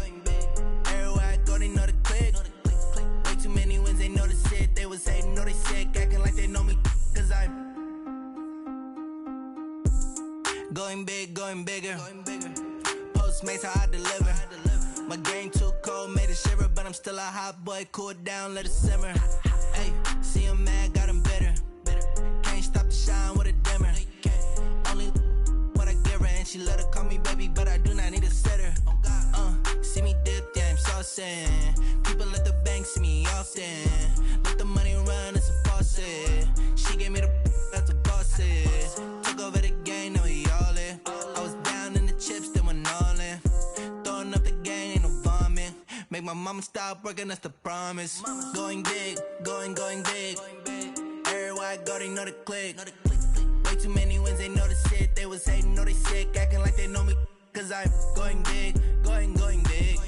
Everywhere I go, they know the click. Way too many wins, they know the shit. They was hating, know they sick, acting like they know me. Cause I'm going big, going bigger. Postmates, how I deliver. My game too cold, made it shiver. But I'm still a hot boy, cool it down, let it simmer. Hey, see him mad, got him bitter. Can't stop the shine with a dimmer. Only what I give her, and she let her call me baby, but I do not need a sitter. See me dip, yeah, I'm saucing. People at the bank see me often. Let the money run, it's a faucet. She gave me the that's a boss is. Took over the game, now we all in. I was down in the chips, then went all in. Throwing up the game, ain't no vomit. Make my mama stop working, that's the promise. Going big, going big. Everywhere I go, they know the click. Way too many wins, they know the shit. They was hating, know they sick, acting like they know me. Cause I'm going big, going big.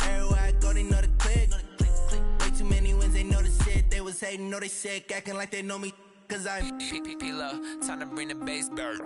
Everywhere I go, they know the click. Way too many wins, they know the shit. They was hating, know they sick, acting like they know me. Cause I'm P-P-P-Love, time to bring the bass bird.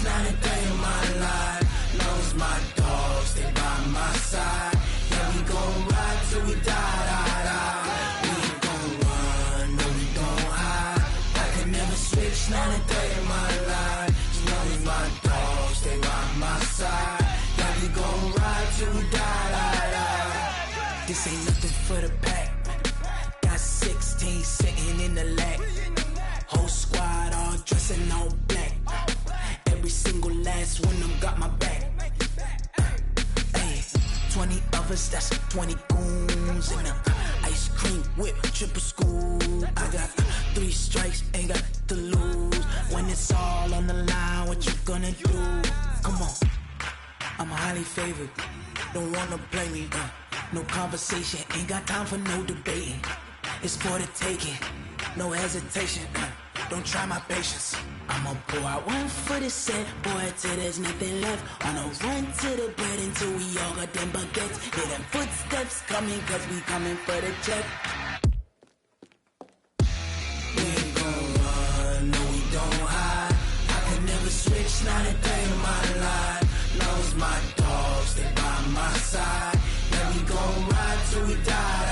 Not a day in my life. Knows my dogs, they by my side. Yeah, we gon' ride till we die. We ain't gon' run, no, we don't hide. I can never switch, not a day in my life. Knows my dogs, they by my side. Yeah, we gon' ride till we die. This ain't nothing for the pack. Got 16 sitting in the lap. Whole squad all dressing all black. Every single last one of them got my back. Ay, 20 of us, that's 20 goons. And ice cream whip, triple scoop. I got 3 strikes, ain't got to lose. When it's all on the line, what you gonna do? Come on, I'm highly favored. Don't wanna play me, no conversation. Ain't got time for no debating. It's for the taking, no hesitation. Don't try my patience. I'ma pour out one for the set, boy, till there's nothing left. On a run to the bread until we all got them baguettes. Hear them footsteps coming, cause we coming for the check. We ain't gon' run, no, we don't hide. I can never switch, not a day in my life. Knows my dogs, they by my side. Yeah, we gon' ride till we die.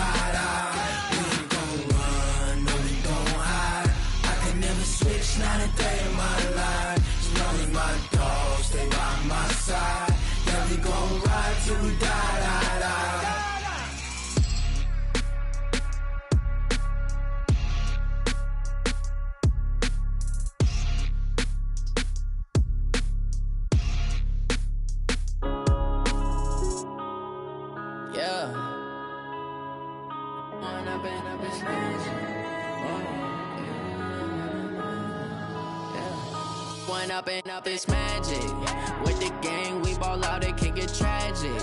We ain't gon' run, no, we don't hide. I can never switch, not a day in my life. Knows my dogs, they by my side. Yeah, we gon' ride till we die. one up and up, it's magic. With the gang, we ball out, it can get tragic.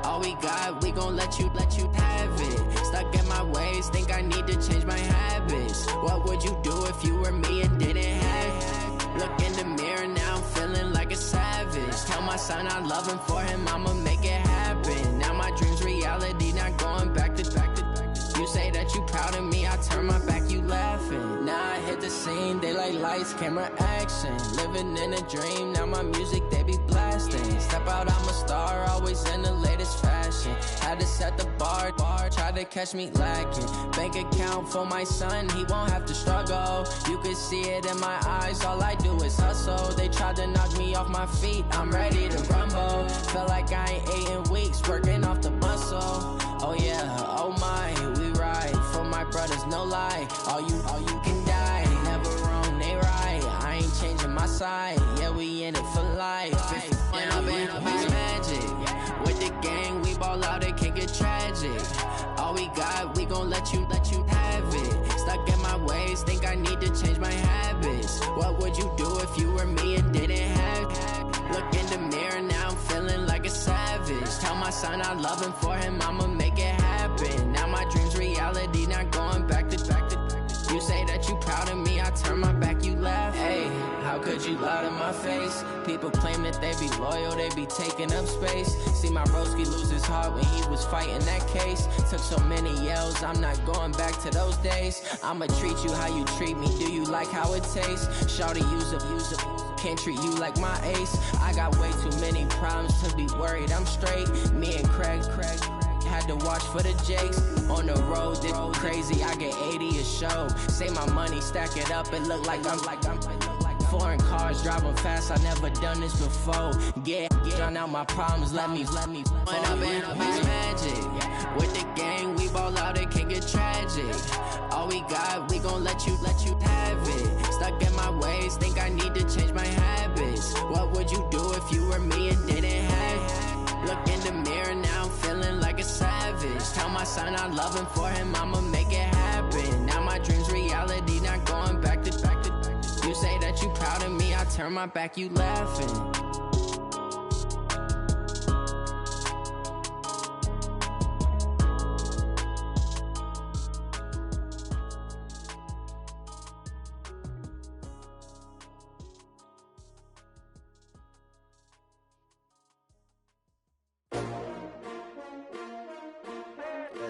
All we got, we gon' let you have it. Stuck in my ways, think I need to change my habits. What would you do if you were me and didn't have it? Look in the mirror, now I'm feeling like a savage. Tell my son I love him, for him I'ma make it happen. Now my dream's reality, not going back to. You say that you proud of me, I turn my back, you laughing. Now I hit the scene, they like lights, camera, action. Living in a dream, now my music, they be blasting. Step out, I'm a star, always in the latest fashion. Had to set the bar, try to catch me lacking. Bank account for my son, he won't have to struggle. You can see it in my eyes, all I do is hustle. They tried to knock me off my feet, I'm ready to rumble. Feel like I ain't ate in weeks, working off the muscle. Oh yeah, oh my, we ride for my brothers, no lie. All you can die, never wrong, they right. I ain't changing my side, yeah, we in it for life. And I've been magic. With the gang, we ball out, it can get tragic. All we got, we gon' let you have it. Stuck in my ways, think I need to change my habits. What would you do if you were me and didn't have it? Look in the mirror, now I'm feeling like a savage. Tell my son I love him, for him I'ma make it happen. Now my dream's reality, not going back to. You say that you proud of me, I turn my back, you laugh. Hey, how could you lie to my face? People claim that they be loyal, they be taking up space. See my broski lose his heart when he was fighting that case. Took so many yells, I'm not going back to those days. I'ma treat you how you treat me, do you like how it tastes? Shawty, use up, can't treat you like my ace. I got way too many problems to be worried, I'm straight. Me and Craig had to watch for the Jakes. On the road, this crazy, I get 80 a show. Say my money, stack it up, it look like I'm foreign cars, driving fast, I never done this before. Get drown out my problems, let me When up and up is magic. With the gang, we ball out, it can get tragic. All we got, we gon' let you have it. Stuck in my ways, think I need to change my habits. What would you do if you were me and didn't have it? Look in the mirror, now I'm feeling like a savage. Tell my son I love him, for him I'ma make it happen. Now my dream's reality, not going back to. You say that you proud of me, I turn my back, you laughing.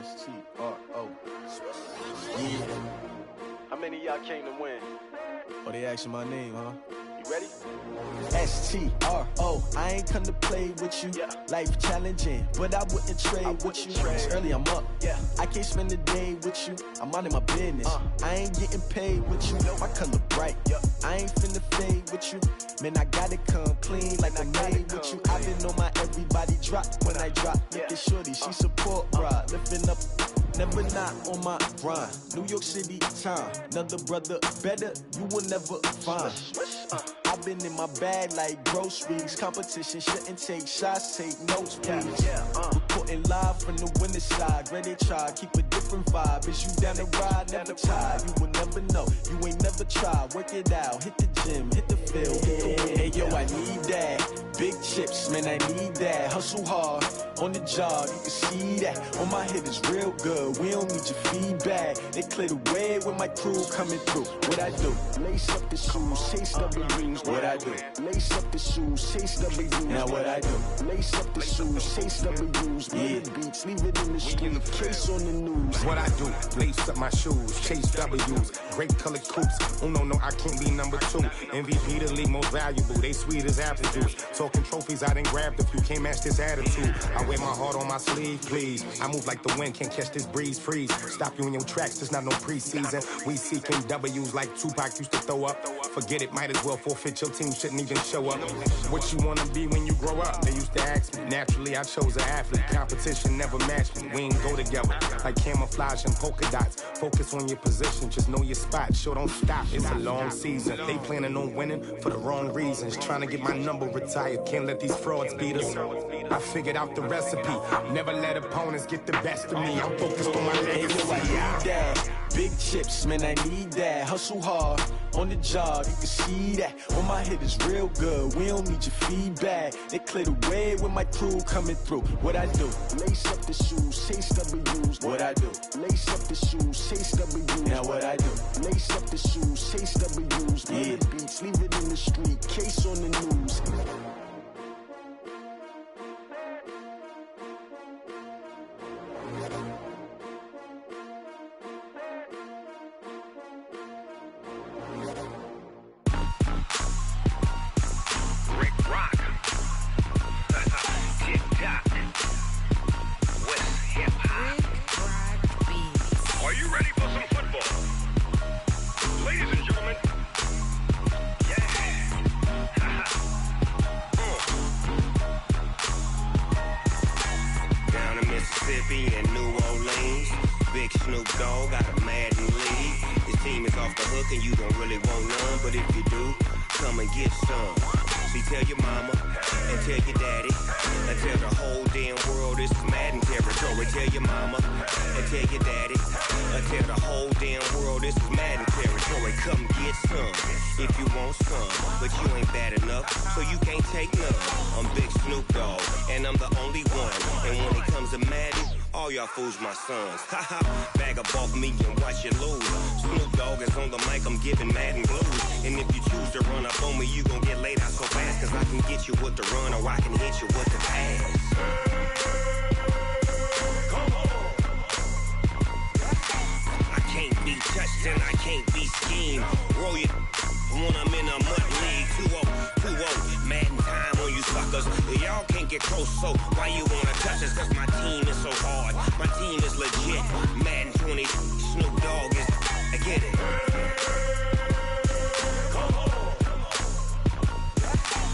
S-T-R-O. Yeah. How many of y'all came to win? Oh, they asking my name, huh? You ready? S-T-R-O. I ain't come to play with you. Life challenging, but I wouldn't trade with you. It's early, I'm up. I can't spend the day with you. I'm minding my business. I ain't getting paid with you. My color bright. I ain't finna fade with you. Man, I gotta come clean like I made with you. I've been on my everybody drop when I drop. Look at shorty, she support, bruh. Lifting up, never not on my grind. New York City time, another brother better, you will never find. I've been in my bag like groceries. Competition shouldn't take shots, take notes, please. Reporting live from the winning side. Ready to try, keep a different vibe. Is you down the ride, never tired. You will never know, you ain't never tried. Work it out, hit the gym, hit the field, hit the win. Hey yo, I need that. Big chips, man, I need that. Hustle hard, on the job, you can see that. On my hit is real good, we don't need your feedback. They clear the way with my crew coming through. What I do? Lace up the shoes, chase W's. What I do? Lace up the shoes, chase W's. Now what I do? Lace up the shoes, chase W's. Murder beats, leave it in the street, case on the news. What I do? Lace up my shoes, chase W's. Great colored coops. Oh no, I can't be number 2. MVP the league most valuable. They sweet as apple juice. Talking trophies, I done grabbed a few. Can't match this attitude. I wear my heart on my sleeve, please. I move like the wind, can't catch this breeze. Freeze. Stop you in your tracks, there's not no preseason. We seeking W's like Tupac used to throw up. Forget it, might as well forfeit. Your team shouldn't even show up. What you wanna be when you grow up? They used to ask me. Naturally, I chose an athlete. Competition never matched me. We ain't go together like camouflage and polka dots. Focus on your position, just know your spot. Sure, don't stop. It's a long season. They planning on winning for the wrong reasons. Trying to get my number retired. Can't let these frauds beat us. I figured out the recipe. Never let opponents get the best of me. I'm focused on my legacy. I need that. Big chips, man, I need that. Hustle hard, on the job, you can see that. When my hit is real good, we don't need your feedback. They clear the way with my crew coming through. What I do? Lace up the shoes, chase W's. What I do? Lace up the shoes, chase W's. Now what I do? Lace up the shoes, chase W's. Yeah. The beats, leave it in the street, case on the news. Fools my sons. Haha, bag up off me and watch you lose. Snoop Dogg is on the mic, I'm giving Madden blues. And if you choose to run up on me, you gon' get laid out so fast. Cause I can get you with the run or I can hit you with the pass. Come on. I can't be touched and I can't be schemed. Roll you when I'm in a mud league. 2-0, Madden time on you suckers. Y'all can't get close, so why you wanna touch us? Cause my team is so hard. My team is legit. Madden 20, Snoop Dogg is. I get it. Come on.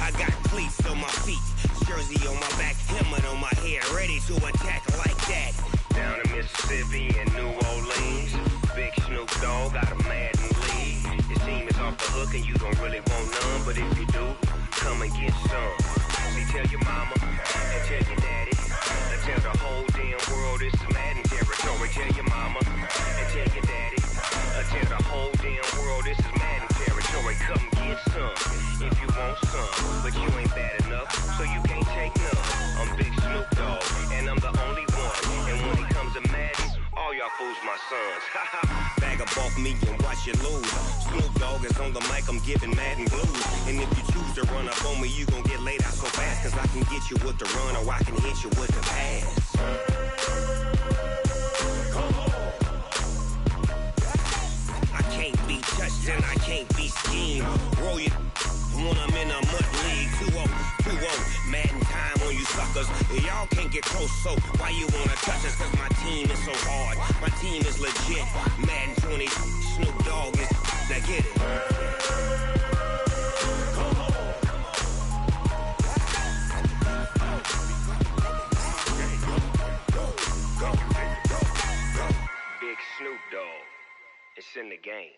I got cleats on my feet, jersey on my back, helmet on my head, ready to attack like that. Down in Mississippi and New Orleans, big Snoop Dogg got a Madden league. His team is off the hook and you don't really want none, but if you do, come and get some. See, tell your mama and tell your daddy. Tell the whole damn world this is Madden territory. Tell your mama and tell your daddy. Tell the whole damn world this is Madden territory. Come get some if you want some, but you ain't bad enough, so you can't take none. I'm Big Snoop Dogg, and I'm the only one. And when it comes to Madden, all y'all fools my sons. Bag up off me and watch you lose. Snoop Dogg is on the mic, I'm giving Madden blues. And if you choose to run up on me, you gon' get laid out so fast. Cause I can get you with the run or I can hit you with the pass. Come on. I can't be touched and I can't be schemed. Roll you when I'm in a mud league. 2-0, Madden time on you suckers. Y'all can't get close, so why you wanna touch us? Cause my team is so hard. My team is legit. Madden 20, Snoop Dogg is. Now get it. Big Snoop Dogg. It's in the game.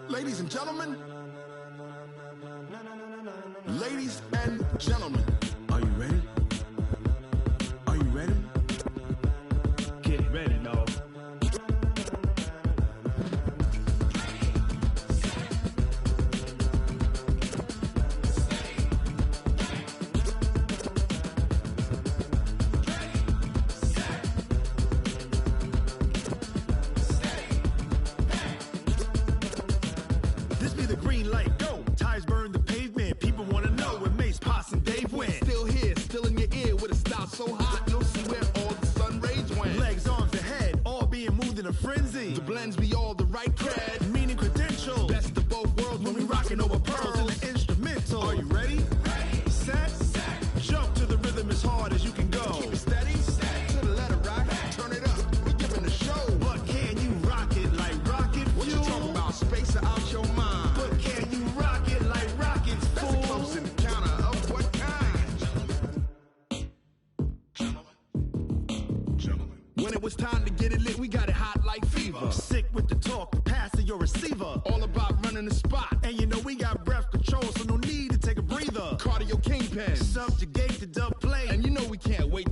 Ladies and gentlemen, ladies and gentlemen, are you ready? Are you ready? Get ready, dog. So hot, you'll see where all the sun rays went. Legs, arms, and head, all being moved in a frenzy. The blends be all the right cred, meaning credential. Best of both worlds when we rockin' over pearls in the instrumental. Are you ready? Ready. Set. Jump to the rhythm as hard as you can go. Keep it steady. To the letter rock. Turn it up. We're giving a show. But can you rock it like rocket fuel? What you talking about? Space or out your mind? But can you rock it like rockets, fool? That's a close encounter of what kind? When it was time to get it lit, we got it hot like fever. Sick with the talk, passing your receiver. All about running the spot. And you know we got breath control, so no need to take a breather. Cardio kingpin, subjugate the dub play. And you know we can't wait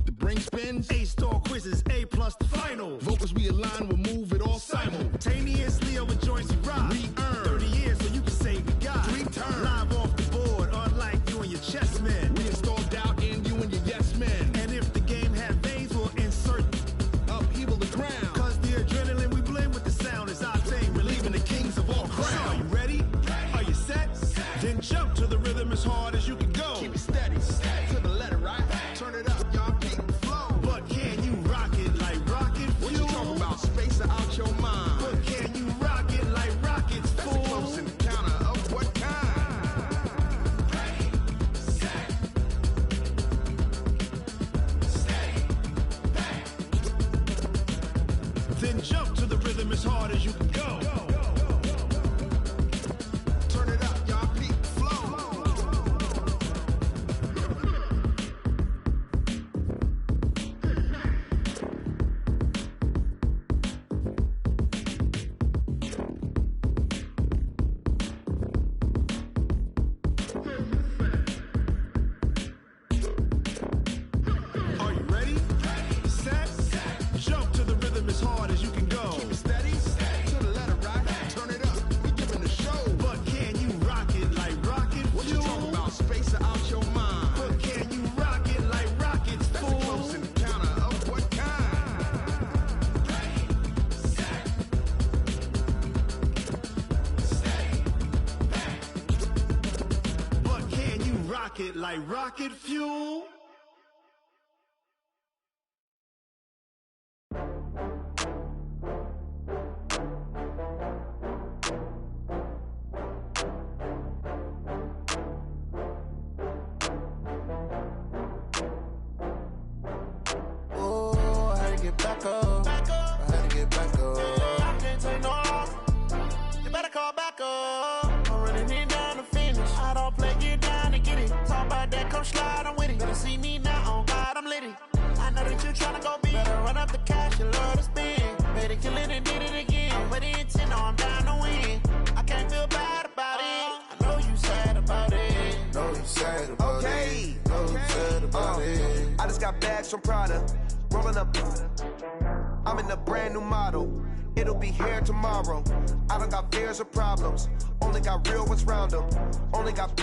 Then jump to the rhythm as hard as you can go. Turn it up, y'all. Peak flow. Are you ready? Set. Jump to the rhythm as hard as you can go. Keep it steady. To the letter, right? Turn it up. We giving the show. But can you rock it like rocket fuel? What you talking about? Space out your mind. But can you rock it like rockets, fool? That's a close encounter of what kind? But can you rock it like rocket fuel? Oh, I had to get back up. I had to get back up. I can't take no loss. You better call back up. I'm running it down to finish. I don't play, get down to get it. Talk about that, come slide, I'm with it. Better see me now, on God, I'm lit it. I know that you tryna go big. Better run up the cash, you love to spend. Better kill it and did it again. With the intent, no, I'm down to win. I can't feel bad about it. I know you sad about it. Know you sad about it. Know you sad about it. I just got bags from Prada, rolling up. I'm in a brand new model. It'll be here tomorrow. I don't got fears or problems. Only got real ones round them. Only got.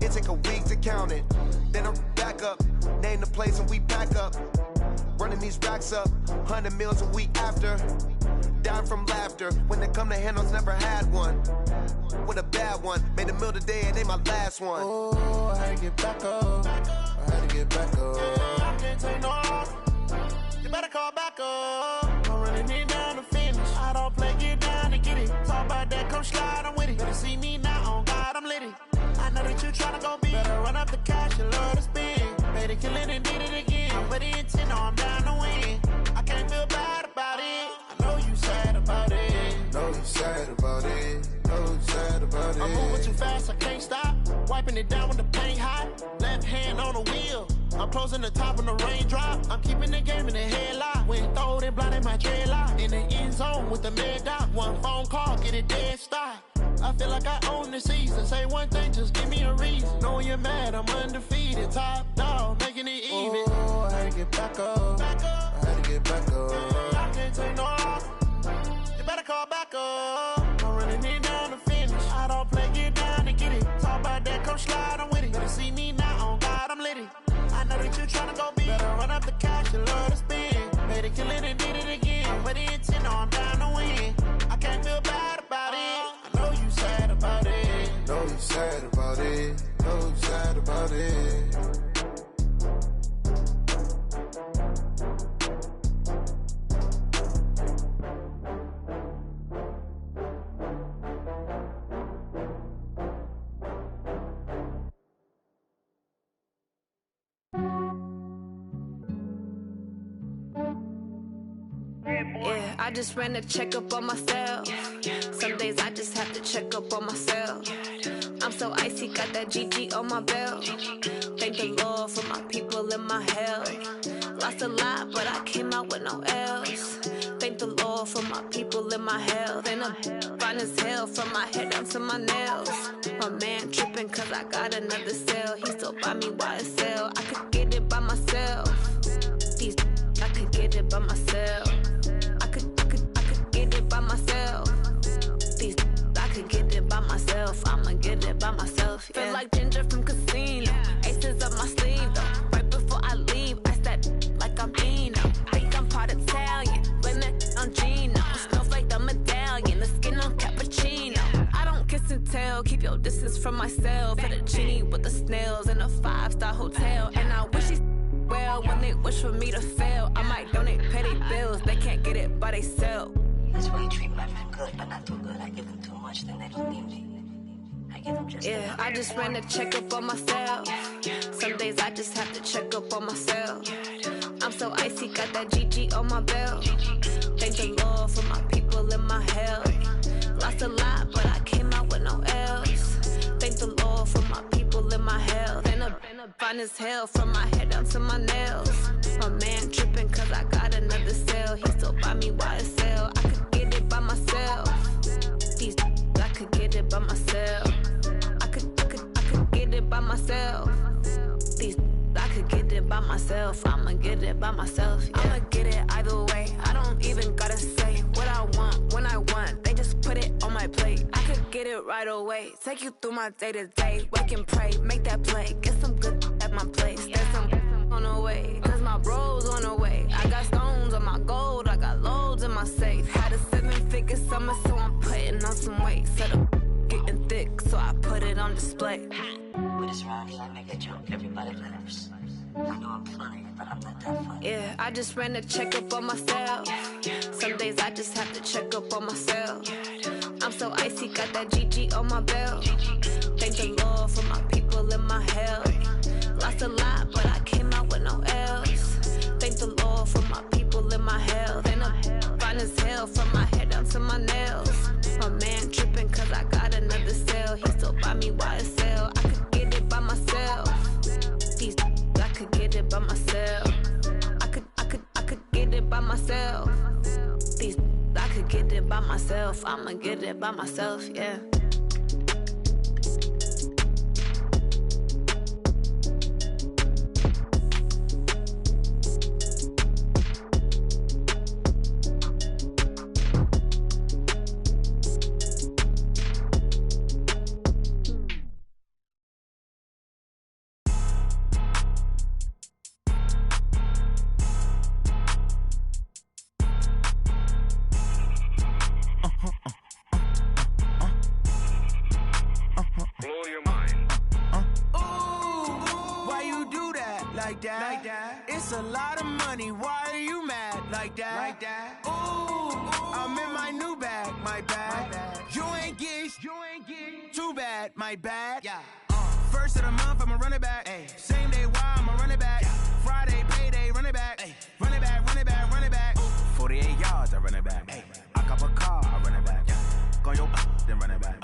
It take a week to count it. Then I'm back up. Name the place and we pack up. Running these racks up. 100 meals a week after. Down from laughter. When they come to handles, never had one. With a bad one. Made a meal today and they my last one. Oh, I had to get back up. I had to get back up. I can't take no loss. You better call back up. I'm running it down to finish. I don't play, get down to get it. Talk about that, come slide, I'm with it. Better see me now, on God, I'm lit it. I know that you tryna go big. Better run up the cash, you love to spend. Better kill it and did it again. With the intent, no, I'm down to win. I can't feel bad about it. I know you sad about it. Know you sad about it. Know you sad about it. I'm moving too fast, I can't stop. Wiping it down when the paint hot. Left hand on the wheel. I'm closing the top when the raindrop. I'm keeping the game in the headlock. When throwed and blinded my dreadlock. In the end zone with the mad dot. One phone call, get it dead stop. I feel like I own the season. Say one thing, just give me a reason. Knowing you're mad, I'm undefeated. Top dog, making it even. Oh, I had to get back up. I had to get back up. I can't take no loss. You better call back up. I'm running it down to finish. I don't play, get down to get it. Talk about that, come slide, I'm with it. Better see me now, on God, I'm lit it. I know that you tryna go big. Better run up the cash, you love to spend. Better kill it and did it again. With the intent, no, I'm down to win. I can't feel bad about it. I know you sad about it. Know you sad about it. Know you sad about it. Yeah, I just ran a checkup on myself. Some days I just have to check up on myself. I'm so icy, got that GG on my belt. Thank the Lord for my people and my health. Lost a lot, but I came out with no L's. Thank the Lord for my people and my health. And I'm fine as hell from my head down to my nails. My man tripping cause I got another cell. He still buy me YSL. I could get it by myself. These I could get it by myself. I could get it by myself. These I could get it by myself. I'ma get it by myself. Yeah. Feel like Ginger from Casino. Aces up my sleeve though. Right before I leave, I step like I'm Dino. Think I'm part Italian. Blame it on Gino. Snowflake the medallion. The skin on cappuccino. I don't kiss and tell. Keep your distance from myself. For the genie with the snails in a 5-star hotel. And I wish he well when they wish for me to fail. I might donate petty bills. They can't get it by they sell. That's why you treat my men good, but not too good. I give them too much, then they don't need me. I give them just yeah, I just ran a checkup on myself. Some days I just have to check up on myself. I'm so icy, got got that GG on my belt. Thank the Lord for my people in my health. Lost a lot, but I came out with no L's. Thank the Lord for my people in my health. And I'm fine as hell from my head down to my nails. My man tripping cause I got another cell. He still buy me YSL. I could get it by myself. These I could get it by myself. I could get it by myself. These I could get it by myself. I'ma get it by myself. Yeah. I'ma get it either way. I don't even gotta say what I want when I want. They just put it on my plate. I could get it right away. Take you through my day to day. Wake and pray, make that play. Get some good at my place. There's some on the way. Cause my bro's on the way. I got stones on my gold. I got loads in my safe. Had a 7-figure summer, so I'm putting on some weight. Set up getting thick, so I put it on display. With this round here, I make a joke. Everybody laughs. I know I'm funny, but I'm not that funny. Yeah, I just ran a checkup on myself. Some days I just have to check up on myself. I'm so icy, got that GG on my belt. Thank the Lord for my people in my health. Lost a lot, but I came out with no L's. Thank the Lord for my people in my health. And I'm fine as hell from my head down to my nails. My man tripping cause I got another cell. He still buy me YSL. I could get it by myself. These I could get it by myself. I could get it by myself. These I could get it by myself. I'ma get it by myself, yeah. It's a lot of money, why are you mad like that? Ooh, I'm in my new bag, my bad. You ain't get too bad, my bad. Yeah. First of the month, I'ma run it back. Ay. Same day, why I'ma run it back. Yeah. Friday, payday, run it back. Ay. Run it back, run it back, run it back. 48 yards, I run it back. Ay. I cop a car, I run it back. Yeah. Go your then run it back.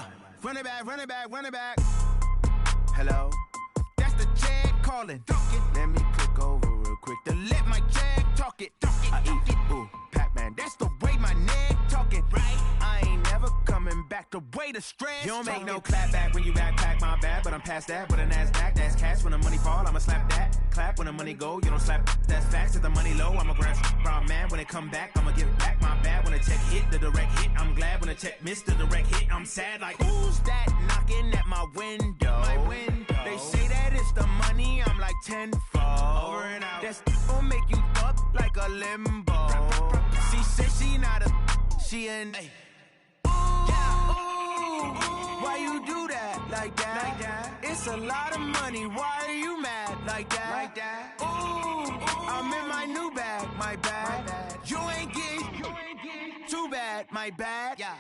Run it back, run it back, run it back. Hello? That's the check calling. Let me click over real quick to let my check talk it. I eat it, ooh, Pac-Man. That's the way my neck talking. Right? I ain't never coming back. The way the stress. You don't make no clap back when you backpack, my bad. But I'm past that. With a NASDAQ, that's cash. When the money fall, I'ma slap that. Clap when the money go. You don't slap. That's facts. If the money low, I'ma grab brown man. When it come back, I'ma give back my bad. When the check hit, the direct hit. I'm glad when the check missed the direct hit. I'm sad like who's that knocking at my window? My window. They say that it's the money. I'm like tenfold. Over and out. That's gon' make you up like a limbo. She said she not a. She an. Ay. Why you do that like that? It's a lot of money. Why are you mad like that? Ooh, I'm in my new bag, my bad. You ain't get too bad, my bad. Yeah.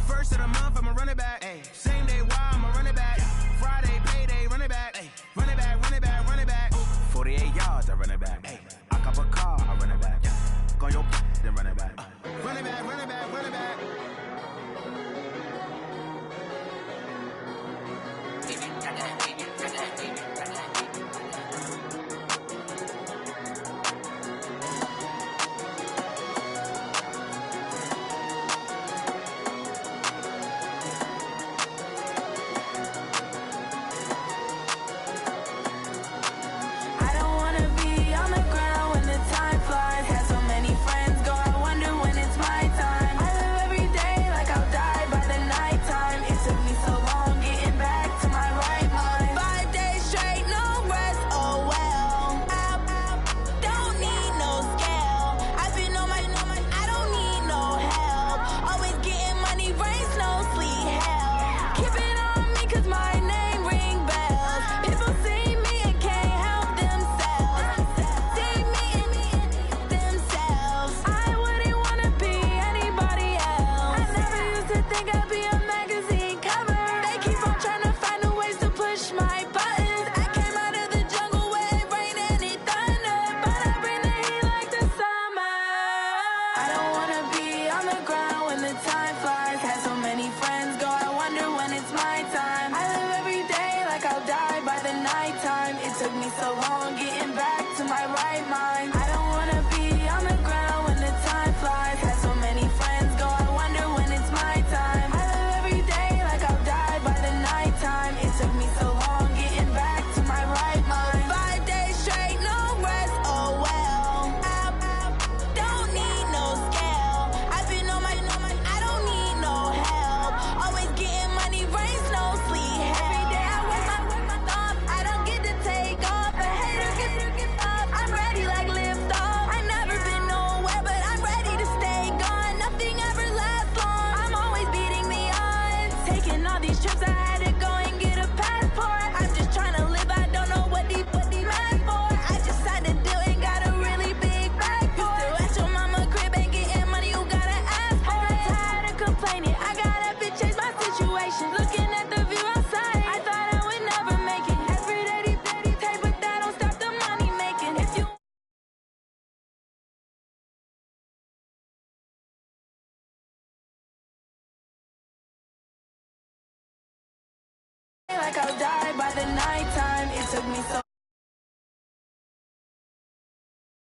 First of the month, I'ma run it back. Ay. Same day, why I'ma run it back. Friday, payday, run it back. Ay. Run it back, run it back, run it back. 48 yards, I run it back. Ay. I cop a car, I run it back. Yeah. Go your then run it back. Run it back, run it back, run it back. mind. I don't wanna be on the ground when the time flies. Had so many friends go, I wonder when it's my time. I live every day like I'll die by the nighttime. It took me so long getting back to my right mind. 5 days straight, no rest, oh well. Don't need no scale. I've been on my, I don't need no help. Always getting money, rains, no sleep. Every day I work my thumb. I don't get to take off. But haters get up. I'm ready like lift off. I never been nowhere, but I'm ready to stay gone. Nothing ever lasts long. I'm always beating the odds. Taking all these trips, I had to go and get a passport. I'm just trying to live. I don't know what the mad for. I just had to do and got a really big bag for it. Still at your mama crib and getting money, you gotta ask for it. I'm tired of complaining. I gotta change my situation. Looking at the view outside, I thought I would never make it. Every day, take, but that don't stop the money making. If you like I'll die by the nighttime. It took me so